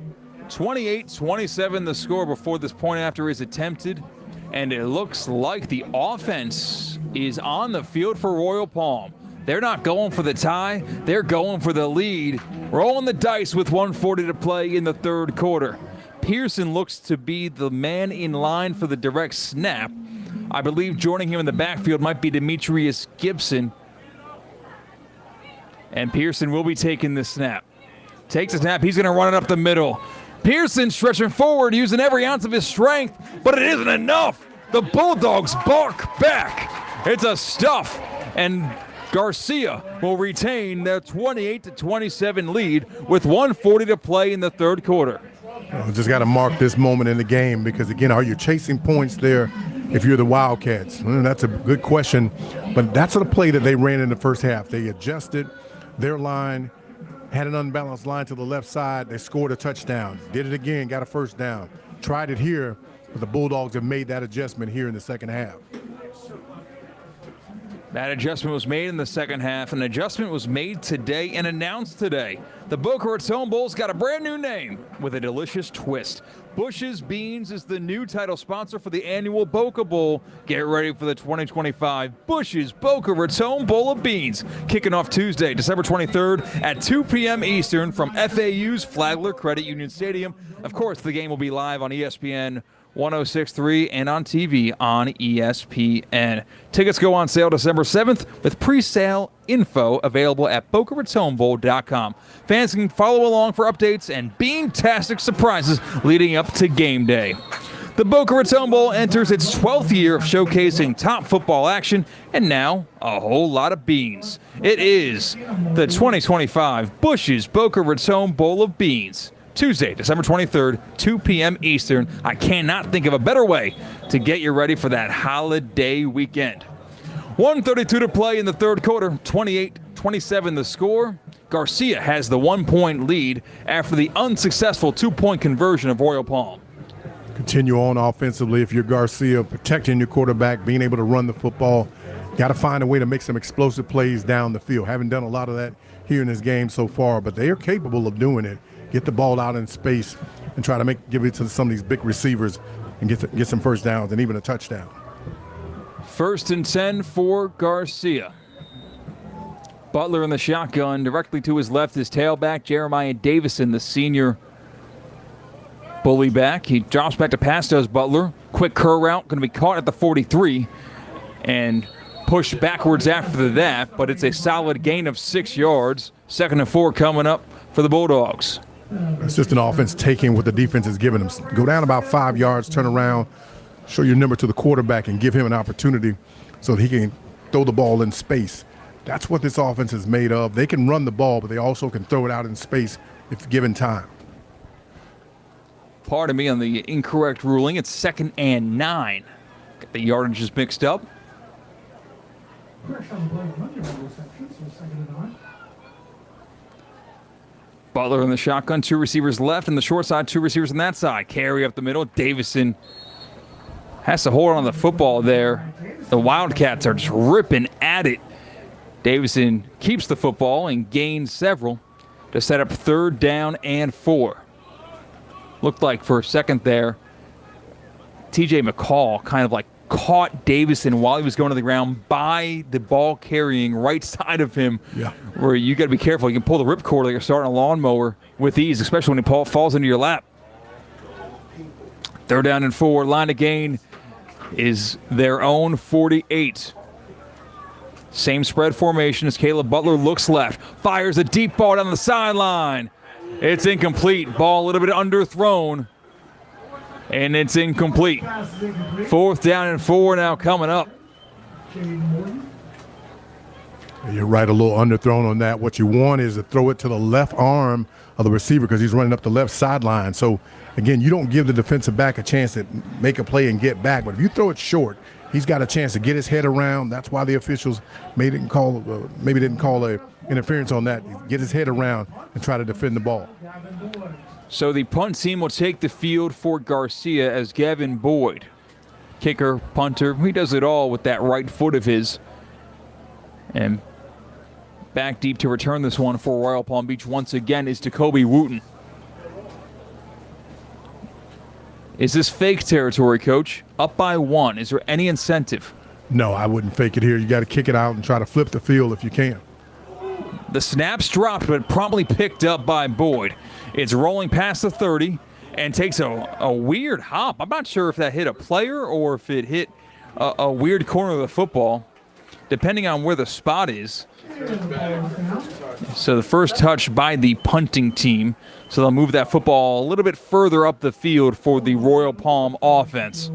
28-27 the score before this point after is attempted. And it looks like the offense is on the field for Royal Palm. They're not going for the tie. They're going for the lead. Rolling the dice with 1:40 to play in the third quarter. Pearson looks to be the man in line for the direct snap. I believe joining him in the backfield might be Demetrius Gibson. And Pearson will be taking the snap. Takes the snap. He's going to run it up the middle. Pearson stretching forward, using every ounce of his strength, but it isn't enough. The Bulldogs bark back. It's a stuff, and Garcia will retain their 28-27 lead with 1:40 to play in the third quarter. Just got to mark this moment in the game because, again, are you chasing points there if you're the Wildcats? That's a good question, but that's the play that they ran in the first half. They adjusted their line, had an unbalanced line to the left side. They scored a touchdown, did it again, got a first down. Tried it here, but the Bulldogs have made that adjustment here in the second half. That adjustment was made in the second half. An adjustment was made today and announced today. The Boca Raton Bowl's got a brand new name with a delicious twist. Bush's Beans is the new title sponsor for the annual Boca Bowl. Get ready for the 2025 Bush's Boca Raton Bowl of Beans. Kicking off Tuesday, December 23rd at 2 p.m. Eastern from FAU's Flagler Credit Union Stadium. Of course, the game will be live on ESPN 106.3 and on TV on ESPN. Tickets go on sale December 7th with pre-sale info available at BocaRatonBowl.com. Fans can follow along for updates and bean-tastic surprises leading up to game day. The Boca Raton Bowl enters its 12th year of showcasing top football action and now a whole lot of beans. It is the 2025 Bush's Boca Raton Bowl of Beans. Tuesday, December 23rd, 2 p.m. Eastern. I cannot think of a better way to get you ready for that holiday weekend. 1:32 to play in the third quarter, 28-27 the score. Garcia has the 1-point lead after the unsuccessful 2-point conversion of Royal Palm. Continue on offensively if you're Garcia, protecting your quarterback, being able to run the football. Got to find a way to make some explosive plays down the field. Haven't done a lot of that here in this game so far, but they are capable of doing it. Get the ball out in space and try to give it to some of these big receivers and get some first downs and even a touchdown. 1st and 10 for Garcia. Butler in the shotgun. Directly to his left is tailback Jeremiah Davison, the senior bully back. He drops back to pass, does Butler. Quick curl route, going to be caught at the 43 and pushed backwards after that, but it's a solid gain of 6 yards. 2nd and 4 coming up for the Bulldogs. It's just an offense taking what the defense is giving them. Go down about 5 yards, turn around, show your number to the quarterback and give him an opportunity so that he can throw the ball in space. That's what this offense is made of. They can run the ball, but they also can throw it out in space if given time. Pardon me on the incorrect ruling. It's 2nd and 9. Got the yardage is mixed up. Butler in the shotgun, 2 receivers left, and the short side, 2 receivers on that side. Carry up the middle. Davison has to hold on the football there. The Wildcats are just ripping at it. Davison keeps the football and gains several to set up 3rd down and 4. Looked like for a second there, TJ McCall kind of like caught Davison while he was going to the ground by the ball carrying right side of him. Yeah. Where you got to be careful. You can pull the ripcord like you're starting a lawnmower with ease, especially when it falls into your lap. 3rd down and 4. Line of gain is their own 48. Same spread formation as Caleb Butler looks left. Fires a deep ball down the sideline. It's incomplete. Ball a little bit underthrown. And it's incomplete. 4th down and 4 now coming up. You're right, a little underthrown on that. What you want is to throw it to the left arm of the receiver because he's running up the left sideline. So, again, you don't give the defensive back a chance to make a play and get back. But if you throw it short, he's got a chance to get his head around. That's why the officials maybe didn't call a interference on that. Get his head around and try to defend the ball. So the punt team will take the field for Garcia as Gavin Boyd. Kicker, punter, he does it all with that right foot of his. And back deep to return this one for Royal Palm Beach once again is Jacoby Wooten. Is this fake territory, Coach? Up by 1. Is there any incentive? No, I wouldn't fake it here. You got to kick it out and try to flip the field if you can. The snap's dropped, but promptly picked up by Boyd. It's rolling past the 30 and takes a weird hop. I'm not sure if that hit a player or if it hit a weird corner of the football. depending on where the spot is. So the first touch by the punting team. So they'll move that football a little bit further up the field for the Royal Palm offense.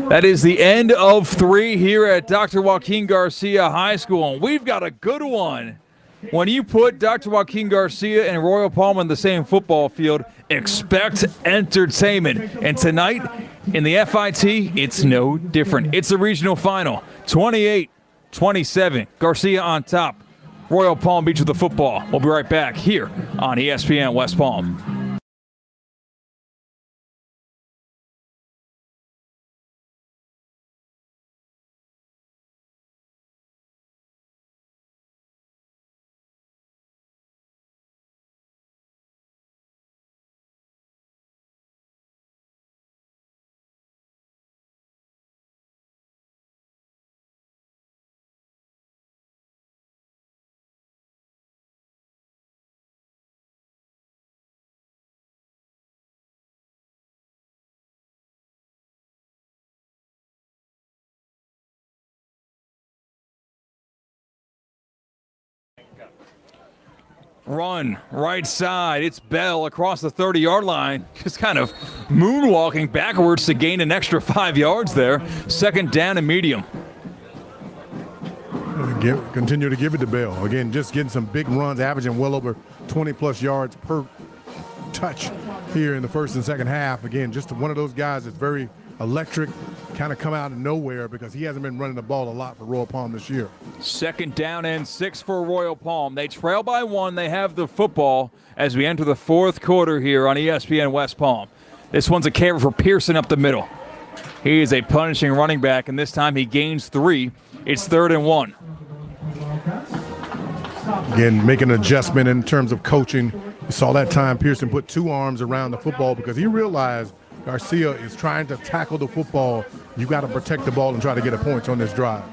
That is the end of 3 here at Dr. Joaquin Garcia High School. And we've got a good one. When you put Dr. Joaquin Garcia and Royal Palm on the same football field, expect entertainment. And tonight in the FIT, it's no different. It's a regional final, 28-27. Garcia on top. Royal Palm Beach with the football. We'll be right back here on ESPN West Palm. Run, right side. It's Bell across the 30-yard line. Just kind of moonwalking backwards to gain an extra 5 yards there. Second down and medium. Continue to give it to Bell. Again, just getting some big runs, averaging well over 20-plus yards per touch here in the first and second half. Again, just one of those guys that's very electric, kind of come out of nowhere because he hasn't been running the ball a lot for Royal Palm this year. Second down and 6 for Royal Palm. They trail by 1. They have the football as we enter the fourth quarter here on ESPN West Palm. This one's a carry for Pearson up the middle. He is a punishing running back, and this time he gains 3. It's 3rd and 1. Again, making an adjustment in terms of coaching. You saw that time Pearson put 2 arms around the football because he realized Garcia is trying to tackle the football. You got to protect the ball and try to get a point on this drive.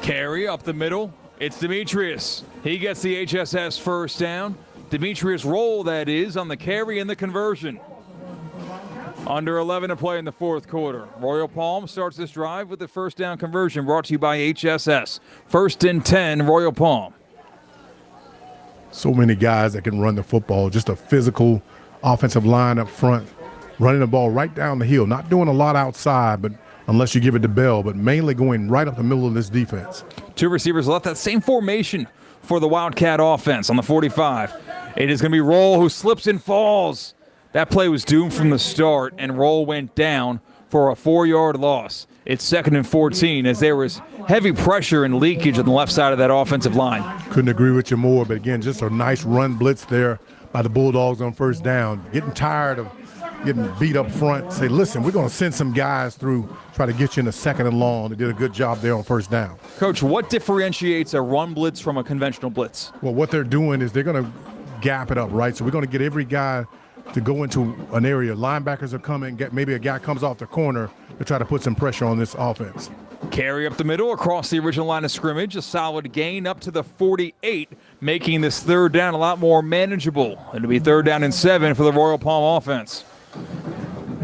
Carry up the middle. It's Demetrius. He gets the HSS first down. Demetrius roll, that is, on the carry and the conversion. Under 11 to play in the fourth quarter. Royal Palm starts this drive with the first down conversion brought to you by HSS. 1st and 10, Royal Palm. So many guys that can run the football. Just a physical offensive line up front, running the ball right down the hill, not doing a lot outside, but unless you give it to Bell, but mainly going right up the middle of this defense. 2 receivers left. That same formation for the Wildcat offense on the 45. It is going to be Roll who slips and falls. That play was doomed from the start, and Roll went down for a 4-yard loss. It's 2nd and 14 as there was heavy pressure and leakage on the left side of that offensive line. Couldn't agree with you more, but again, just a nice run blitz there by the Bulldogs on first down. Getting tired of getting beat up front. Say, listen, we're going to send some guys through, try to get you in a 2nd and long. They did a good job there on first down. Coach, what differentiates a run blitz from a conventional blitz? Well, what they're doing is they're going to gap it up, right? So we're going to get every guy to go into an area. Linebackers are coming. Maybe a guy comes off the corner to try to put some pressure on this offense. Carry up the middle across the original line of scrimmage. A solid gain up to the 48, making this 3rd down a lot more manageable. It'll be 3rd down and 7 for the Royal Palm offense.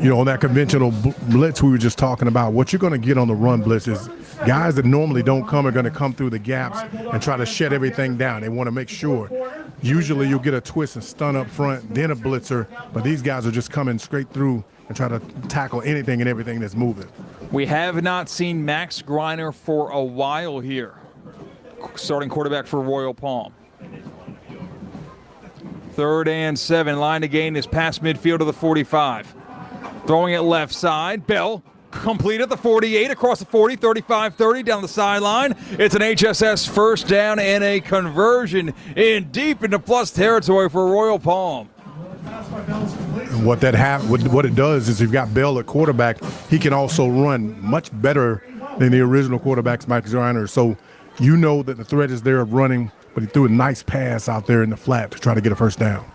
You know, on that conventional blitz we were just talking about, what you're going to get on the run blitz is guys that normally don't come are going to come through the gaps and try to shut everything down. They want to make sure. Usually you'll get a twist and stun up front, then a blitzer, but these guys are just coming straight through and try to tackle anything and everything that's moving. We have not seen Max Greiner for a while here, starting quarterback for Royal Palm. 3rd and 7, line to gain is past midfield to the 45. Throwing it left side, Bell complete at the 48, across the 40, 35, 30, down the sideline. It's an HSS first down and a conversion in deep into plus territory for Royal Palm. And what it does is you've got Bell at quarterback, he can also run much better than the original quarterbacks, Mike Greiner. So you know that the threat is there of running, but he threw a nice pass out there in the flat to try to get a first down.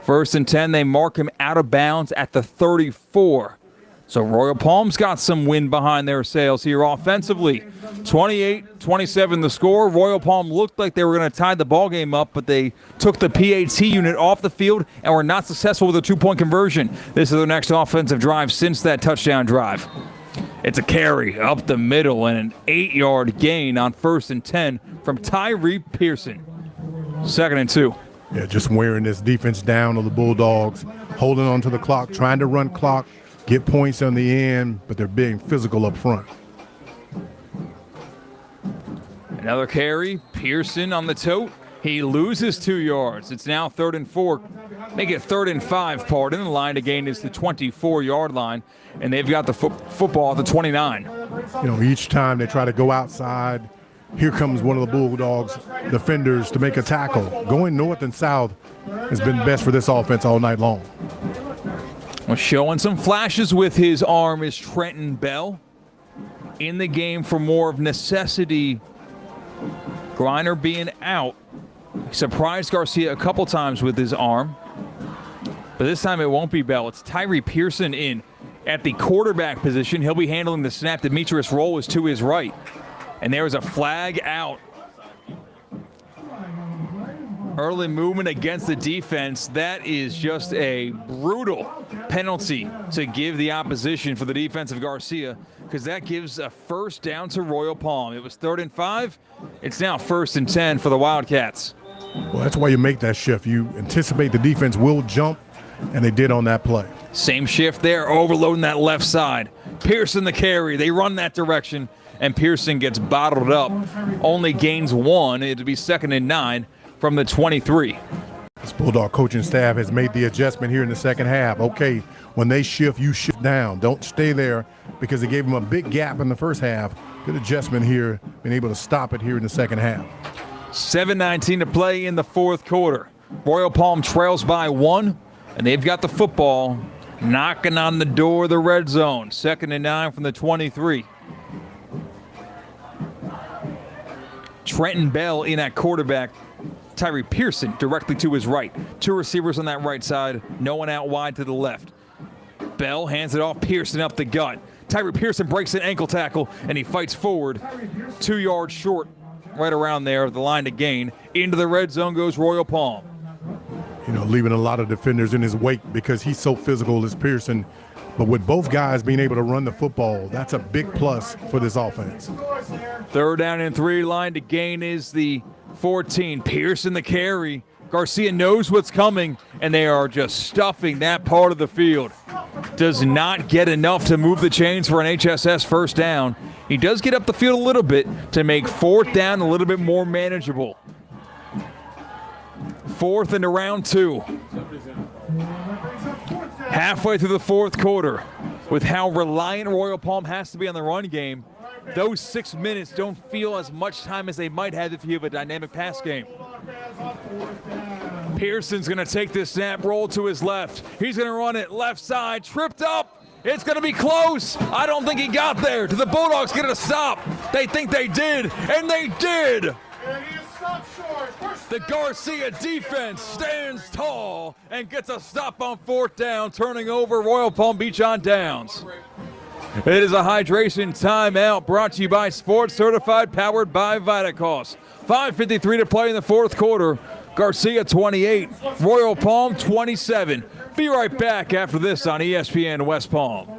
1st and 10, they mark him out of bounds at the 34. So Royal Palm's got some wind behind their sails here offensively. 28-27 the score. Royal Palm looked like they were going to tie the ball game up, but they took the PAT unit off the field and were not successful with a 2-point conversion. This is their next offensive drive since that touchdown drive. It's a carry up the middle and an 8-yard gain on 1st and 10 from Tyree Pearson. 2nd and 2. Yeah, just wearing this defense down of the Bulldogs, holding on to the clock, trying to run clock, get points on the end, but they're being physical up front. Another carry, Pearson on the tote. He loses 2 yards. It's now 3rd and 4. Make it 3rd and 5, pardon. The line to gain is the 24-yard line, and they've got the football at the 29. You know, each time they try to go outside, here comes one of the Bulldogs defenders to make a tackle. Going north and south has been best for this offense all night long. Well, showing some flashes with his arm is Trenton Bell. In the game for more of necessity, Griner being out. He surprised Garcia a couple times with his arm. But this time it won't be Bell. It's Tyree Pearson in at the quarterback position. He'll be handling the snap. Demetrius Roll is to his right. And there is a flag out. Early movement against the defense. That is just a brutal penalty to give the opposition for the defense of Garcia, because that gives a 1st down to Royal Palm. It was 3rd and 5. It's now 1st and 10 for the Wildcats. Well, that's why you make that shift. You anticipate the defense will jump, and they did on that play. Same shift there, overloading that left side. Pearson the carry. They run that direction, and Pearson gets bottled up. Only gains 1. It'll be 2nd and 9 from the 23. This Bulldog coaching staff has made the adjustment here in the second half. Okay, when they shift, you shift down. Don't stay there, because they gave them a big gap in the first half. Good adjustment here, been able to stop it here in the second half. 7:19 to play in the 4th quarter. Royal Palm trails by 1, and they've got the football knocking on the door of the red zone. 2nd and 9 from the 23. Trenton Bell in at quarterback. Tyree Pearson directly to his right. 2 receivers on that right side. No one out wide to the left. Bell hands it off. Pearson up the gut. Tyree Pearson breaks an ankle tackle, and he fights forward. 2 yards short, right around there of the line to gain. Into the red zone goes Royal Palm. You know, leaving a lot of defenders in his wake because he's so physical as Pearson. But with both guys being able to run the football, that's a big plus for this offense. 3rd down and 3, line to gain is the 14. Pearson the carry. Garcia knows what's coming, and they are just stuffing that part of the field. Does not get enough to move the chains for an HSS 1st down. He does get up the field a little bit to make 4th down a little bit more manageable. 4th and around 2. Halfway through the 4th quarter, with how reliant Royal Palm has to be on the run game, those 6 minutes don't feel as much time as they might have if you have a dynamic pass game. Pearson's going to take this snap, roll to his left. He's going to run it left side, tripped up. It's going to be close. I don't think he got there. Do the Bulldogs get a stop? They think they did, and they did. The Garcia defense stands tall and gets a stop on 4th down, turning over Royal Palm Beach on downs. It is a hydration timeout brought to you by Sports Certified, powered by Vitacos. 5:53 to play in the 4th quarter. Garcia 28, Royal Palm 27. Be right back after this on ESPN West Palm.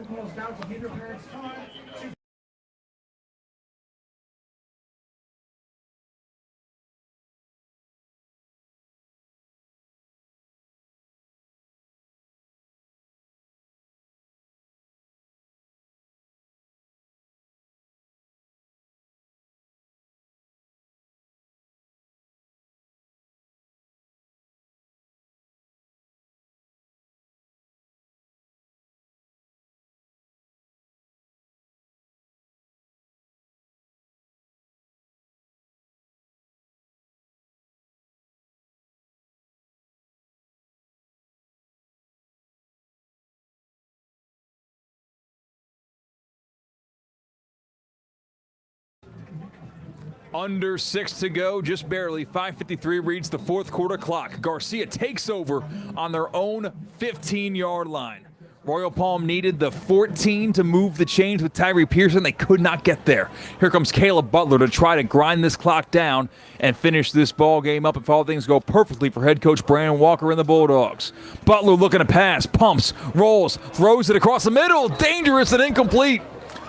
Under 6 to go, just barely. 5:53 reads the 4th quarter clock. Garcia takes over on their own 15-yard line. Royal Palm needed the 14 to move the chains with Tyree Pearson. They could not get there. Here comes Caleb Butler to try to grind this clock down and finish this ball game up if all things go perfectly for head coach Brandon Walker and the Bulldogs. Butler looking to pass, pumps, rolls, throws it across the middle. Dangerous and incomplete.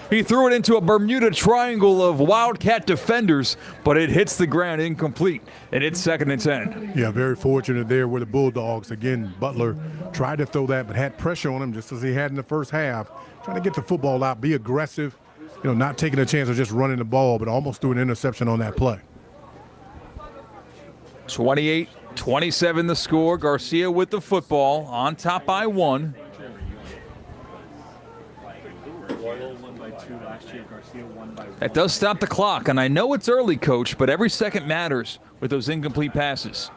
He threw it into a Bermuda Triangle of Wildcat defenders, but it hits the ground incomplete, and it's 2nd and 10. Yeah, very fortunate there with the Bulldogs. Again, Butler tried to throw that, but had pressure on him just as he had in the first half. Trying to get the football out, be aggressive, not taking a chance of just running the ball, but almost threw an interception on that play. 28-27 the score. Garcia with the football, on top by 1. That does stop the clock, and I know it's early, Coach, but every second matters with those incomplete passes.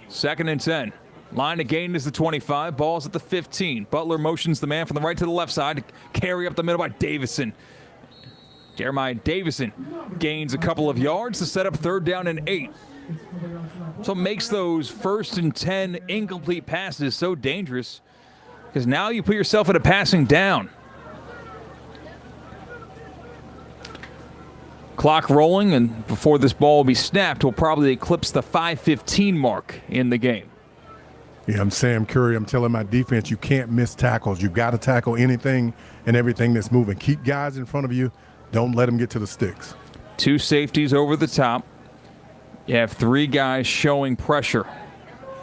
2nd and 10. Line to gain is the 25. Ball's at the 15. Butler motions the man from the right to the left side. Carry up the middle by Davison. Jeremiah Davison gains a couple of yards to set up 3rd down and 8. So it makes those 1st and 10 incomplete passes so dangerous because now you put yourself at a passing down. Clock rolling, and before this ball will be snapped, we'll probably eclipse the 5:15 mark in the game. Yeah, I'm Sam Curry. I'm telling my defense, you can't miss tackles. You've got to tackle anything and everything that's moving. Keep guys in front of you. Don't let them get to the sticks. 2 safeties over the top. You have 3 guys showing pressure.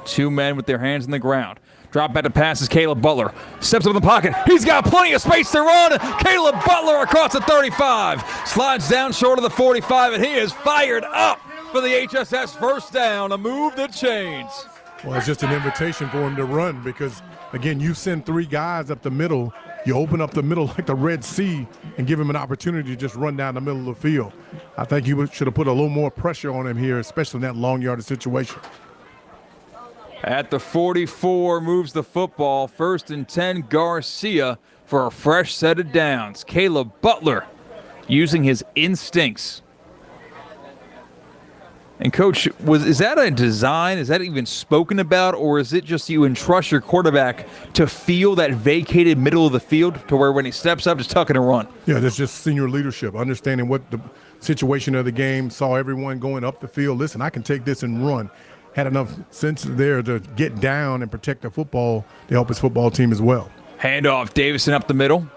2 men with their hands in the ground. Drop back to pass is Caleb Butler. Steps up in the pocket. He's got plenty of space to run. Caleb Butler across the 35. Slides down short of the 45, and he is fired up for the HSS 1st down. A move that changed. Well, it's just an invitation for him to run because, again, you send 3 guys up the middle. You open up the middle like the Red Sea and give him an opportunity to just run down the middle of the field. I think you should have put a little more pressure on him here, especially in that long yardage situation. At the 44, moves the football. 1st and 10, Garcia for a fresh set of downs. Caleb Butler using his instincts. And, Coach, is that a design? Is that even spoken about? Or is it just you entrust your quarterback to feel that vacated middle of the field to where when he steps up, just tuck it and run? Yeah, that's just senior leadership, understanding what the situation of the game, saw everyone going up the field. Listen, I can take this and run. Had enough sense there to get down and protect the football to help his football team as well. Handoff, Davison up the middle.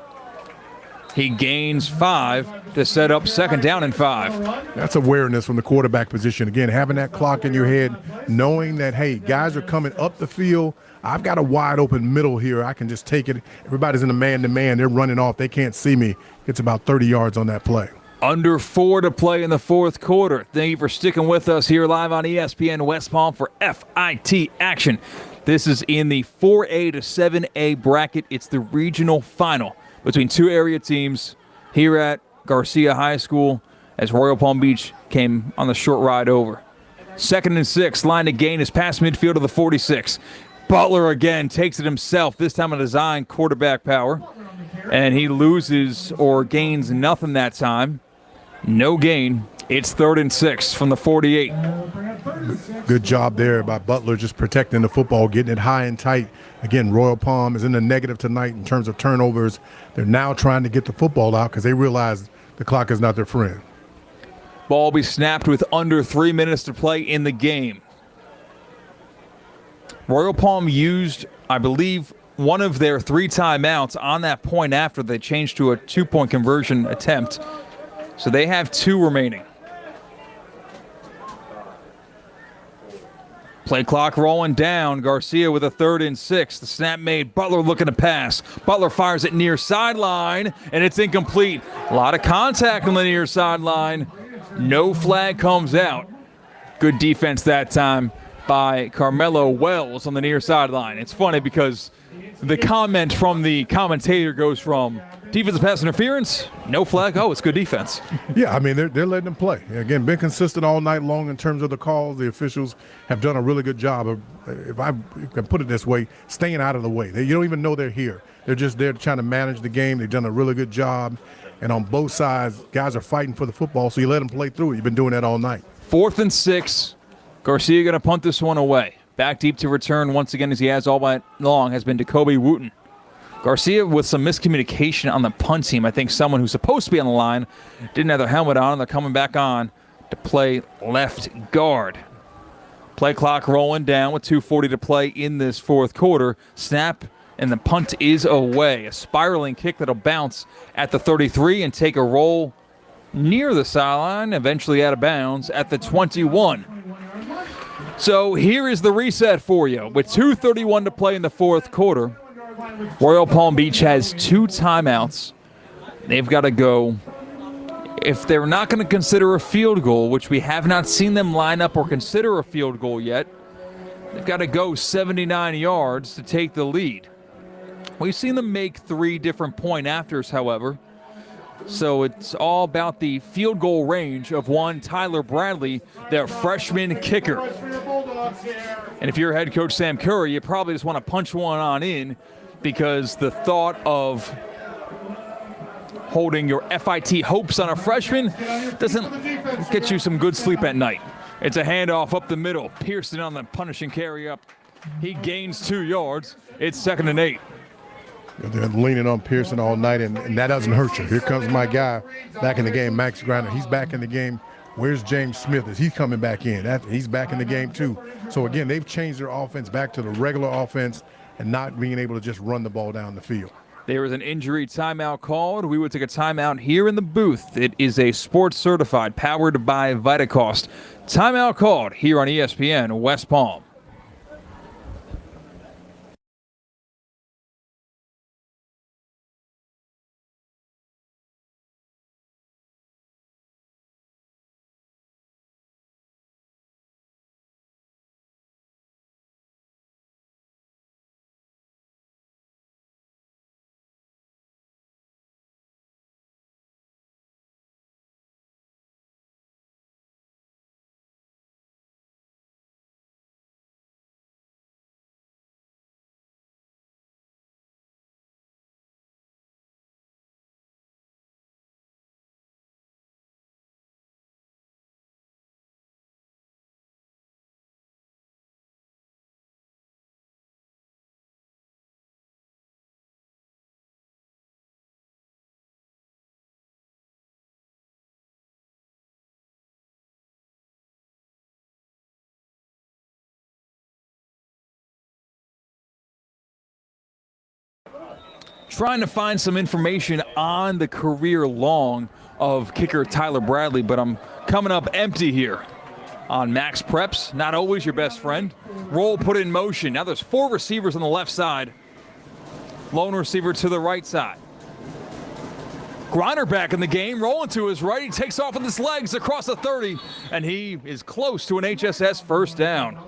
He gains 5 to set up 2nd down and 5. That's awareness from the quarterback position. Again, having that clock in your head, knowing that, hey, guys are coming up the field. I've got a wide open middle here. I can just take it. Everybody's in a man-to-man. They're running off. They can't see me. It's about 30 yards on that play. Under 4 to play in the 4th quarter. Thank you for sticking with us here live on ESPN West Palm for FIT action. This is in the 4A to 7A bracket. It's the regional final between 2 area teams here at Garcia High School as Royal Palm Beach came on the short ride over. 2nd and 6, line to gain is past midfield of the 46. Butler again takes it himself, this time a design quarterback power. And he loses or gains nothing that time. No gain. It's 3rd and 6 from the 48. Good job there by Butler just protecting the football, getting it high and tight. Again, Royal Palm is in the negative tonight in terms of turnovers. They're now trying to get the football out because they realize the clock is not their friend. Ball will be snapped with under 3 minutes to play in the game. Royal Palm used, I believe, one of their 3 timeouts on that point after they changed to a 2-point conversion attempt. So they have 2 remaining. Play clock rolling down. Garcia with a 3rd and 6. The snap made. Butler looking to pass. Butler fires it near sideline, and it's incomplete. A lot of contact on the near sideline. No flag comes out. Good defense that time by Carmelo Wells on the near sideline. It's funny because the comment from the commentator goes from defensive pass interference, no flag, oh, it's good defense. Yeah, I mean, they're letting them play. Again, been consistent all night long in terms of the calls. The officials have done a really good job of, if I can put it this way, staying out of the way. You don't even know they're here. They're just there trying to manage the game. They've done a really good job. And on both sides, guys are fighting for the football, so you let them play through it. You've been doing that all night. 4th and 6. Garcia going to punt this one away. Back deep to return once again, as he has all night long, has been Jacoby Wooten. Garcia with some miscommunication on the punt team. I think someone who's supposed to be on the line didn't have their helmet on, and they're coming back on to play left guard. Play clock rolling down with 2:40 to play in this 4th quarter. Snap and the punt is away. A spiraling kick that'll bounce at the 33 and take a roll near the sideline, eventually out of bounds at the 21. So here is the reset for you. With 2:31 to play in the fourth quarter, Royal Palm Beach has 2 timeouts. They've got to go. If they're not going to consider a field goal, which we have not seen them line up or consider a field goal yet, they've got to go 79 yards to take the lead. We've seen them make 3 different point afters, however. So it's all about the field goal range of one Tyler Bradley, their freshman kicker. And if you're head coach Sam Curry, you probably just want to punch one on in, because the thought of holding your FIT hopes on a freshman doesn't get you some good sleep at night. It's a handoff up the middle. Pearson on the punishing carry up. He gains 2 yards. It's 2nd and 8. They're leaning on Pearson all night, and that doesn't hurt you. Here comes my guy back in the game, Max Griner. He's back in the game. Where's James Smith? Is he coming back in? He's back in the game too. So again, they've changed their offense back to the regular offense and not being able to just run the ball down the field. There is an injury timeout called. We would take a timeout here in the booth. It is a sports certified, powered by Vitacost. Timeout called here on ESPN West Palm. Trying to find some information on the career long of kicker Tyler Bradley, but I'm coming up empty here on Max Preps. Not always your best friend. Roll put in motion. Now there's 4 receivers on the left side. Lone receiver to the right side. Griner back in the game, rolling to his right. He takes off with his legs across the 30, and he is close to an HSS first down.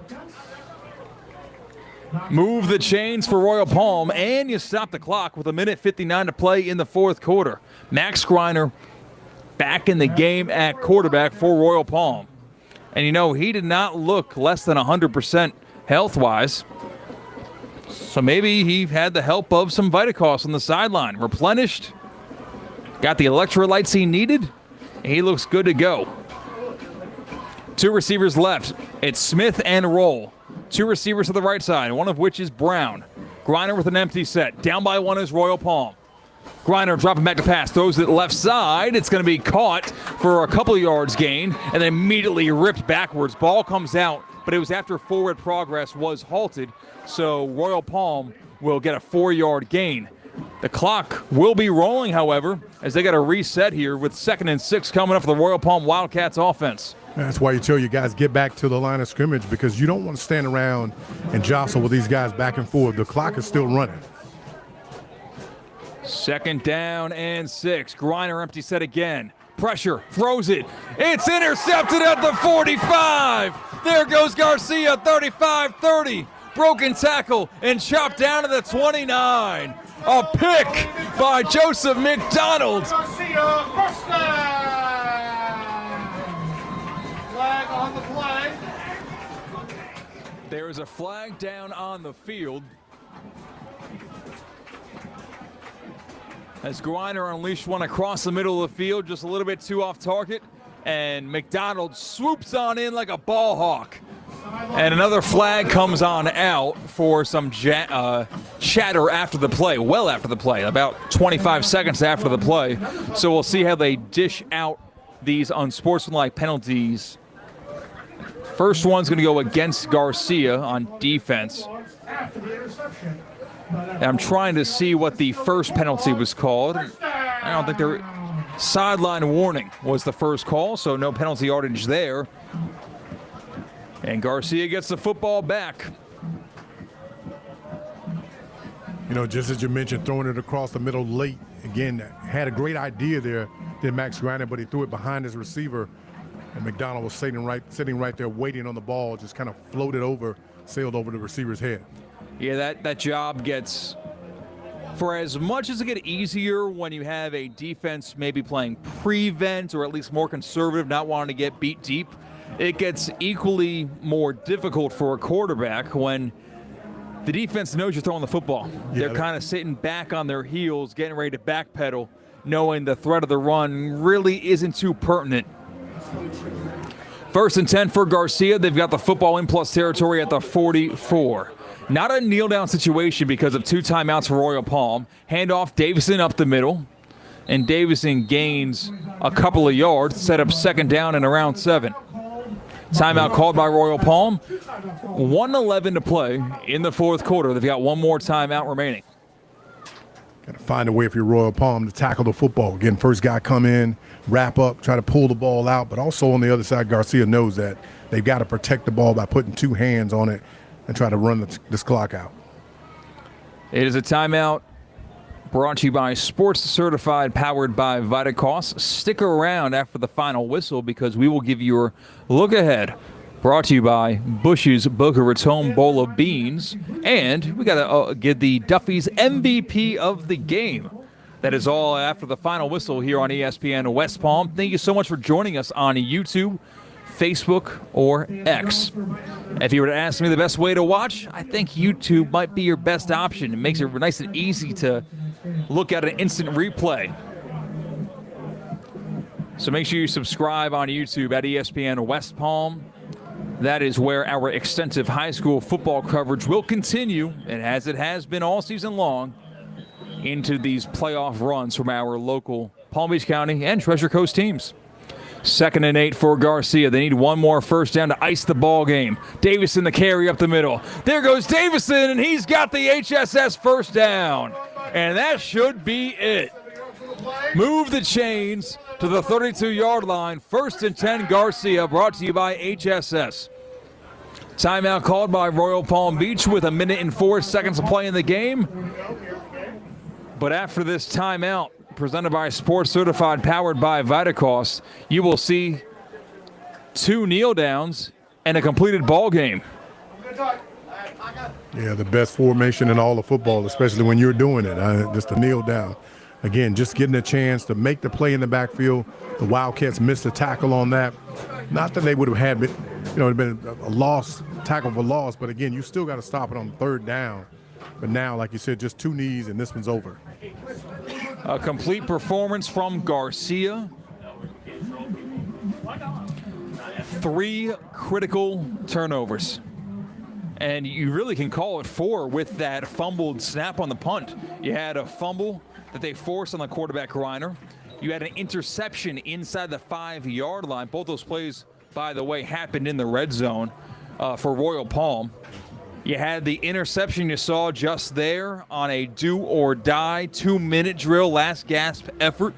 Move the chains for Royal Palm, and you stop the clock with 1:59 to play in the fourth quarter. Max Griner back in the game at quarterback for Royal Palm. And you know, he did not look less than 100% health-wise. So maybe he had the help of some Vitacost on the sideline. Replenished, got the electrolytes he needed, and he looks good to go. 2 receivers left. It's Smith and Roll. 2 receivers to the right side, one of which is Brown. Griner with an empty set. Down by 1 is Royal Palm. Griner dropping back to pass, throws it left side. It's going to be caught for a couple of yards gain, and then immediately ripped backwards. Ball comes out, but it was after forward progress was halted, so Royal Palm will get a 4-yard gain. The clock will be rolling, however, as they got a reset here with 2nd and 6 coming up for the Royal Palm Wildcats offense. That's why you tell you guys get back to the line of scrimmage, because you don't want to stand around and jostle with these guys back and forth. The clock is still running. 2nd down and 6. Griner empty set again. Pressure, throws it. It's intercepted at the 45. There goes Garcia, 35-30. Broken tackle and chopped down to the 29. A pick by Joseph McDonald. Garcia, first down. Flag on the play. There is a flag down on the field as Griner unleashed one across the middle of the field, just a little bit too off target, and McDonald swoops on in like a ball hawk. And another flag comes on out for some chatter after the play, well after the play, about 25 seconds after the play. So we'll see how they dish out these unsportsmanlike penalties. First one's going to go against Garcia on defense. I'm trying to see what the first penalty was called. I don't think there. Sideline warning was the first call, so no penalty yardage there. And Garcia gets the football back. You know, just as you mentioned, throwing it across the middle late. Again, had a great idea there, did Max Granite, but he threw it behind his receiver. And McDonald was sitting right there waiting on the ball, just kind of floated over, sailed over the receiver's head. Yeah, that job gets, for as much as it gets easier when you have a defense maybe playing prevent or at least more conservative, not wanting to get beat deep, it gets equally more difficult for a quarterback when the defense knows you're throwing the football. Yeah, They're kind of sitting back on their heels, getting ready to backpedal, knowing the threat of the run really isn't too pertinent. 1st and 10 for Garcia. They've got the football in plus territory at the 44. Not a kneel-down situation because of 2 timeouts for Royal Palm. Handoff, Davison up the middle. And Davison gains a couple of yards, set up 2nd down and around 7. Timeout called by Royal Palm. 1:11 to play in the 4th quarter. They've got one more timeout remaining. Got to find a way for your Royal Palm to tackle the football. Again, first guy come in, wrap up, try to pull the ball out. But also on the other side, Garcia knows that they've got to protect the ball by putting 2 hands on it and try to run this clock out. It is a timeout brought to you by Sports Certified, powered by Vitacos. Stick around after the final whistle because we will give you your look ahead. Brought to you by Bush's Boca Raton Bowl of Beans. And we got to give the Duffy's MVP of the game. That is all after the final whistle here on ESPN West Palm. Thank you so much for joining us on YouTube, Facebook, or X. If you were to ask me the best way to watch, I think YouTube might be your best option. It makes it nice and easy to look at an instant replay. So make sure you subscribe on YouTube at ESPN West Palm. That is where our extensive high school football coverage will continue, and as it has been all season long, into these playoff runs from our local Palm Beach County and Treasure Coast teams. 2nd and 8 for Garcia. They need one more first down to ice the ball game. Davison the carry up the middle. There goes Davison, and he's got the HSS first down. And that should be it. Move the chains to the 32-yard line. 1st and 10 Garcia, brought to you by HSS. Timeout called by Royal Palm Beach with 1 minute and 4 seconds to play in the game. But after this timeout, presented by Sports Certified, powered by Vitacos, you will see 2 kneel downs and a completed ball game. Yeah, the best formation in all of football, especially when you're doing it, just a kneel down. Again, just getting a chance to make the play in the backfield. The Wildcats missed a tackle on that. Not that they would have had, it'd been a loss, tackle for loss, but again, you still got to stop it on 3rd down. But now, like you said, just 2 knees and this one's over. A complete performance from Garcia. 3 critical turnovers. And you really can call it 4 with that fumbled snap on the punt. You had a fumble that they forced on the quarterback Reiner. You had an interception inside the 5-yard line. Both those plays, by the way, happened in the red zone for Royal Palm. You had the interception you saw just there on a do-or-die 2-minute drill, last gasp effort,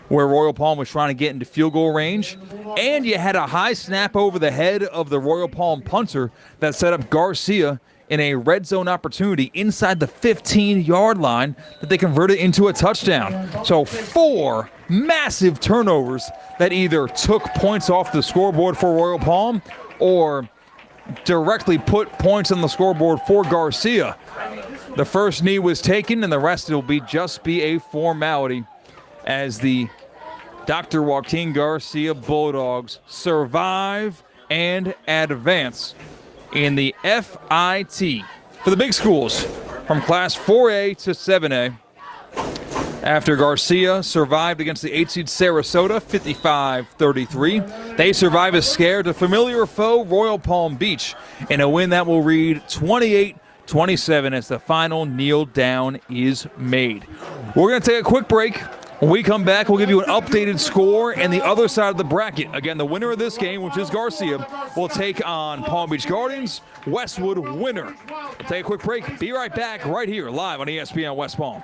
where Royal Palm was trying to get into field goal range. And you had a high snap over the head of the Royal Palm punter that set up Garcia in a red zone opportunity inside the 15-yard line that they converted into a touchdown. So 4 massive turnovers that either took points off the scoreboard for Royal Palm or directly put points on the scoreboard for Garcia. The first knee was taken, and the rest will just be a formality as the Dr. Joaquin Garcia Bulldogs survive and advance in the FIT for the big schools from Class 4A to 7A. After Garcia survived against the 8-seed Sarasota 55-33, they survive a scare to familiar foe Royal Palm Beach in a win that will read 28-27 as the final kneel down is made. We're going to take a quick break. When we come back, we'll give you an updated score and the other side of the bracket. Again, the winner of this game, which is Garcia, will take on Palm Beach Guardians, Westwood winner. We'll take a quick break. Be right back right here live on ESPN West Palm.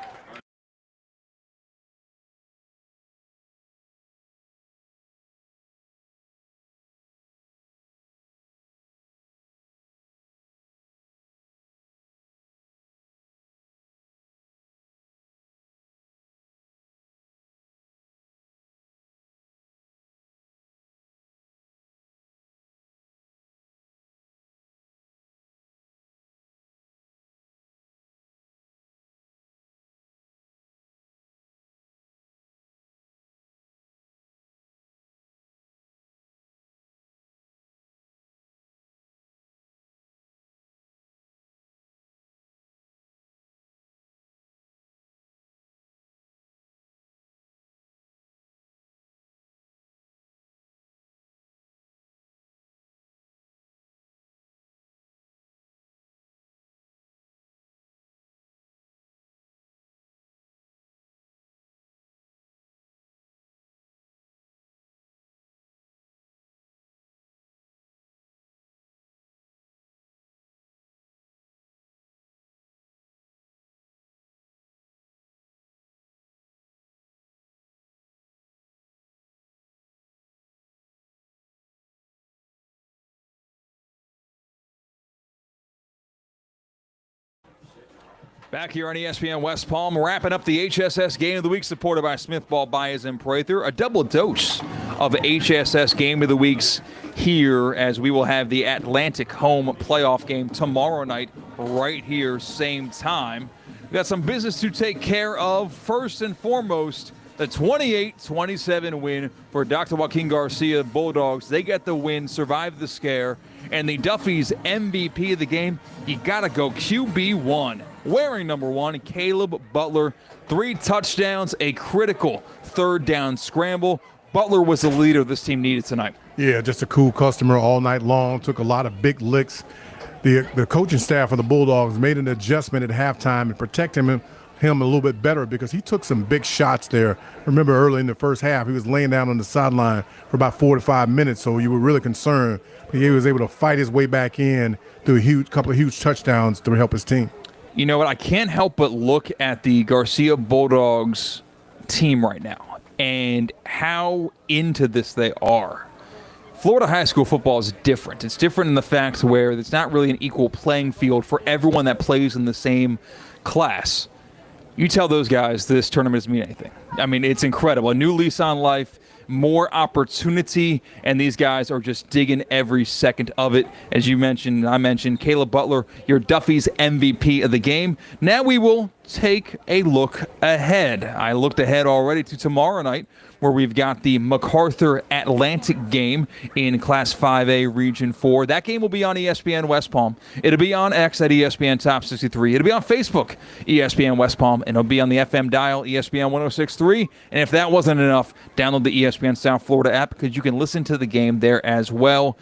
Back here on ESPN West Palm, wrapping up the HSS Game of the Week, supported by Smith Ball, Baez, and Prather. A double dose of HSS Game of the Weeks here, as we will have the Atlantic home playoff game tomorrow night right here, same time. We've got some business to take care of. First and foremost, the 28-27 win for Dr. Joaquin Garcia Bulldogs. They get the win, survive the scare, and the Duffy's MVP of the game, you got to go QB1. Wearing number 1, Caleb Butler. 3 touchdowns, a critical third down scramble. Butler was the leader this team needed tonight. Yeah, just a cool customer all night long. Took a lot of big licks. The coaching staff of the Bulldogs made an adjustment at halftime and protected him a little bit better because he took some big shots there. Remember early in the first half, he was laying down on the sideline for about 4 to 5 minutes, so you were really concerned. He was able to fight his way back in through a couple of huge touchdowns to help his team. You know what? I can't help but look at the Garcia Bulldogs team right now and how into this they are. Florida high school football is different. It's different in the fact where it's not really an equal playing field for everyone that plays in the same class. You tell those guys this tournament doesn't mean anything. I mean, it's incredible. A new lease on life, more opportunity, and these guys are just digging every second of it. As you mentioned, I mentioned Caleb Butler, your Duffy's MVP of the game. Now we will take a look ahead. I looked ahead already to tomorrow night, where we've got the MacArthur Atlantic game in Class 5A Region 4. That game will be on ESPN West Palm. It'll be on X at ESPN Top 63. It'll be on Facebook, ESPN West Palm, and it'll be on the FM dial, ESPN 106.3. And if that wasn't enough, download the ESPN South Florida app because you can listen to the game there as well.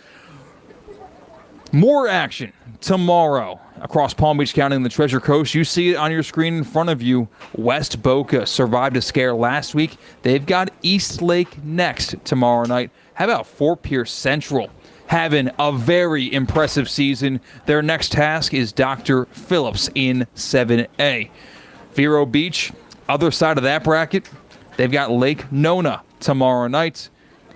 More action tomorrow across Palm Beach County and the Treasure Coast. You see it on your screen in front of you. West Boca survived a scare last week. They've got East Lake next tomorrow night. How about Fort Pierce Central having a very impressive season? Their next task is Dr. Phillips in 7A. Vero Beach, other side of that bracket, they've got Lake Nona tomorrow night.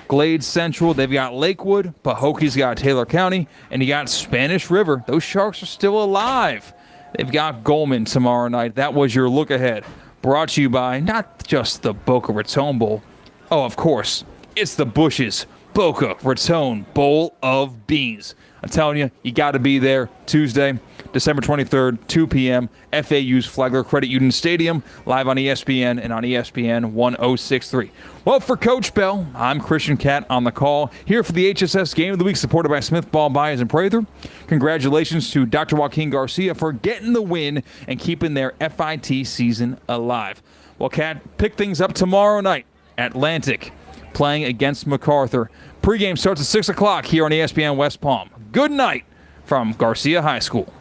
Glade Central, they've got Lakewood. Pahokie's got Taylor County. And you got Spanish River. Those Sharks are still alive. They've got Goldman tomorrow night. That was your look ahead. Brought to you by not just the Boca Raton Bowl. Oh, of course, it's the Bush's Boca Raton Bowl of Beans. I'm telling you, you got to be there Tuesday, December 23rd, 2 p.m., FAU's Flagler Credit Union Stadium, live on ESPN and on ESPN 106.3. Well, for Coach Bell, I'm Christian Catt on the call, here for the HSS Game of the Week, supported by Smith Ball, Baez, and Prather. Congratulations to Dr. Joaquin Garcia for getting the win and keeping their FIT season alive. Well, Catt, pick things up tomorrow night. Atlantic playing against MacArthur. Pregame starts at 6 o'clock here on ESPN West Palm. Good night from Garcia High School.